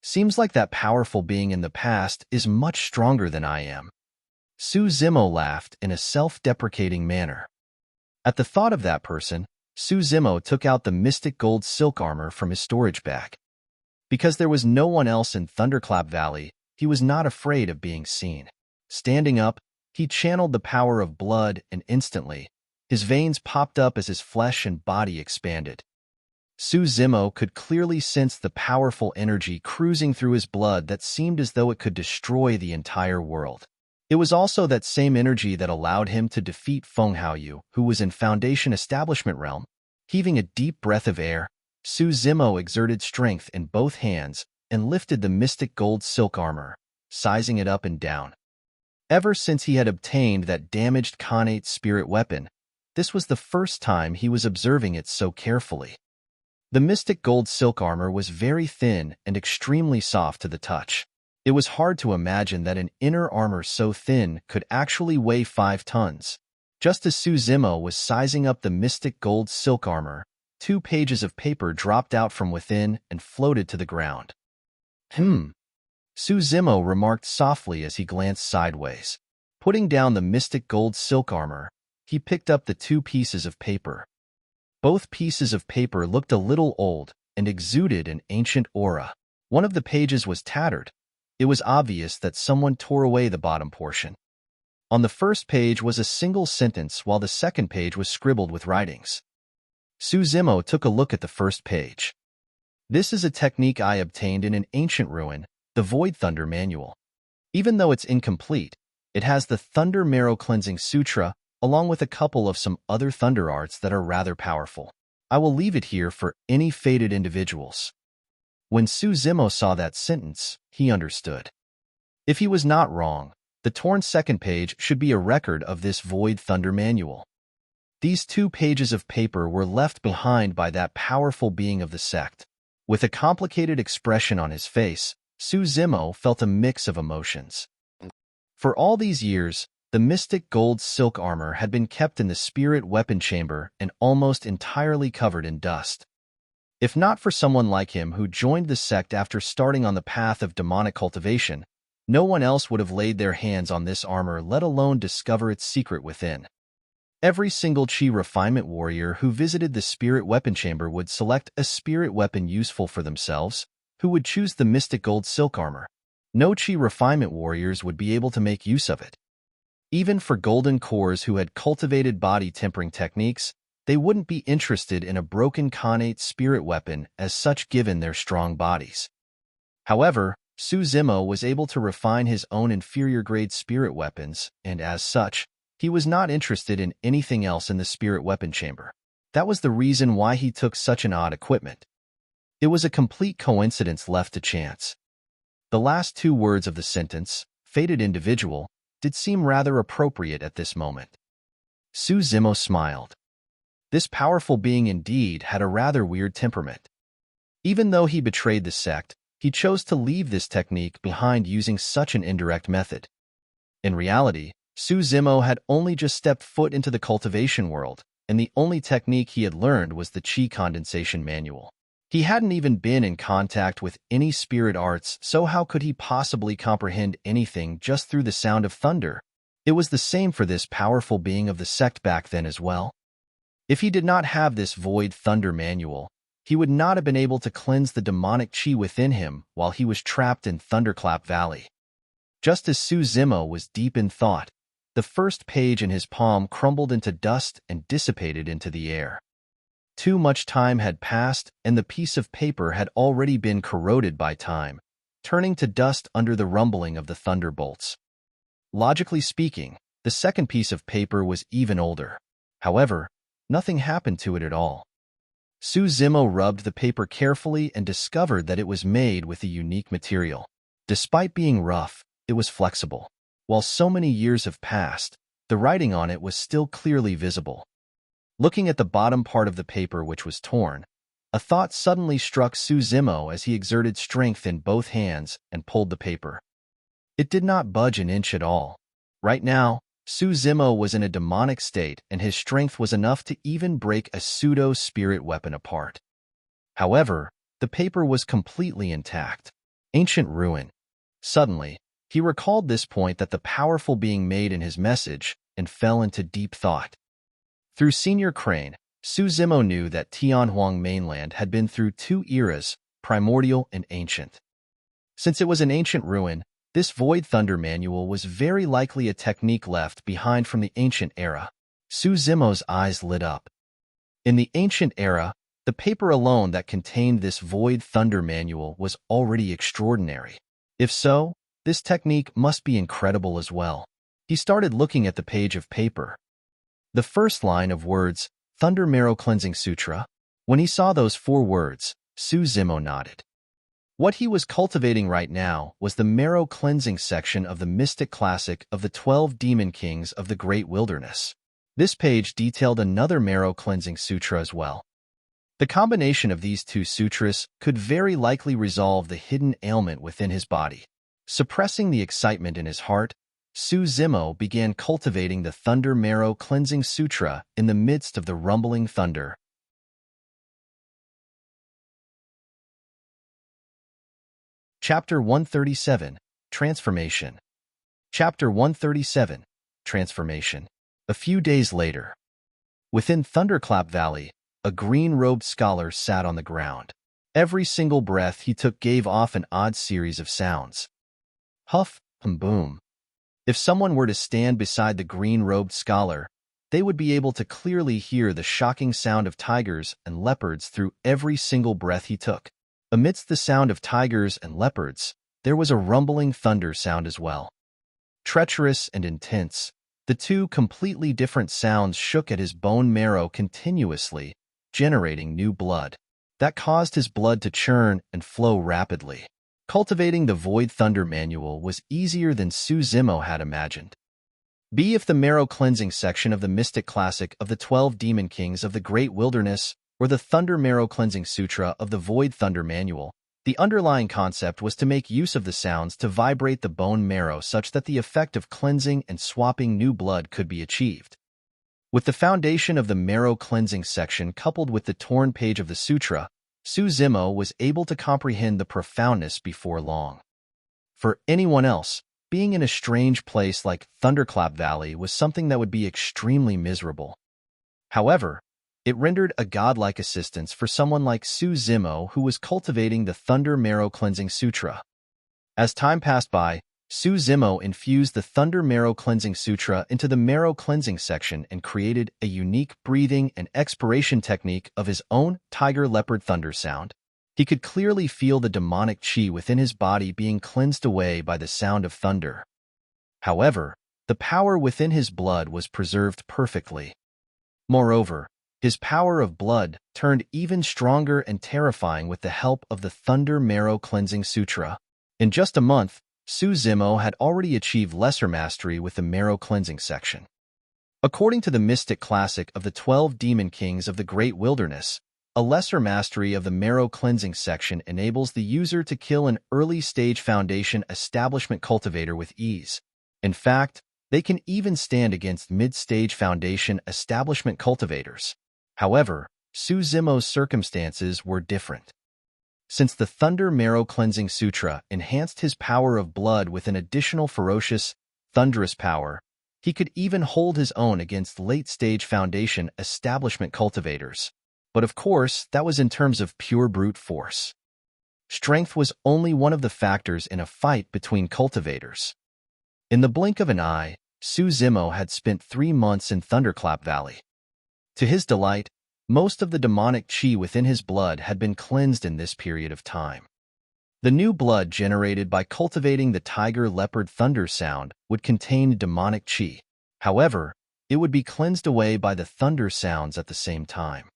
Seems like that powerful being in the past is much stronger than I am. Suzimo laughed in a self-deprecating manner. At the thought of that person, Suzimo took out the mystic gold silk armor from his storage bag. Because there was no one else in Thunderclap Valley, he was not afraid of being seen. Standing up, he channeled the power of blood and instantly, his veins popped up as his flesh and body expanded. Suzimo could clearly sense the powerful energy cruising through his blood that seemed as though it could destroy the entire world. It was also that same energy that allowed him to defeat Feng Haoyu, who was in Foundation Establishment Realm. Heaving a deep breath of air, Su Zimo exerted strength in both hands and lifted the mystic gold silk armor, sizing it up and down. Ever since he had obtained that damaged Khanate spirit weapon, this was the first time he was observing it so carefully. The mystic gold silk armor was very thin and extremely soft to the touch. It was hard to imagine that an inner armor so thin could actually weigh 5 tons. Just as Su Zimo was sizing up the mystic gold silk armor, 2 pages of paper dropped out from within and floated to the ground. Su Zimo remarked softly as he glanced sideways. Putting down the mystic gold silk armor, he picked up the 2 pieces of paper. Both pieces of paper looked a little old and exuded an ancient aura. One of the pages was tattered. It was obvious that someone tore away the bottom portion. On the first page was a single sentence while the second page was scribbled with writings. Su Zimo took a look at the first page. This is a technique I obtained in an ancient ruin, the Void Thunder Manual. Even though it's incomplete, it has the Thunder Marrow Cleansing Sutra along with a couple of some other thunder arts that are rather powerful. I will leave it here for any fated individuals. When Su Zimo saw that sentence, he understood. If he was not wrong, the torn second page should be a record of this Void Thunder Manual. These 2 pages of paper were left behind by that powerful being of the sect. With a complicated expression on his face, Su Zimo felt a mix of emotions. For all these years, the mystic gold silk armor had been kept in the spirit weapon chamber and almost entirely covered in dust. If not for someone like him who joined the sect after starting on the path of demonic cultivation, no one else would have laid their hands on this armor, let alone discover its secret within. Every single Chi refinement warrior who visited the spirit weapon chamber would select a spirit weapon useful for themselves, who would choose the mystic gold silk armor. No Chi refinement warriors would be able to make use of it. Even for golden cores who had cultivated body tempering techniques, they wouldn't be interested in a broken Khanate spirit weapon as such given their strong bodies. However, Su Zimo was able to refine his own inferior-grade spirit weapons, and as such, he was not interested in anything else in the spirit weapon chamber. That was the reason why he took such an odd equipment. It was a complete coincidence left to chance. The last 2 words of the sentence, fated individual, did seem rather appropriate at this moment. Su Zimo smiled. This powerful being indeed had a rather weird temperament. Even though he betrayed the sect, he chose to leave this technique behind using such an indirect method. In reality, Su Zimo had only just stepped foot into the cultivation world, and the only technique he had learned was the Chi Condensation Manual. He hadn't even been in contact with any spirit arts, so how could he possibly comprehend anything just through the sound of thunder? It was the same for this powerful being of the sect back then as well. If he did not have this Void Thunder Manual, he would not have been able to cleanse the demonic chi within him while he was trapped in Thunderclap Valley. Just as Su Zimo was deep in thought, the first page in his palm crumbled into dust and dissipated into the air. Too much time had passed, and the piece of paper had already been corroded by time, turning to dust under the rumbling of the thunderbolts. Logically speaking, the second piece of paper was even older. However, nothing happened to it at all. Su Zimo rubbed the paper carefully and discovered that it was made with a unique material. Despite being rough, it was flexible. While so many years have passed, the writing on it was still clearly visible. Looking at the bottom part of the paper which was torn, a thought suddenly struck Su Zimo as he exerted strength in both hands and pulled the paper. It did not budge an inch at all. Right now, Su Zimo was in a demonic state and his strength was enough to even break a pseudo-spirit weapon apart. However, the paper was completely intact. Ancient ruin. Suddenly, he recalled this point that the powerful being made in his message and fell into deep thought. Through Senior Crane, Su Zimo knew that Tianhuang mainland had been through 2 eras, primordial and ancient. Since it was an ancient ruin, this Void Thunder Manual was very likely a technique left behind from the ancient era. Su Zimo's eyes lit up. In the ancient era, the paper alone that contained this Void Thunder Manual was already extraordinary. If so, this technique must be incredible as well. He started looking at the page of paper. The first line of words, Thunder Marrow Cleansing Sutra, When he saw those 4 words, Su Zimo nodded. What he was cultivating right now was the marrow cleansing section of the mystic classic of the 12 demon kings of the great wilderness. This page detailed another marrow cleansing sutra as well. The combination of these 2 sutras could very likely resolve the hidden ailment within his body. Suppressing the excitement in his heart, Su Zimo began cultivating the Thunder Marrow Cleansing Sutra in the midst of the rumbling thunder. Chapter 137, Transformation. Chapter 137, Transformation. A few days later, within Thunderclap Valley, a green-robed scholar sat on the ground. Every single breath he took gave off an odd series of sounds. Huff and boom. If someone were to stand beside the green-robed scholar, they would be able to clearly hear the shocking sound of tigers and leopards through every single breath he took. Amidst the sound of tigers and leopards, there was a rumbling thunder sound as well. Treacherous and intense, the 2 completely different sounds shook at his bone marrow continuously, generating new blood. That caused his blood to churn and flow rapidly. Cultivating the Void Thunder Manual was easier than Su Zimo had imagined. If the marrow cleansing section of the mystic classic of the 12 demon kings of the great wilderness or the Thunder Marrow Cleansing Sutra of the Void Thunder Manual, the underlying concept was to make use of the sounds to vibrate the bone marrow such that the effect of cleansing and swapping new blood could be achieved. With the foundation of the marrow cleansing section coupled with the torn page of the sutra, Su Zimo was able to comprehend the profoundness before long. For anyone else, being in a strange place like Thunderclap Valley was something that would be extremely miserable. However, it rendered a godlike assistance for someone like Su Zimo who was cultivating the Thunder Marrow Cleansing Sutra. As time passed by, Su Zimo infused the Thunder Marrow Cleansing Sutra into the marrow cleansing section and created a unique breathing and expiration technique of his own tiger-leopard thunder sound. He could clearly feel the demonic chi within his body being cleansed away by the sound of thunder. However, the power within his blood was preserved perfectly. Moreover, his power of blood turned even stronger and terrifying with the help of the Thunder Marrow Cleansing Sutra. In just a month, Su Zimo had already achieved lesser mastery with the marrow cleansing section. According to the mystic classic of the 12 demon kings of the great wilderness, a lesser mastery of the marrow cleansing section enables the user to kill an early-stage foundation establishment cultivator with ease. In fact, they can even stand against mid-stage foundation establishment cultivators. However, Su Zimo's circumstances were different. Since the Thunder Marrow Cleansing Sutra enhanced his power of blood with an additional ferocious, thunderous power, he could even hold his own against late-stage foundation establishment cultivators. But of course, that was in terms of pure brute force. Strength was only one of the factors in a fight between cultivators. In the blink of an eye, Su Zimo had spent 3 months in Thunderclap Valley. To his delight, most of the demonic chi within his blood had been cleansed in this period of time. The new blood generated by cultivating the tiger-leopard thunder sound would contain demonic chi. However, it would be cleansed away by the thunder sounds at the same time.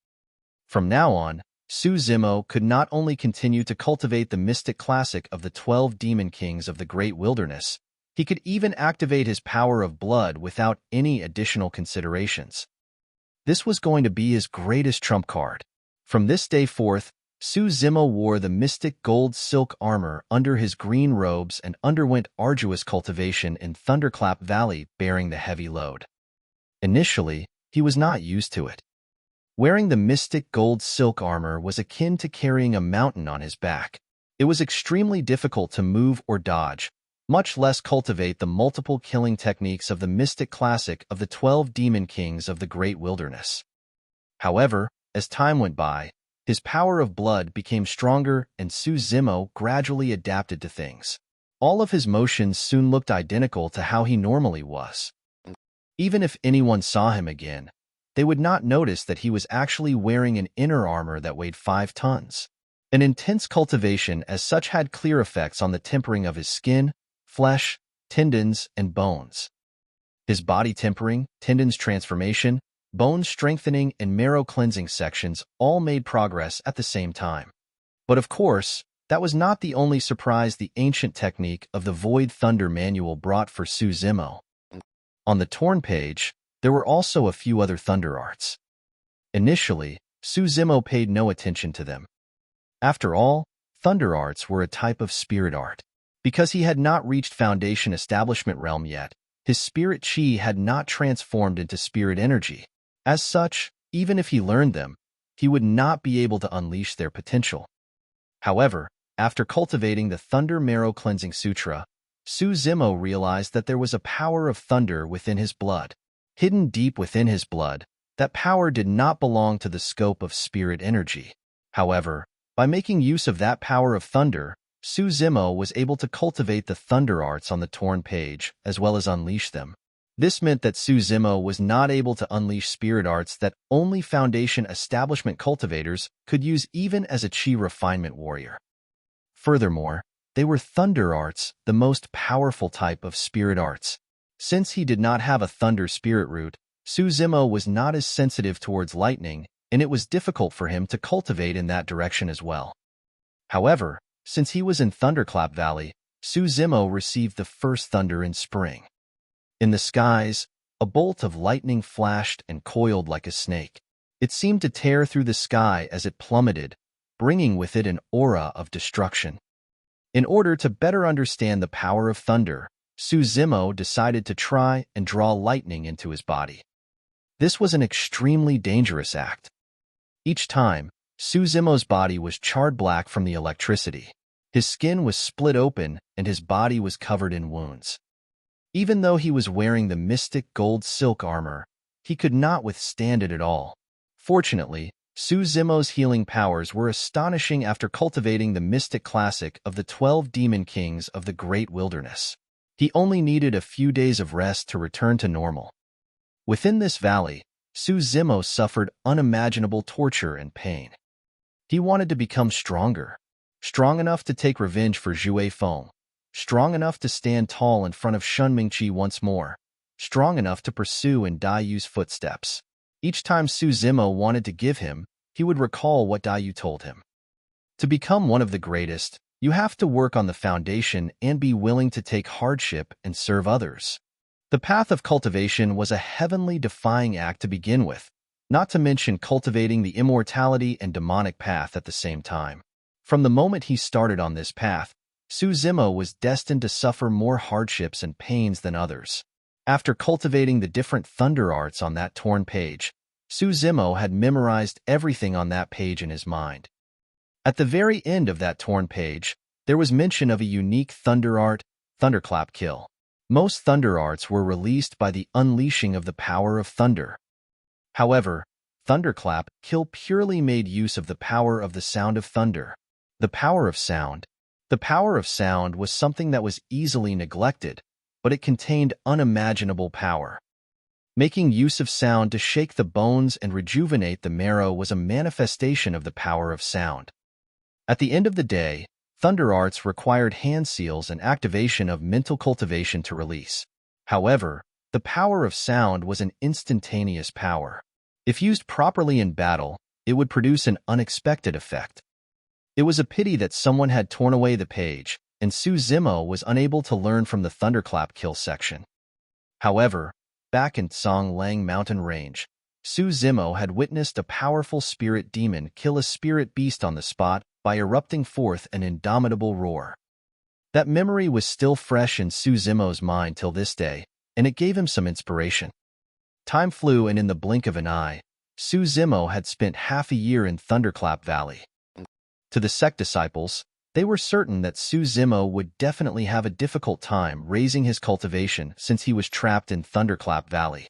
From now on, Su Zimo could not only continue to cultivate the mystic classic of the 12 demon kings of the great wilderness, he could even activate his power of blood without any additional considerations. This was going to be his greatest trump card. From this day forth, Su Zimo wore the mystic gold silk armor under his green robes and underwent arduous cultivation in Thunderclap Valley bearing the heavy load. Initially, he was not used to it. Wearing the mystic gold silk armor was akin to carrying a mountain on his back. It was extremely difficult to move or dodge, much less cultivate the multiple killing techniques of the mystic classic of the 12 demon kings of the great wilderness. However, as time went by, his power of blood became stronger and Su Zimo gradually adapted to things. All of his motions soon looked identical to how he normally was. Even if anyone saw him again, they would not notice that he was actually wearing an inner armor that weighed 5 tons. An intense cultivation as such had clear effects on the tempering of his skin, flesh, tendons, and bones. His body tempering, tendons transformation, bone strengthening, and marrow cleansing sections all made progress at the same time. But of course, that was not the only surprise the ancient technique of the Void Thunder manual brought for Su Zimo. On the torn page, there were also a few other thunder arts. Initially, Su Zimo paid no attention to them. After all, thunder arts were a type of spirit art. Because he had not reached Foundation Establishment realm yet, his spirit chi had not transformed into spirit energy. As such, even if he learned them, he would not be able to unleash their potential. However, after cultivating the Thunder Marrow Cleansing Sutra, Su Zimo realized that there was a power of thunder within his blood. Hidden deep within his blood, that power did not belong to the scope of spirit energy. However, by making use of that power of thunder, Su Zimo was able to cultivate the thunder arts on the torn page, as well as unleash them. This meant that Su Zimo was not able to unleash spirit arts that only Foundation Establishment cultivators could use even as a chi refinement warrior. Furthermore, they were thunder arts, the most powerful type of spirit arts. Since he did not have a thunder spirit root, Su Zimo was not as sensitive towards lightning, and it was difficult for him to cultivate in that direction as well. However, since he was in Thunderclap Valley, Su Zimo received the first thunder in spring. In the skies, a bolt of lightning flashed and coiled like a snake. It seemed to tear through the sky as it plummeted, bringing with it an aura of destruction. In order to better understand the power of thunder, Su Zimo decided to try and draw lightning into his body. This was an extremely dangerous act. Each time, Su Zimo's body was charred black from the electricity. His skin was split open and his body was covered in wounds. Even though he was wearing the mystic gold silk armor, he could not withstand it at all. Fortunately, Su Zimo's healing powers were astonishing after cultivating the mystic classic of the 12 demon kings of the great wilderness. He only needed a few days of rest to return to normal. Within this valley, Su Zimo suffered unimaginable torture and pain. He wanted to become stronger, strong enough to take revenge for Zhui Feng, strong enough to stand tall in front of Shun Mingqi once more, strong enough to pursue in Dai Yu's footsteps. Each time Su Zimo wanted to give him, he would recall what Dai Yu told him. To become one of the greatest, you have to work on the foundation and be willing to take hardship and serve others. The path of cultivation was a heavenly defying act to begin with, not to mention cultivating the immortality and demonic path at the same time. From the moment he started on this path, Su Zimo was destined to suffer more hardships and pains than others. After cultivating the different thunder arts on that torn page, Su Zimo had memorized everything on that page in his mind. At the very end of that torn page, there was mention of a unique thunder art, Thunderclap Kill. Most thunder arts were released by the unleashing of the power of thunder. However, Thunderclap Kill purely made use of the power of the sound of thunder. The power of sound. The power of sound was something that was easily neglected, but it contained unimaginable power. Making use of sound to shake the bones and rejuvenate the marrow was a manifestation of the power of sound. At the end of the day, thunder arts required hand seals and activation of mental cultivation to release. However, the power of sound was an instantaneous power. If used properly in battle, it would produce an unexpected effect. It was a pity that someone had torn away the page, and Su Zimo was unable to learn from the Thunderclap Kill section. However, back in Song Lang Mountain Range, Su Zimo had witnessed a powerful spirit demon kill a spirit beast on the spot by erupting forth an indomitable roar. That memory was still fresh in Su Zimo's mind till this day, and it gave him some inspiration. Time flew, and in the blink of an eye, Su Zimo had spent half a year in Thunderclap Valley. To the sect disciples, they were certain that Su Zimo would definitely have a difficult time raising his cultivation since he was trapped in Thunderclap Valley.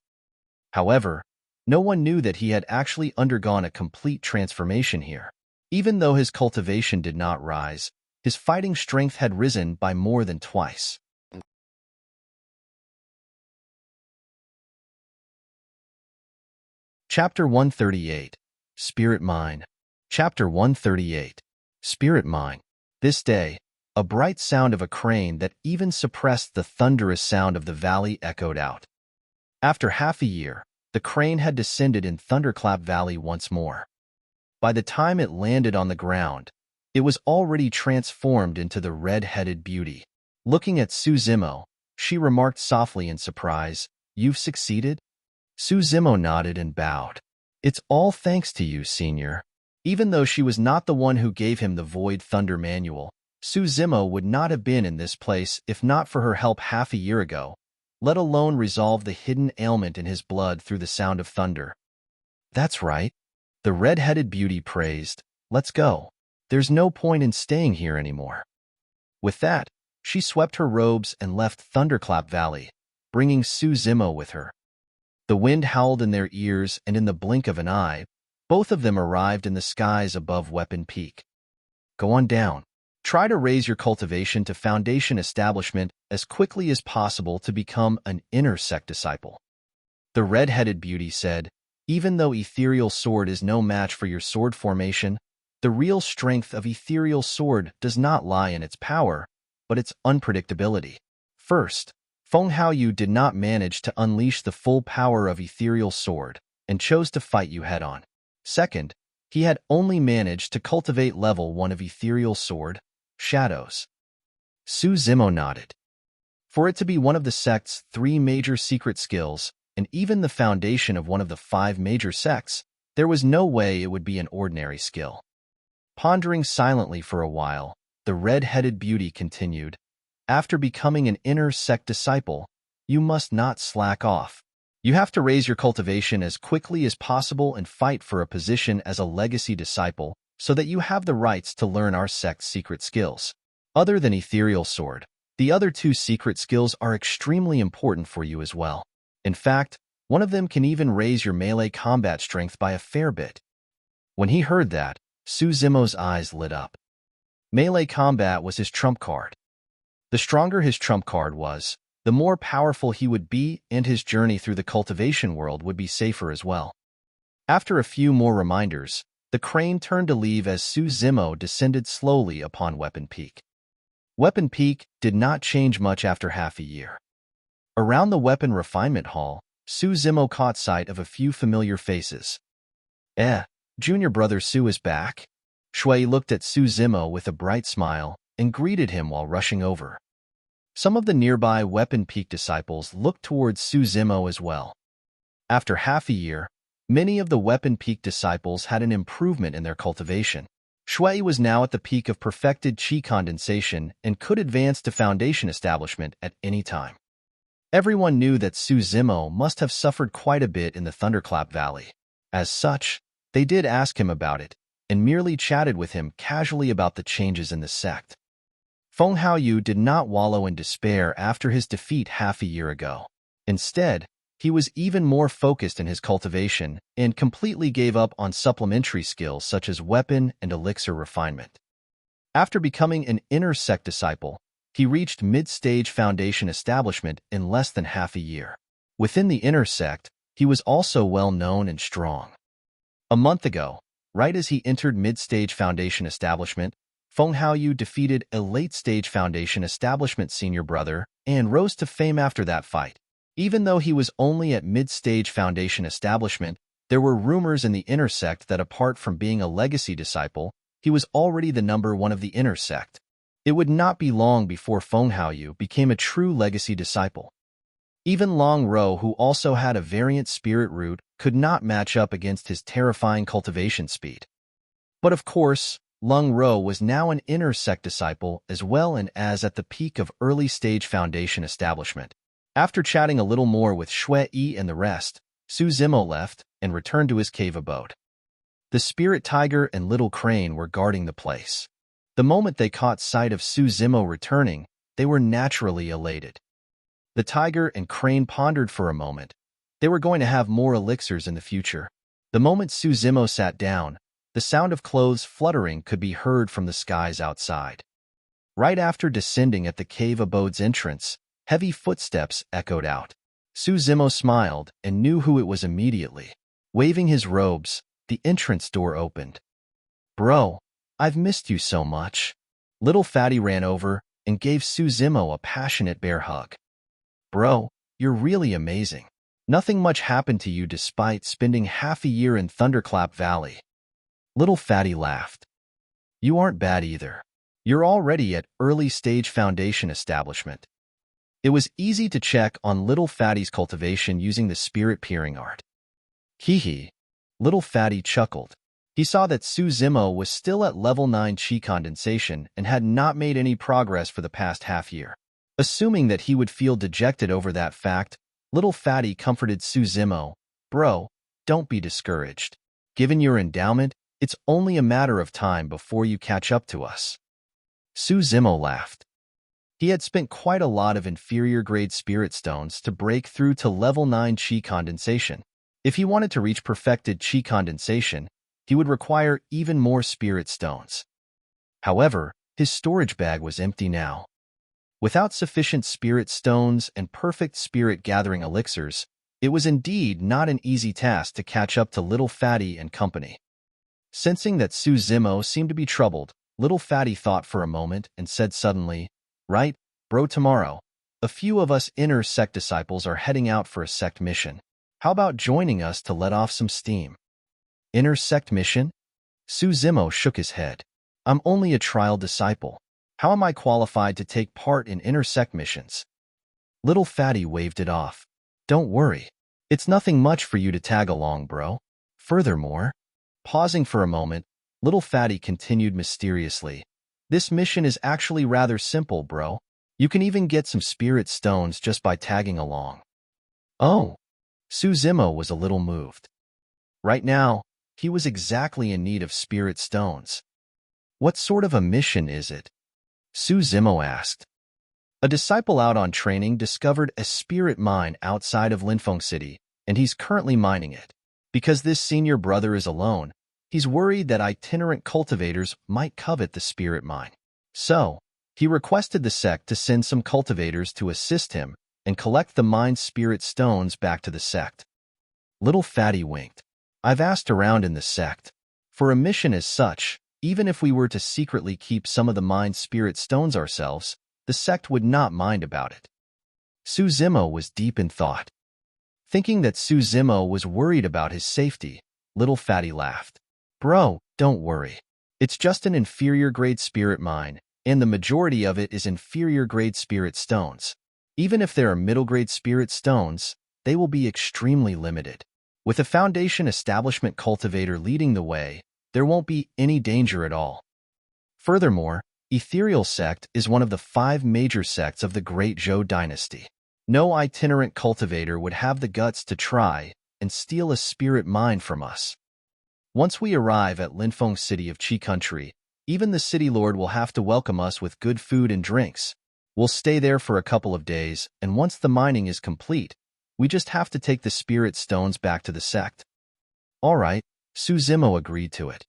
However, no one knew that he had actually undergone a complete transformation here. Even though his cultivation did not rise, his fighting strength had risen by more than twice. Chapter 138, Spirit Mine. Chapter 138, Spirit Mine. This day, a bright sound of a crane that even suppressed the thunderous sound of the valley echoed out. After half a year, the crane had descended in Thunderclap Valley once more. By the time it landed on the ground, it was already transformed into the red-headed beauty. Looking at Suzimo, she remarked softly in surprise, "You've succeeded?" Suzimo nodded and bowed. "It's all thanks to you, Senior." Even though she was not the one who gave him the Void Thunder Manual, Suzimo would not have been in this place if not for her help half a year ago, let alone resolve the hidden ailment in his blood through the sound of thunder. "That's right," the red-headed beauty praised. "Let's go. There's no point in staying here anymore." With that, she swept her robes and left Thunderclap Valley, bringing Suzimo with her. The wind howled in their ears, and in the blink of an eye, both of them arrived in the skies above Weapon Peak. "Go on down. Try to raise your cultivation to Foundation Establishment as quickly as possible to become an Inner Sect disciple," the red-headed beauty said. "Even though Ethereal Sword is no match for your sword formation, the real strength of Ethereal Sword does not lie in its power, but its unpredictability. First, Feng Haoyu did not manage to unleash the full power of Ethereal Sword and chose to fight you head-on. Second, he had only managed to cultivate level 1 of Ethereal Sword, Shadows." Suzimo nodded. For it to be one of the sect's 3 major secret skills, and even the foundation of one of the 5 major sects, there was no way it would be an ordinary skill. Pondering silently for a while, the red-headed beauty continued, "After becoming an Inner Sect disciple, you must not slack off. You have to raise your cultivation as quickly as possible and fight for a position as a legacy disciple so that you have the rights to learn our sect's secret skills. Other than Ethereal Sword, the other 2 secret skills are extremely important for you as well. In fact, one of them can even raise your melee combat strength by a fair bit." When he heard that, Suzimo's eyes lit up. Melee combat was his trump card. The stronger his trump card was, the more powerful he would be, and his journey through the cultivation world would be safer as well. After a few more reminders, the crane turned to leave as Suzimo descended slowly upon Weapon Peak. Weapon Peak did not change much after half a year. Around the Weapon Refinement Hall, Suzimo caught sight of a few familiar faces. Junior brother Su is back?" Shui looked at Suzimo with a bright smile and greeted him while rushing over. Some of the nearby Weapon Peak disciples looked towards Suzimo as well. After half a year, many of the Weapon Peak disciples had an improvement in their cultivation. Shui was now at the peak of perfected Qi condensation and could advance to Foundation Establishment at any time. Everyone knew that Suzimo must have suffered quite a bit in the Thunderclap Valley. As such, they did ask him about it, and merely chatted with him casually about the changes in the sect. Feng Haoyu did not wallow in despair after his defeat half a year ago. Instead, he was even more focused in his cultivation and completely gave up on supplementary skills such as weapon and elixir refinement. After becoming an Inner Sect disciple, he reached mid-stage Foundation Establishment in less than half a year. Within the Inner Sect, he was also well known and strong. A month ago, right as he entered mid-stage Foundation Establishment, Feng Haoyu defeated a late-stage Foundation Establishment senior brother and rose to fame after that fight. Even though he was only at mid-stage Foundation Establishment, there were rumors in the Inner Sect that apart from being a legacy disciple, he was already the number 1 of the Inner Sect. It would not be long before Feng Haoyu became a true legacy disciple. Even Long Ro, who also had a variant spirit root, could not match up against his terrifying cultivation speed. But of course, Long Ro was now an Inner Sect disciple as well, and as at the peak of early-stage Foundation Establishment. After chatting a little more with Shui Yi and the rest, Suzimo left and returned to his cave abode. The Spirit Tiger and Little Crane were guarding the place. The moment they caught sight of Suzimo returning, they were naturally elated. The Tiger and Crane pondered for a moment. They were going to have more elixirs in the future. The moment Suzimo sat down, the sound of clothes fluttering could be heard from the skies outside. Right after descending at the cave abode's entrance, heavy footsteps echoed out. Suzimo smiled and knew who it was immediately. Waving his robes, the entrance door opened. "Bro, I've missed you so much." Little Fatty ran over and gave Suzimo a passionate bear hug. "Bro, you're really amazing. Nothing much happened to you despite spending half a year in Thunderclap Valley. Little Fatty laughed. You aren't bad either. You're already at early stage foundation establishment. It was easy to check on Little Fatty's cultivation using the spirit peering art. Hee. Little Fatty chuckled. He saw that Suzimo was still at level 9 chi condensation and had not made any progress for the past half year. Assuming that he would feel dejected over that fact, Little Fatty comforted Suzimo. Bro, don't be discouraged. Given your endowment, it's only a matter of time before you catch up to us. Suzimo laughed. He had spent quite a lot of inferior-grade spirit stones to break through to level 9 chi condensation. If he wanted to reach perfected chi condensation, he would require even more spirit stones. However, his storage bag was empty now. Without sufficient spirit stones and perfect spirit-gathering elixirs, it was indeed not an easy task to catch up to Little Fatty and company. Sensing that Suzimo seemed to be troubled, Little Fatty thought for a moment and said suddenly, Right, bro, tomorrow, a few of us inner sect disciples are heading out for a sect mission. How about joining us to let off some steam? Inner sect mission? Suzimo shook his head. I'm only a trial disciple. How am I qualified to take part in inner sect missions? Little Fatty waved it off. Don't worry. It's nothing much for you to tag along, bro. Furthermore, pausing for a moment, Little Fatty continued mysteriously. This mission is actually rather simple, bro. You can even get some spirit stones just by tagging along. Oh. Suzimo was a little moved. Right now, he was exactly in need of spirit stones. What sort of a mission is it? Suzimo asked. A disciple out on training discovered a spirit mine outside of Linfeng City, and he's currently mining it. Because this senior brother is alone, he's worried that itinerant cultivators might covet the spirit mine. So, he requested the sect to send some cultivators to assist him and collect the mine's spirit stones back to the sect. Little Fatty winked. I've asked around in the sect. For a mission as such, even if we were to secretly keep some of the mine's spirit stones ourselves, the sect would not mind about it. Suzimo was deep in thought. Thinking that Suzimo was worried about his safety, Little Fatty laughed. Bro, don't worry. It's just an inferior-grade spirit mine, and the majority of it is inferior-grade spirit stones. Even if there are middle-grade spirit stones, they will be extremely limited. With a foundation establishment cultivator leading the way, there won't be any danger at all. Furthermore, Ethereal Sect is one of the 5 major sects of the Great Zhou dynasty. No itinerant cultivator would have the guts to try and steal a spirit mine from us. Once we arrive at Linfeng City of Qi Country, even the city lord will have to welcome us with good food and drinks. We'll stay there for a couple of days, and once the mining is complete, we just have to take the spirit stones back to the sect. All right, Suzimo agreed to it.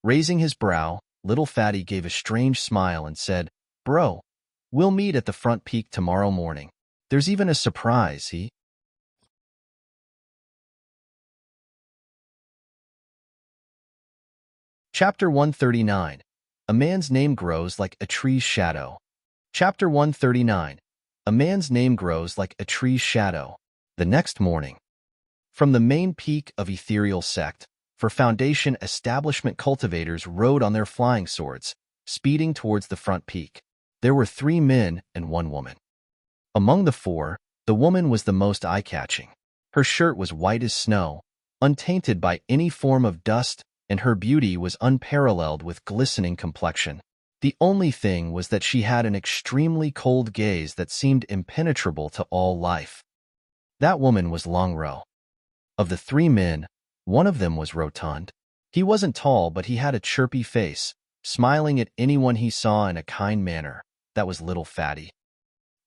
Raising his brow, Little Fatty gave a strange smile and said, Bro, we'll meet at the front peak tomorrow morning. There's even a surprise, he. Chapter 139. A man's name grows like a tree's shadow. Chapter 139. A man's name grows like a tree's shadow. The next morning. From the main peak of Ethereal Sect, for Foundation establishment cultivators rode on their flying swords, speeding towards the front peak. There were 3 men and 1 woman. Among the 4, the woman was the most eye-catching. Her shirt was white as snow, untainted by any form of dust, and her beauty was unparalleled with glistening complexion. The only thing was that she had an extremely cold gaze that seemed impenetrable to all life. That woman was Longro. Of the 3 men, one of them was rotund. He wasn't tall, but he had a chirpy face, smiling at anyone he saw in a kind manner. That was Little Fatty.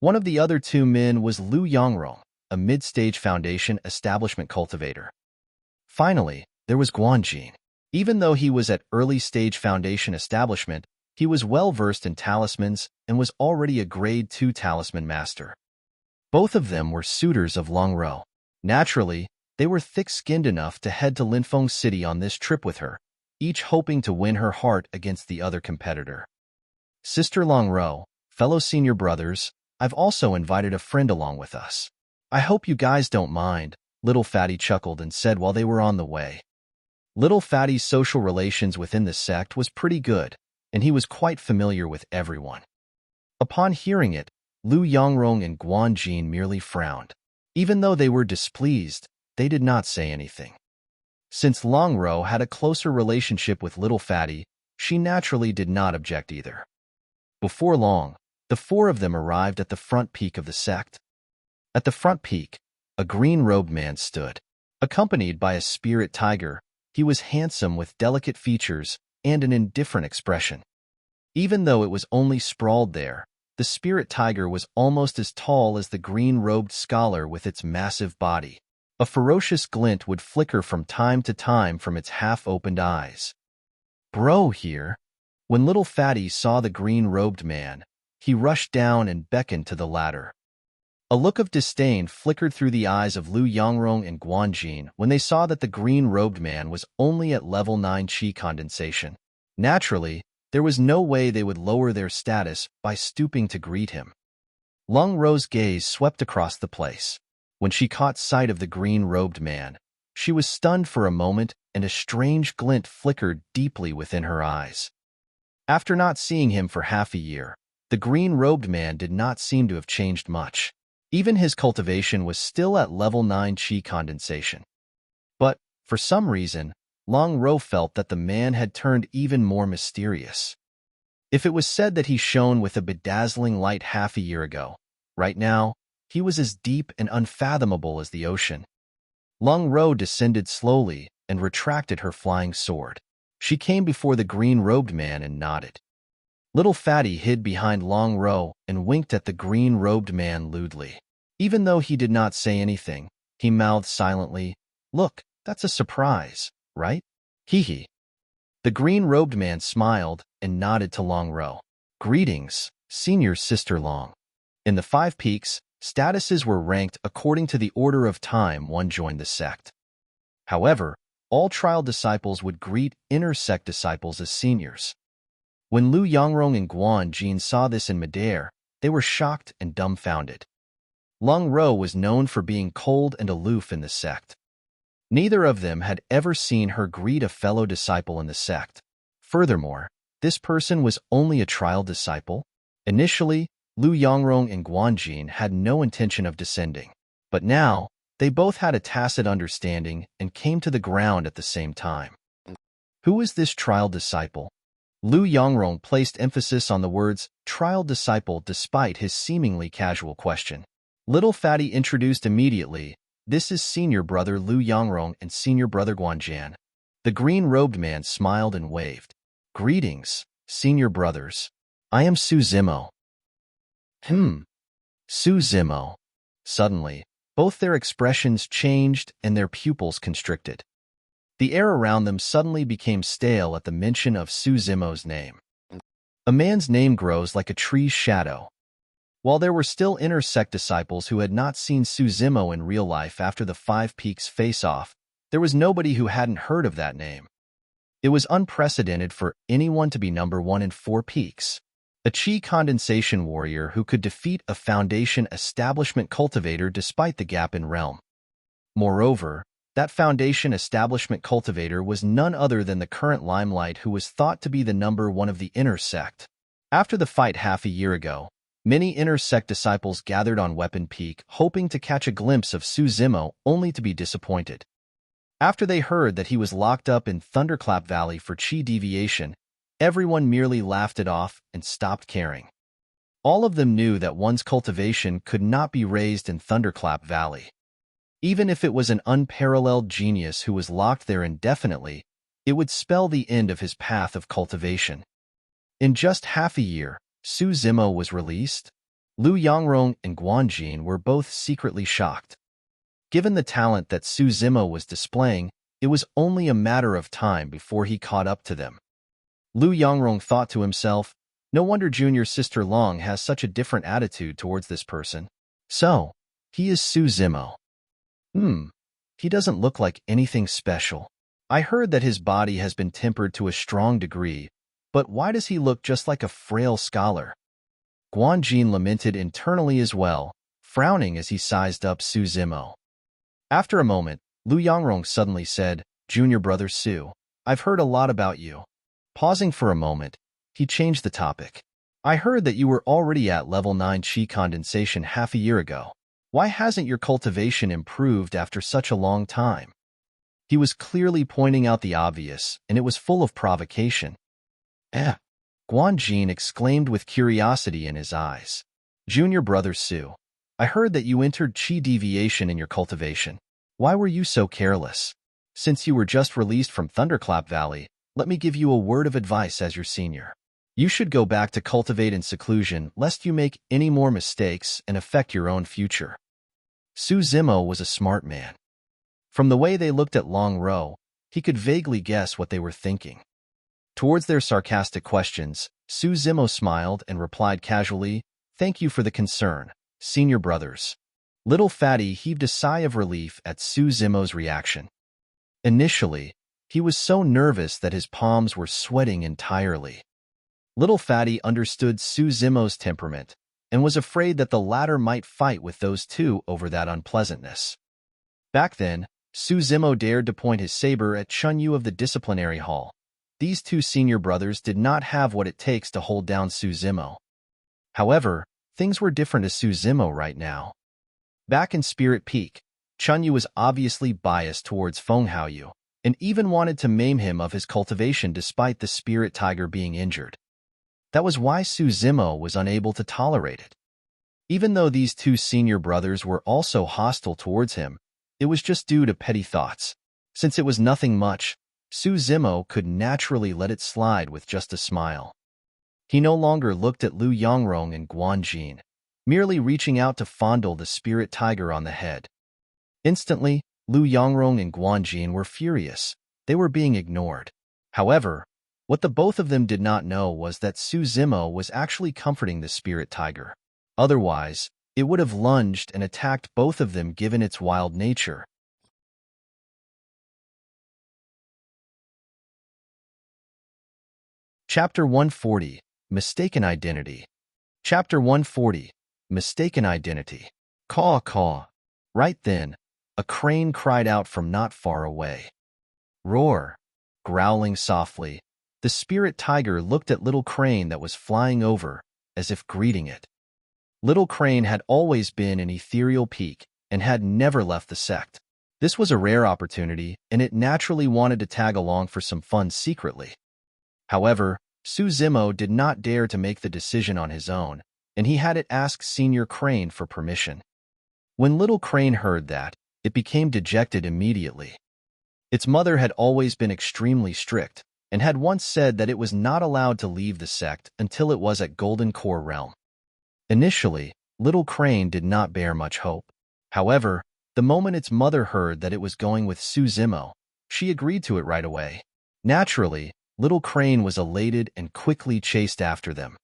One of the other 2 men was Lu Yongrong, a mid-stage Foundation establishment cultivator. Finally, there was Guanjin. Even though he was at early-stage Foundation establishment, he was well-versed in talismans and was already a Grade 2 talisman master. Both of them were suitors of Longro. Naturally, they were thick-skinned enough to head to Linfeng City on this trip with her, each hoping to win her heart against the other competitor. Sister Longro, fellow senior brothers, I've also invited a friend along with us. I hope you guys don't mind, Little Fatty chuckled and said while they were on the way. Little Fatty's social relations within the sect was pretty good, and he was quite familiar with everyone. Upon hearing it, Lu Yongrong and Guan Jin merely frowned. Even though they were displeased, they did not say anything. Since Long Ro had a closer relationship with Little Fatty, she naturally did not object either. Before long, the four of them arrived at the front peak of the sect. At the front peak, a green-robed man stood. Accompanied by a spirit tiger, he was handsome with delicate features and an indifferent expression. Even though it was only sprawled there, the spirit tiger was almost as tall as the green-robed scholar with its massive body. A ferocious glint would flicker from time to time from its half-opened eyes. Bro here. When Little Fatty saw the green-robed man, he rushed down and beckoned to the latter. A look of disdain flickered through the eyes of Lu Yongrong and Guan Jin when they saw that the green-robed man was only at level 9 Qi condensation. Naturally, there was no way they would lower their status by stooping to greet him. Long Ro's gaze swept across the place. When she caught sight of the green-robed man, she was stunned for a moment and a strange glint flickered deeply within her eyes. After not seeing him for half a year, the green-robed man did not seem to have changed much. Even his cultivation was still at level 9 Qi condensation. But, for some reason, Long Ro felt that the man had turned even more mysterious. If it was said that he shone with a bedazzling light half a year ago, right now, he was as deep and unfathomable as the ocean. Long Ro descended slowly and retracted her flying sword. She came before the green-robed man and nodded. Little Fatty hid behind Long Ro and winked at the green-robed man lewdly. Even though he did not say anything, he mouthed silently, "Look, that's a surprise, right? Hee hee." The green-robed man smiled and nodded to Long Ro. "Greetings, Senior Sister Long." In the 5 peaks, statuses were ranked according to the order of time one joined the sect. However, all trial disciples would greet inner sect disciples as seniors. When Lu Yongrong and Guan Jin saw this in midair, they were shocked and dumbfounded. Long Ro was known for being cold and aloof in the sect. Neither of them had ever seen her greet a fellow disciple in the sect. Furthermore, this person was only a trial disciple. Initially, Lu Yongrong and Guan Jin had no intention of descending, but now, they both had a tacit understanding and came to the ground at the same time. Who is this trial disciple? Lu Yongrong placed emphasis on the words trial disciple despite his seemingly casual question. Little Fatty introduced immediately, "This is senior brother Lu Yongrong and senior brother Guan Jian." The green-robed man smiled and waved. "Greetings, senior brothers. I am Su Zimo." Su Zimo. Suddenly, both their expressions changed and their pupils constricted. The air around them suddenly became stale at the mention of Su Zimo's name. A man's name grows like a tree's shadow. While there were still inner sect disciples who had not seen Su Zimo in real life after the 5 peaks face-off, there was nobody who hadn't heard of that name. It was unprecedented for anyone to be number 1 in 4 peaks. A Qi condensation warrior who could defeat a Foundation establishment cultivator despite the gap in realm. Moreover, that Foundation establishment cultivator was none other than the current limelight who was thought to be the number 1 of the inner sect. After the fight half a year ago, many inner sect disciples gathered on Weapon Peak hoping to catch a glimpse of Su Zimo only to be disappointed. After they heard that he was locked up in Thunderclap Valley for Qi deviation, everyone merely laughed it off and stopped caring. All of them knew that one's cultivation could not be raised in Thunderclap Valley. Even if it was an unparalleled genius who was locked there indefinitely, it would spell the end of his path of cultivation. In just half a year, Su Zimo was released. Lu Yongrong and Guan Jin were both secretly shocked. Given the talent that Su Zimo was displaying, it was only a matter of time before he caught up to them. Lu Yongrong thought to himself, "No wonder Junior Sister Long has such a different attitude towards this person. So, he is Su Zimo. He doesn't look like anything special. I heard that his body has been tempered to a strong degree, but why does he look just like a frail scholar?" Guan Jin lamented internally as well, frowning as he sized up Su Zimo. After a moment, Lu Yongrong suddenly said, "Junior brother Su, I've heard a lot about you." Pausing for a moment, he changed the topic. "I heard that you were already at level 9 Qi condensation half a year ago. Why hasn't your cultivation improved after such a long time?" He was clearly pointing out the obvious, and it was full of provocation. Guanjin exclaimed with curiosity in his eyes. "Junior brother Su, I heard that you entered Qi deviation in your cultivation. Why were you so careless? Since you were just released from Thunderclap Valley, let me give you a word of advice as your senior. You should go back to cultivate in seclusion lest you make any more mistakes and affect your own future." Su Zimo was a smart man. From the way they looked at Long Ro, he could vaguely guess what they were thinking. Towards their sarcastic questions, Su Zimo smiled and replied casually, "Thank you for the concern, senior brothers." Little Fatty heaved a sigh of relief at Su Zimo's reaction. Initially, he was so nervous that his palms were sweating entirely. Little Fatty understood Su Zimo's temperament and was afraid that the latter might fight with those two over that unpleasantness. Back then, Su Zimo dared to point his saber at Chunyu of the disciplinary hall. These two senior brothers did not have what it takes to hold down Su Zimo. However, things were different to Su Zimo right now. Back in Spirit Peak, Chunyu was obviously biased towards Feng Haoyu, and even wanted to maim him of his cultivation despite the spirit tiger being injured. That was why Su Zimo was unable to tolerate it. Even though these two senior brothers were also hostile towards him, it was just due to petty thoughts. Since it was nothing much, Su Zimo could naturally let it slide with just a smile. He no longer looked at Lu Yongrong and Guanjin, merely reaching out to fondle the spirit tiger on the head. Instantly, Lu Yongrong and Guanjin were furious. They were being ignored. However, what the both of them did not know was that Su Zimo was actually comforting the spirit tiger. Otherwise, it would have lunged and attacked both of them given its wild nature. Chapter 140, Mistaken Identity. Chapter 140, Mistaken Identity. Caw, caw. Right then, a crane cried out from not far away. Roar. Growling softly, the spirit tiger looked at Little Crane that was flying over, as if greeting it. Little Crane had always been an ethereal peak and had never left the sect. This was a rare opportunity, and it naturally wanted to tag along for some fun secretly. However, Su Zimo did not dare to make the decision on his own, and he had it ask Senior Crane for permission. When Little Crane heard that, it became dejected immediately. Its mother had always been extremely strict, and had once said that it was not allowed to leave the sect until it was at Golden Core Realm. Initially, Little Crane did not bear much hope. However, the moment its mother heard that it was going with Su Zimo, she agreed to it right away. Naturally, Little Crane was elated and quickly chased after them.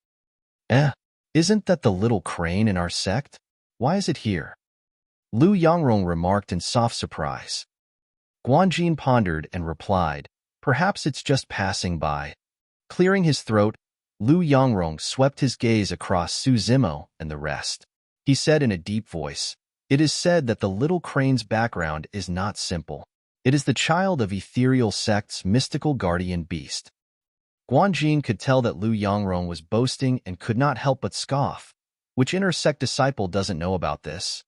Isn't that the Little Crane in our sect? Why is it here?" Lu Yongrong remarked in soft surprise. Guanjin pondered and replied, "Perhaps it's just passing by." Clearing his throat, Lu Yongrong swept his gaze across Su Zimo and the rest. He said in a deep voice, "It is said that the Little Crane's background is not simple. It is the child of Ethereal Sect's mystical guardian beast." Guanjin could tell that Lu Yongrong was boasting and could not help but scoff. Which inner sect disciple doesn't know about this?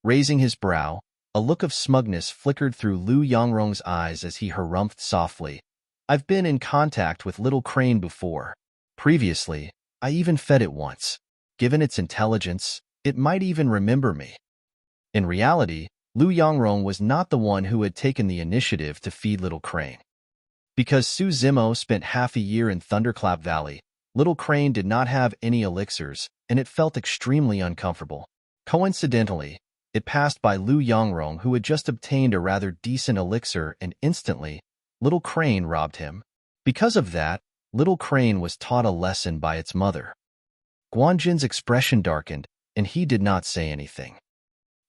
Raising his brow, a look of smugness flickered through Lu Yongrong's eyes as he harumphed softly. "I've been in contact with Little Crane before. Previously, I even fed it once. Given its intelligence, it might even remember me." In reality, Lu Yongrong was not the one who had taken the initiative to feed Little Crane. Because Su Zimo spent half a year in Thunderclap Valley, Little Crane did not have any elixirs, and it felt extremely uncomfortable. Coincidentally, it passed by Lu Yongrong, who had just obtained a rather decent elixir, and instantly, Little Crane robbed him. Because of that, Little Crane was taught a lesson by its mother. Guanjin's expression darkened, and he did not say anything.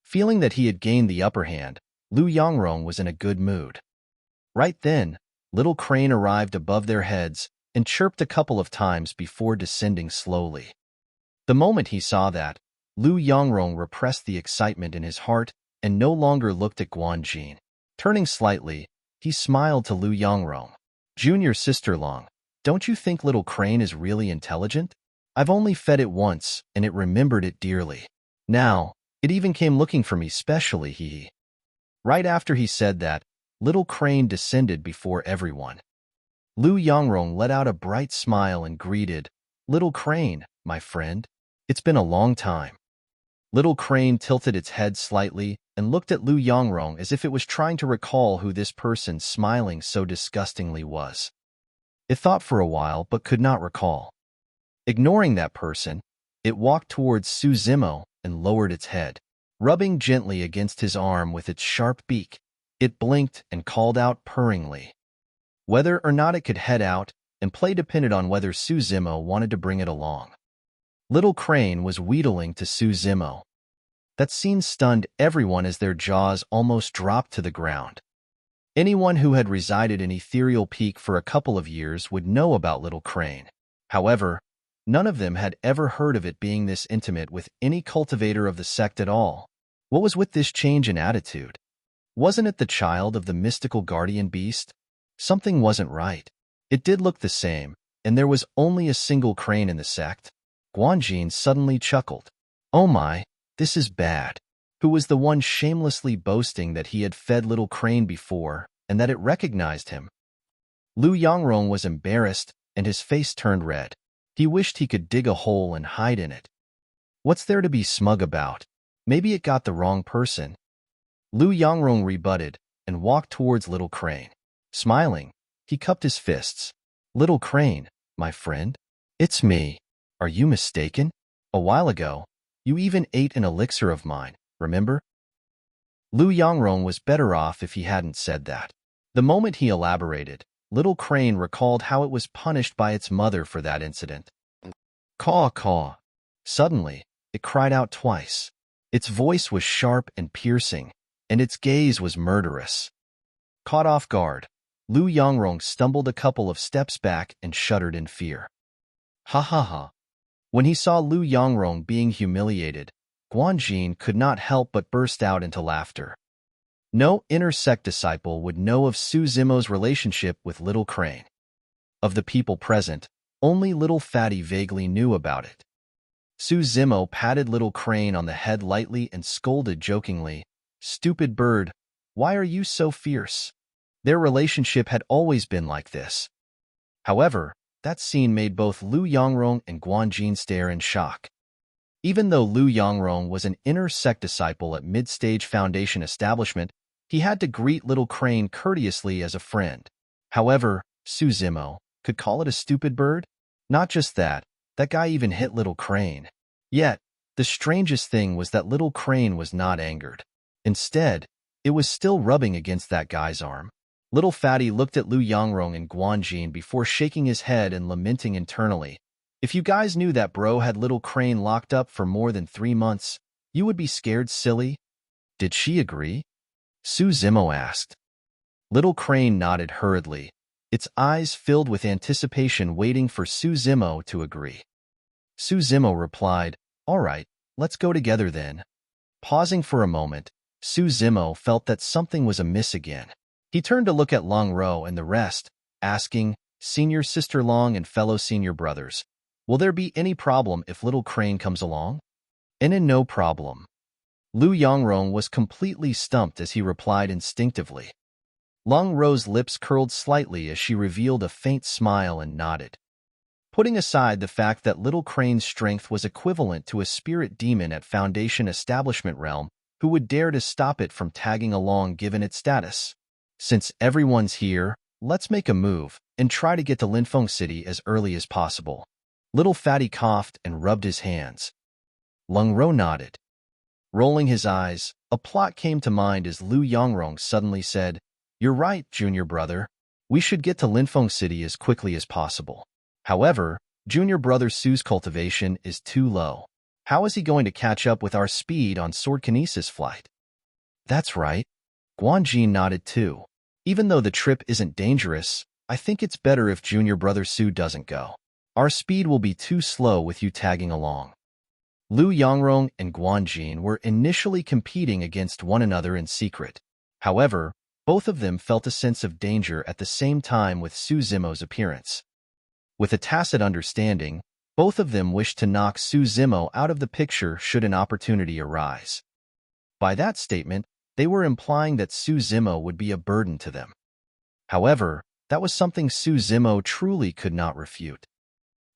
Feeling that he had gained the upper hand, Lu Yongrong was in a good mood. Right then, Little Crane arrived above their heads and chirped a couple of times before descending slowly. The moment he saw that, Lu Yongrong repressed the excitement in his heart and no longer looked at Guanjin. Turning slightly, he smiled to Lu Yongrong. Junior sister Long, don't you think little crane is really intelligent? I've only fed it once, and it remembered it dearly. Now, it even came looking for me specially, hee. Right after he said that, little crane descended before everyone. Lu Yongrong let out a bright smile and greeted, "Little crane, my friend. It's been a long time." Little crane tilted its head slightly and looked at Lu Yongrong as if it was trying to recall who this person smiling so disgustingly was. It thought for a while but could not recall. Ignoring that person, it walked towards Su Zimo and lowered its head. Rubbing gently against his arm with its sharp beak, it blinked and called out purringly. Whether or not it could head out and play depended on whether Su Zimo wanted to bring it along. Little crane was wheedling to Su Zimo. That scene stunned everyone as their jaws almost dropped to the ground. Anyone who had resided in Ethereal Peak for a couple of years would know about Little Crane. However, none of them had ever heard of it being this intimate with any cultivator of the sect at all. What was with this change in attitude? Wasn't it the child of the mystical guardian beast? Something wasn't right. It did look the same, and there was only a single crane in the sect. Guanjin suddenly chuckled. Oh my, this is bad. Who was the one shamelessly boasting that he had fed Little Crane before, and that it recognized him? Lu Yongrong was embarrassed, and his face turned red. He wished he could dig a hole and hide in it. What's there to be smug about? Maybe it got the wrong person. Lu Yongrong rebutted and walked towards Little Crane. Smiling, he cupped his fists. Little Crane, my friend? It's me. Are you mistaken? A while ago, you even ate an elixir of mine, remember? Lu Yongrong was better off if he hadn't said that. The moment he elaborated, Little Crane recalled how it was punished by its mother for that incident. Caw, caw. Suddenly, it cried out twice. Its voice was sharp and piercing, and its gaze was murderous. Caught off guard, Lu Yongrong stumbled a couple of steps back and shuddered in fear. Ha ha ha. When he saw Lu Yongrong being humiliated, Guanjin could not help but burst out into laughter. No inner sect disciple would know of Su Zimo's relationship with Little Crane. Of the people present, only Little Fatty vaguely knew about it. Su Zimo patted Little Crane on the head lightly and scolded jokingly, "Stupid bird, why are you so fierce?" Their relationship had always been like this. However, that scene made both Lu Yongrong and Guanjin stare in shock. Even though Lu Yongrong was an inner sect disciple at Mid-Stage Foundation establishment, he had to greet Little Crane courteously as a friend. However, Su Zimo could call it a stupid bird? Not just that, that guy even hit Little Crane. Yet, the strangest thing was that Little Crane was not angered. Instead, it was still rubbing against that guy's arm. Little Fatty looked at Lu Yongrong and Guanjin before shaking his head and lamenting internally. If you guys knew that bro had Little Crane locked up for more than 3 months, you would be scared silly. Did she agree? Su Zimo asked. Little Crane nodded hurriedly, its eyes filled with anticipation waiting for Su Zimo to agree. Su Zimo replied, "All right, let's go together then." Pausing for a moment, Su Zimo felt that something was amiss again. He turned to look at Long Ro and the rest, asking, "Senior Sister Long and fellow senior brothers, will there be any problem if Little Crane comes along?" "In no problem." Lu Yongrong was completely stumped as he replied instinctively. Long Ro's lips curled slightly as she revealed a faint smile and nodded. Putting aside the fact that Little Crane's strength was equivalent to a spirit demon at Foundation Establishment Realm, who would dare to stop it from tagging along given its status? Since everyone's here, let's make a move and try to get to Linfeng City as early as possible. Little Fatty coughed and rubbed his hands. Lung Ro nodded. Rolling his eyes, a plot came to mind as Lu Yongrong suddenly said, "You're right, junior brother. We should get to Linfeng City as quickly as possible." However, junior brother Su's cultivation is too low. How is he going to catch up with our speed on sword kinesis flight? That's right. Guanjin nodded too. Even though the trip isn't dangerous, I think it's better if junior brother Su doesn't go. Our speed will be too slow with you tagging along. Liu Yongrong and Guanjin were initially competing against one another in secret. However, both of them felt a sense of danger at the same time with Su Zimo's appearance. With a tacit understanding, both of them wished to knock Su Zimo out of the picture should an opportunity arise. By that statement, they were implying that Su Zimo would be a burden to them. However, that was something Su Zimo truly could not refute.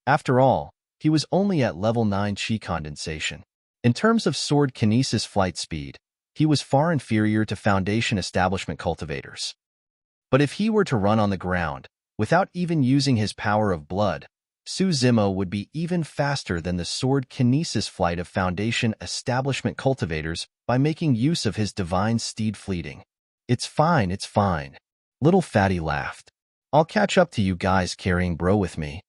After all, he was only at level 9 Qi condensation. In terms of sword kinesis flight speed, he was far inferior to Foundation establishment cultivators. But if he were to run on the ground, without even using his power of blood, Su Zimo would be even faster than the sword kinesis flight of Foundation establishment cultivators by making use of his divine steed fleeting. It's fine, it's fine. Little Fatty laughed. I'll catch up to you guys carrying bro with me.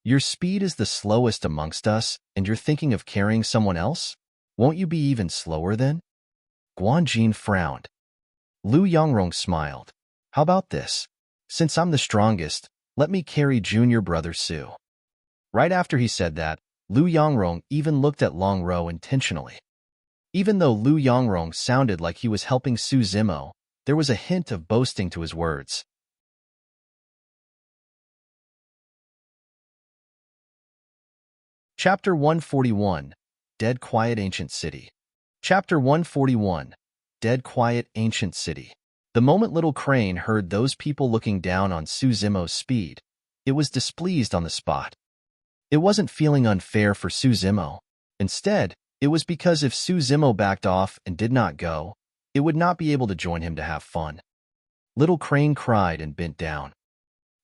Your speed is the slowest amongst us, and you're thinking of carrying someone else? Won't you be even slower then? Guanjin frowned. Liu Yongrong smiled. How about this? Since I'm the strongest, let me carry junior brother Su. Right after he said that, Liu Yongrong even looked at Long Ro intentionally. Even though Liu Yongrong sounded like he was helping Su Zimo, there was a hint of boasting to his words. Chapter 141, Dead Quiet Ancient City. Chapter 141, Dead Quiet Ancient City. The moment Little Crane heard those people looking down on Su Zimo's speed, it was displeased on the spot. It wasn't feeling unfair for Su Zimo. Instead, it was because if Su Zimo backed off and did not go, it would not be able to join him to have fun. Little Crane cried and bent down.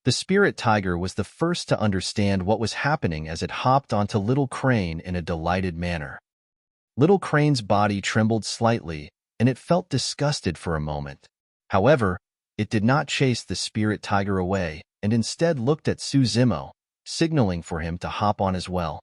The spirit tiger was the first to understand what was happening as it hopped onto Little Crane in a delighted manner. Little Crane's body trembled slightly, and it felt disgusted for a moment. However, it did not chase the spirit tiger away, and instead looked at Su Zimo, signaling for him to hop on as well.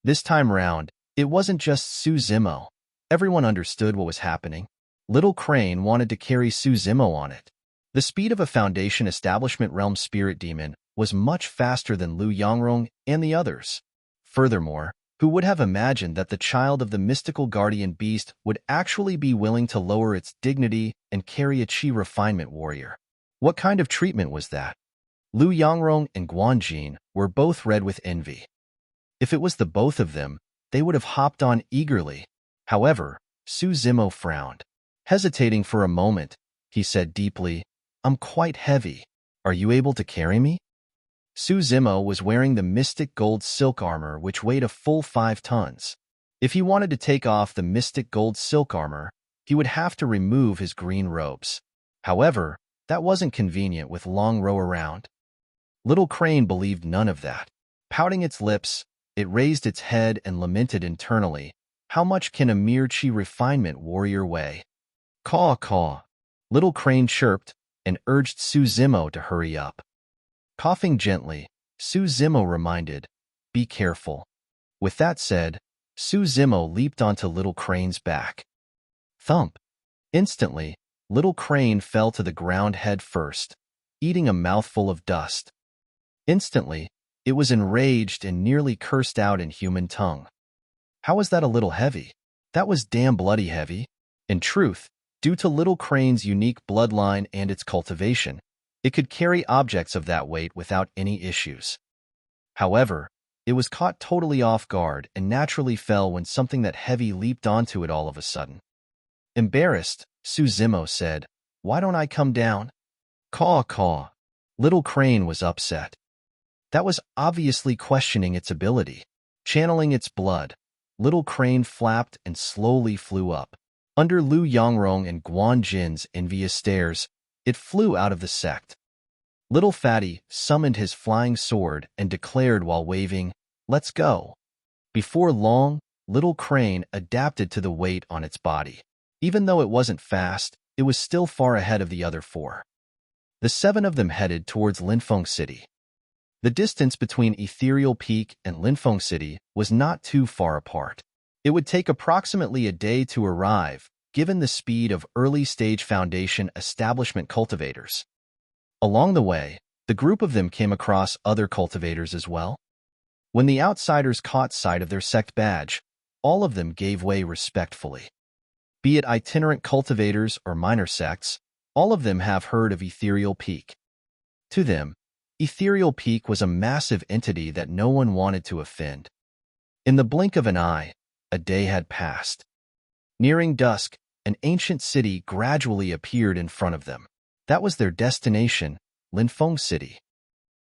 This time round, it wasn't just Su Zimo. Everyone understood what was happening. Little Crane wanted to carry Su Zimo on it. The speed of a Foundation Establishment Realm Spirit Demon was much faster than Liu Yongrong and the others. Furthermore, who would have imagined that the child of the mystical guardian beast would actually be willing to lower its dignity and carry a Qi refinement warrior? What kind of treatment was that? Liu Yongrong and Guanjin were both red with envy. If it was the both of them, they would have hopped on eagerly. However, Su Zimo frowned. Hesitating for a moment, he said deeply, I'm quite heavy. Are you able to carry me? Su Zimo was wearing the mystic gold silk armor which weighed a full 5 tons. If he wanted to take off the mystic gold silk armor, he would have to remove his green robes. However, that wasn't convenient with Long Ro around. Little Crane believed none of that. Pouting its lips, it raised its head and lamented internally, how much can a mere Qi refinement warrior weigh? Caw, caw. Little Crane chirped and urged Su Zimo to hurry up. Coughing gently, Su Zimo reminded, be careful. With that said, Su Zimo leaped onto Little Crane's back. Thump! Instantly, Little Crane fell to the ground head first, eating a mouthful of dust. Instantly, it was enraged and nearly cursed out in human tongue. How was that a little heavy? That was damn bloody heavy. In truth, due to Little Crane's unique bloodline and its cultivation, it could carry objects of that weight without any issues. However, it was caught totally off guard and naturally fell when something that heavy leaped onto it all of a sudden. Embarrassed, Su Zimo said, Why don't I come down? Caw, caw. Little Crane was upset. That was obviously questioning its ability. Channeling its blood, Little Crane flapped and slowly flew up. Under Liu Yongrong and Guanjin's envious stares, it flew out of the sect. Little Fatty summoned his flying sword and declared while waving, Let's go. Before long, Little Crane adapted to the weight on its body. Even though it wasn't fast, it was still far ahead of the other 4. The 7 of them headed towards Linfeng City. The distance between Ethereal Peak and Linfeng City was not too far apart. It would take approximately a day to arrive, given the speed of early-stage Foundation establishment cultivators. Along the way, the group of them came across other cultivators as well. When the outsiders caught sight of their sect badge, all of them gave way respectfully. Be it itinerant cultivators or minor sects, all of them have heard of Ethereal Peak. To them, Ethereal Peak was a massive entity that no one wanted to offend. In the blink of an eye, a day had passed. Nearing dusk, an ancient city gradually appeared in front of them. That was their destination, Linfeng City.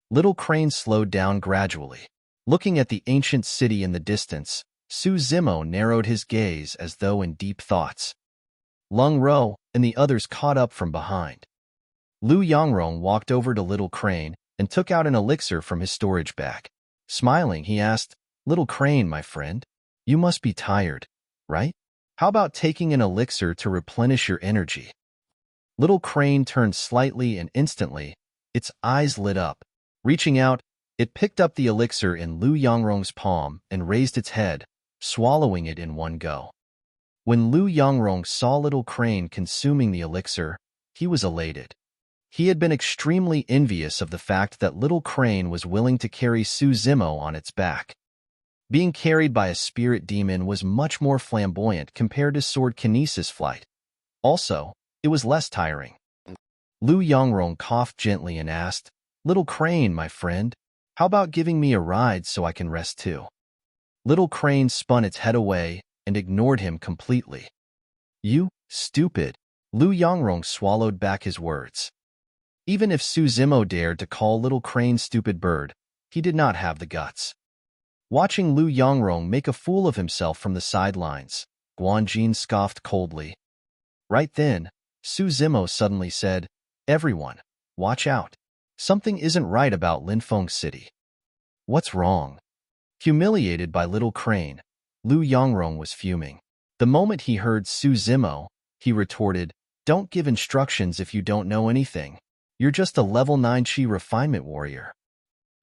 Little Crane slowed down gradually. Looking at the ancient city in the distance, Su Zimo narrowed his gaze as though in deep thoughts. Lung Ro and the others caught up from behind. Lu Yongrong walked over to Little Crane and took out an elixir from his storage bag. Smiling, he asked, "Little Crane, my friend, you must be tired, right? How about taking an elixir to replenish your energy?" Little Crane turned slightly and instantly, its eyes lit up. Reaching out, it picked up the elixir in Lu Yongrong's palm and raised its head, swallowing it in one go. When Lu Yongrong saw Little Crane consuming the elixir, he was elated. He had been extremely envious of the fact that Little Crane was willing to carry Su Zimo on its back. Being carried by a spirit demon was much more flamboyant compared to sword kinesis flight. Also, it was less tiring. Lu Yongrong coughed gently and asked, "Little Crane, my friend, how about giving me a ride so I can rest too?" Little Crane spun its head away and ignored him completely. "You, stupid." Lu Yongrong swallowed back his words. Even if Su Zimo dared to call Little Crane stupid bird, he did not have the guts. Watching Lu Yongrong make a fool of himself from the sidelines, Guanjin scoffed coldly. Right then, Su Zimo suddenly said, "Everyone, watch out. Something isn't right about Linfeng City." "What's wrong?" Humiliated by Little Crane, Lu Yongrong was fuming. The moment he heard Su Zimo, he retorted, "Don't give instructions if you don't know anything. You're just a level 9 Qi refinement warrior."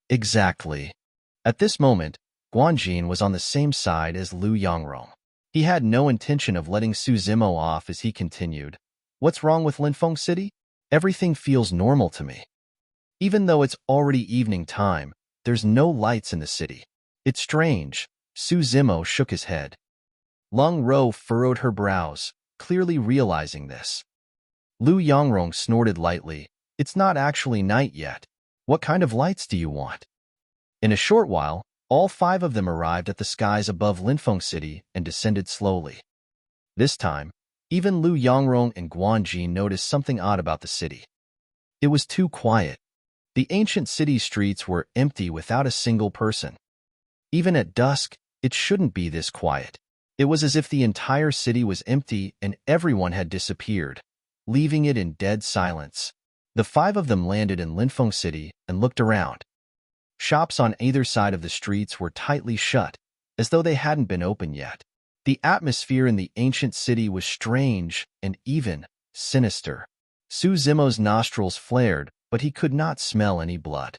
Exactly. At this moment, Guanjin was on the same side as Lu Yongrong. He had no intention of letting Su Zimo off as he continued, "What's wrong with Linfeng City? Everything feels normal to me. Even though it's already evening time, there's no lights in the city. It's strange." Su Zimo shook his head. Lung Ro furrowed her brows, clearly realizing this. Lu Yongrong snorted lightly, "It's not actually night yet. What kind of lights do you want?" In a short while, all 5 of them arrived at the skies above Linfeng City and descended slowly. This time, even Lu Yongrong and Guanjin noticed something odd about the city. It was too quiet. The ancient city streets were empty without a single person. Even at dusk, it shouldn't be this quiet. It was as if the entire city was empty and everyone had disappeared, leaving it in dead silence. The 5 of them landed in Linfeng City and looked around. Shops on either side of the streets were tightly shut, as though they hadn't been open yet. The atmosphere in the ancient city was strange and even sinister. Su Zimo's nostrils flared, but he could not smell any blood.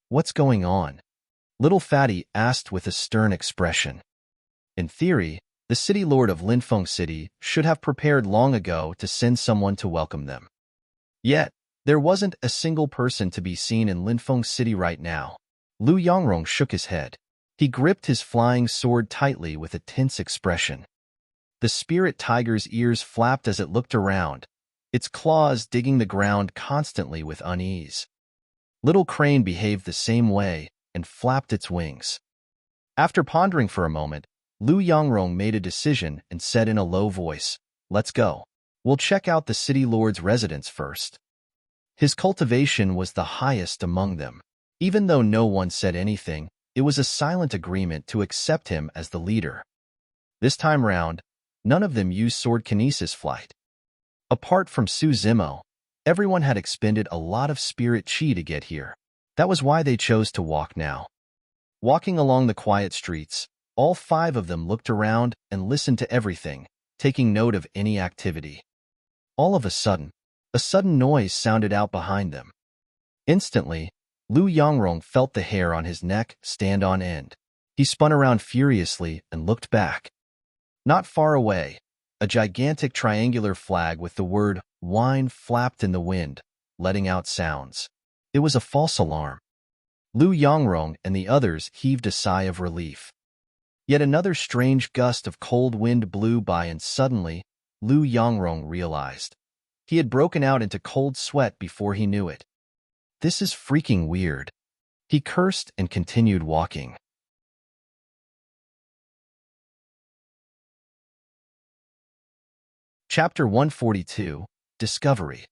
"What's going on?" Little Fatty asked with a stern expression. In theory, the city lord of Linfeng City should have prepared long ago to send someone to welcome them. Yet, there wasn't a single person to be seen in Linfeng City right now. Lu Yongrong shook his head. He gripped his flying sword tightly with a tense expression. The spirit tiger's ears flapped as it looked around, its claws digging the ground constantly with unease. Little Crane behaved the same way and flapped its wings. After pondering for a moment, Lu Yongrong made a decision and said in a low voice, "Let's go. We'll check out the city lord's residence first." His cultivation was the highest among them. Even though no one said anything, it was a silent agreement to accept him as the leader. This time round, none of them used sword kinesis flight. Apart from Su Zimo, everyone had expended a lot of spirit chi to get here. That was why they chose to walk now. Walking along the quiet streets, all 5 of them looked around and listened to everything, taking note of any activity. All of a sudden noise sounded out behind them. Instantly, Lu Yongrong felt the hair on his neck stand on end. He spun around furiously and looked back. Not far away, a gigantic triangular flag with the word "wine" flapped in the wind, letting out sounds. It was a false alarm. Lu Yongrong and the others heaved a sigh of relief. Yet another strange gust of cold wind blew by, and suddenly, Lu Yongrong realized. He had broken out into cold sweat before he knew it. This is freaking weird. He cursed and continued walking. Chapter 142, Discovery.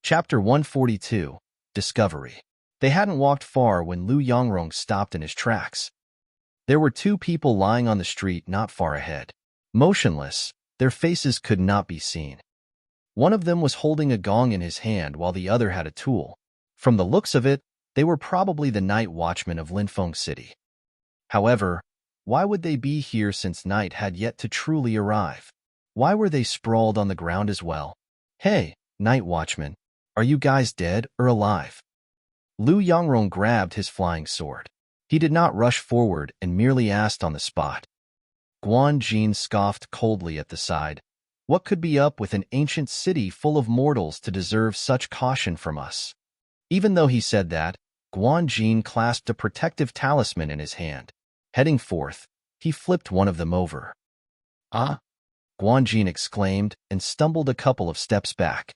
Chapter 142, Discovery. They hadn't walked far when Lu Yongrong stopped in his tracks. There were two people lying on the street not far ahead. Motionless, their faces could not be seen. One of them was holding a gong in his hand while the other had a tool. From the looks of it, they were probably the night watchmen of Linfeng City. However, why would they be here since night had yet to truly arrive? Why were they sprawled on the ground as well? Hey, night watchman, are you guys dead or alive? Lu Yongrong grabbed his flying sword. He did not rush forward and merely asked on the spot. Guan Jin scoffed coldly at the side. What could be up with an ancient city full of mortals to deserve such caution from us? Even though he said that, Guan Jin clasped a protective talisman in his hand. Heading forth, he flipped one of them over. Ah! Guan Jin exclaimed and stumbled a couple of steps back.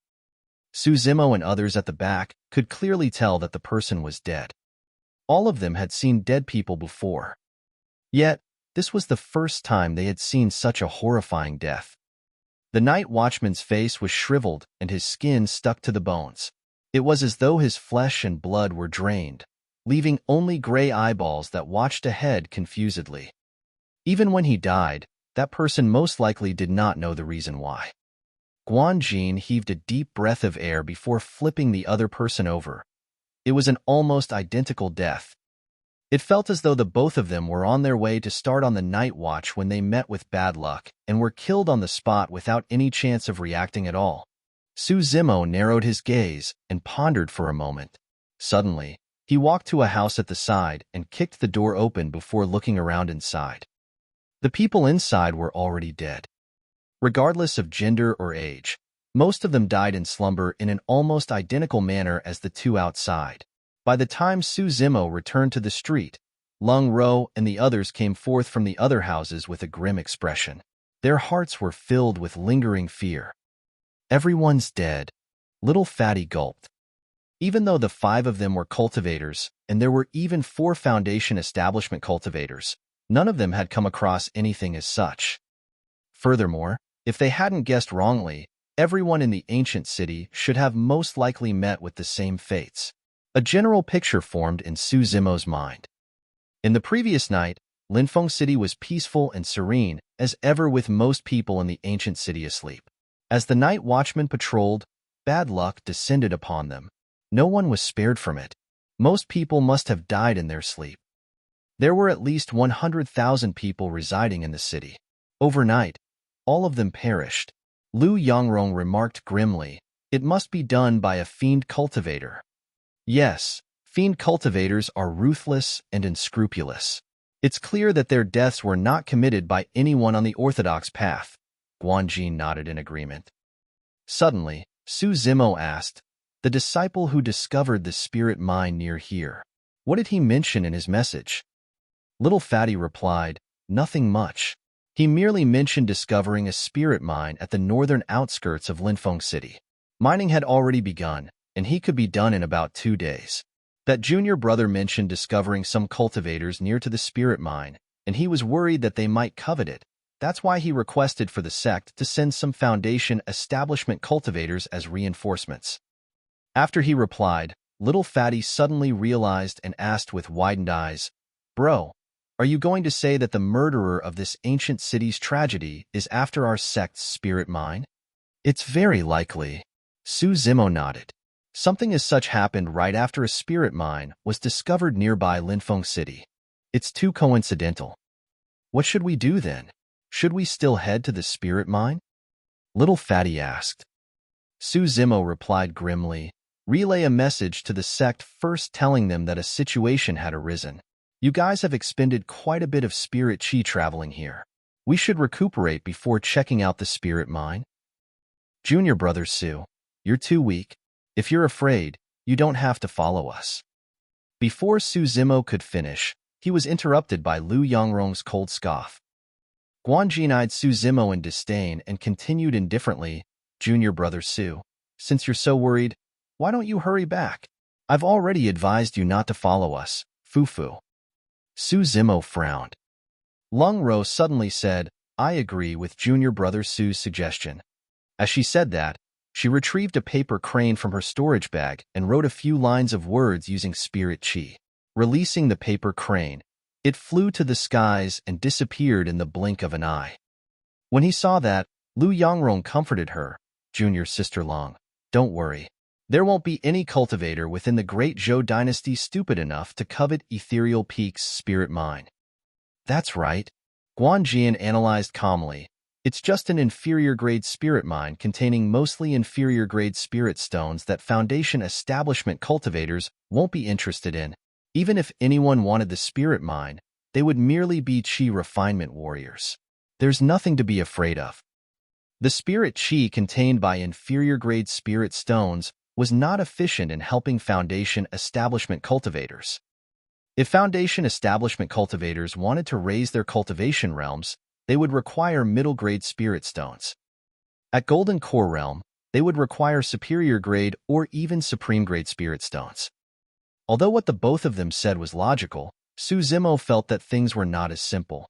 Su Zimo and others at the back could clearly tell that the person was dead. All of them had seen dead people before. Yet, this was the first time they had seen such a horrifying death. The night watchman's face was shriveled and his skin stuck to the bones. It was as though his flesh and blood were drained, leaving only gray eyeballs that watched ahead confusedly. Even when he died, that person most likely did not know the reason why. Guan Jin heaved a deep breath of air before flipping the other person over. It was an almost identical death. It felt as though the both of them were on their way to start on the night watch when they met with bad luck and were killed on the spot without any chance of reacting at all. Su Zimo narrowed his gaze and pondered for a moment. Suddenly, he walked to a house at the side and kicked the door open before looking around inside. The people inside were already dead. Regardless of gender or age, most of them died in slumber in an almost identical manner as the two outside. By the time Su Zimo returned to the street, Lung Ro and the others came forth from the other houses with a grim expression. Their hearts were filled with lingering fear. Everyone's dead, Little Fatty gulped. Even though the 5 of them were cultivators, and there were even 4 Foundation establishment cultivators, none of them had come across anything as such. Furthermore, if they hadn't guessed wrongly, everyone in the ancient city should have most likely met with the same fates. A general picture formed in Su Zimo's mind. In the previous night, Linfeng City was peaceful and serene as ever, with most people in the ancient city asleep. As the night watchmen patrolled, bad luck descended upon them. No one was spared from it. Most people must have died in their sleep. There were at least 100,000 people residing in the city. Overnight, all of them perished. Lu Yongrong remarked grimly, "It must be done by a fiend cultivator." Yes, fiend cultivators are ruthless and unscrupulous. It's clear that their deaths were not committed by anyone on the orthodox path. Guan Jin nodded in agreement. Suddenly, Su Zimo asked, "The disciple who discovered the spirit mine near here, what did he mention in his message?" Little Fatty replied, "Nothing much. He merely mentioned discovering a spirit mine at the northern outskirts of Linfeng City. Mining had already begun, and he could be done in about 2 days. That junior brother mentioned discovering some cultivators near to the spirit mine, and he was worried that they might covet it. That's why he requested for the sect to send some Foundation establishment cultivators as reinforcements." After he replied, Little Fatty suddenly realized and asked with widened eyes, "Bro, are you going to say that the murderer of this ancient city's tragedy is after our sect's spirit mine?" "It's very likely." Su Zimo nodded. Something as such happened right after a spirit mine was discovered nearby Linfeng City. It's too coincidental. What should we do then? Should we still head to the spirit mine? Little Fatty asked. Su Zimo replied grimly, "Relay a message to the sect first telling them that a situation had arisen. You guys have expended quite a bit of spirit chi traveling here. We should recuperate before checking out the spirit mine." "Junior brother Su, you're too weak. If you're afraid, you don't have to follow us." Before Su Zimo could finish, he was interrupted by Lu Yongrong's cold scoff. Guanjin eyed Su Zimo in disdain and continued indifferently, "Junior brother Su, since you're so worried, why don't you hurry back? I've already advised you not to follow us, Fufu." Su Zimo frowned. Lung Ro suddenly said, "I agree with junior brother Su's suggestion." As she said that, she retrieved a paper crane from her storage bag and wrote a few lines of words using spirit chi. Releasing the paper crane, it flew to the skies and disappeared in the blink of an eye. When he saw that, Lu Yangrong comforted her, "Junior sister Long, don't worry. There won't be any cultivator within the great Zhou dynasty stupid enough to covet Ethereal Peak's spirit mine." "That's right," Guanjian analyzed calmly. "It's just an inferior-grade spirit mine containing mostly inferior-grade spirit stones that Foundation establishment cultivators won't be interested in. Even if anyone wanted the spirit mine, they would merely be chi refinement warriors. There's nothing to be afraid of." The spirit chi contained by inferior-grade spirit stones was not efficient in helping Foundation establishment cultivators. If Foundation establishment cultivators wanted to raise their cultivation realms, they would require middle-grade spirit stones. At Golden Core Realm, they would require superior-grade or even supreme-grade spirit stones. Although what the both of them said was logical, Su Zimo felt that things were not as simple.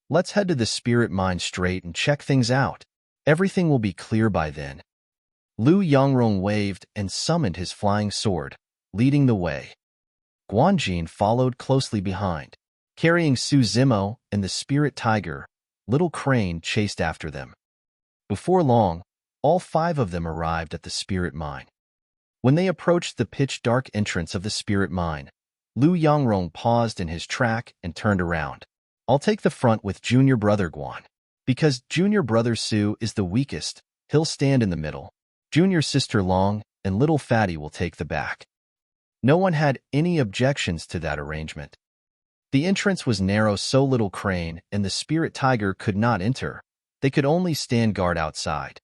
"Let's head to the spirit mine straight and check things out. Everything will be clear by then." Lu Yangrong waved and summoned his flying sword, leading the way. Guanjin followed closely behind. Carrying Su Zimo and the spirit tiger, Little Crane chased after them. Before long, all 5 of them arrived at the spirit mine. When they approached the pitch-dark entrance of the spirit mine, Lu Yangrong paused in his track and turned around. "I'll take the front with junior brother Guan. Because junior brother Su is the weakest, he'll stand in the middle. Junior sister Long and little Fatty will take the back." No one had any objections to that arrangement. The entrance was narrow, so Little Crane and the spirit tiger could not enter. They could only stand guard outside.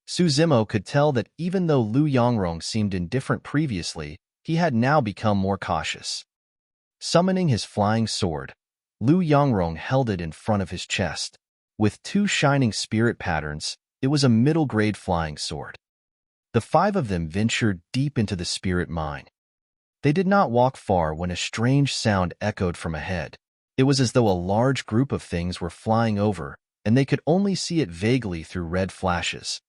Su Zimo could tell that even though Lu Yangrong seemed indifferent previously, he had now become more cautious. Summoning his flying sword, Lu Yangrong held it in front of his chest. With 2 shining spirit patterns, it was a middle-grade flying sword. The 5 of them ventured deep into the spirit mine. They did not walk far when a strange sound echoed from ahead. It was as though a large group of things were flying over, and they could only see it vaguely through red flashes.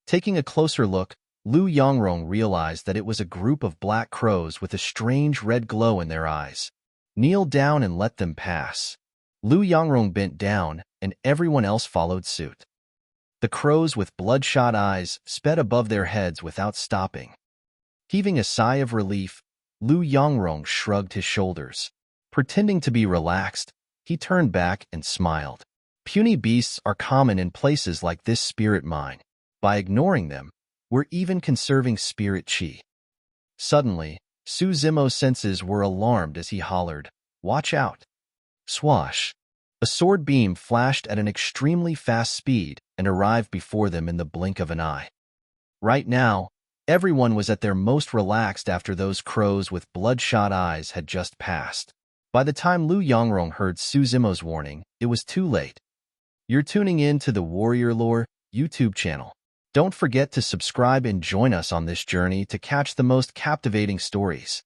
Taking a closer look, Lu Yangrong realized that it was a group of black crows with a strange red glow in their eyes. "Kneel down and let them pass." Lu Yangrong bent down, and everyone else followed suit. The crows with bloodshot eyes sped above their heads without stopping. Heaving a sigh of relief, Lu Yangrong shrugged his shoulders. Pretending to be relaxed, he turned back and smiled. Puny beasts are common in places like this spirit mine. By ignoring them, we're even conserving spirit chi. Suddenly, Su Zimo's senses were alarmed as he hollered, "Watch out!" Swash! A sword beam flashed at an extremely fast speed and arrived before them in the blink of an eye. Right now, everyone was at their most relaxed after those crows with bloodshot eyes had just passed. By the time Lu Yangrong heard Su Zimo's warning, it was too late. You're tuning in to the Warrior Lore YouTube channel. Don't forget to subscribe and join us on this journey to catch the most captivating stories.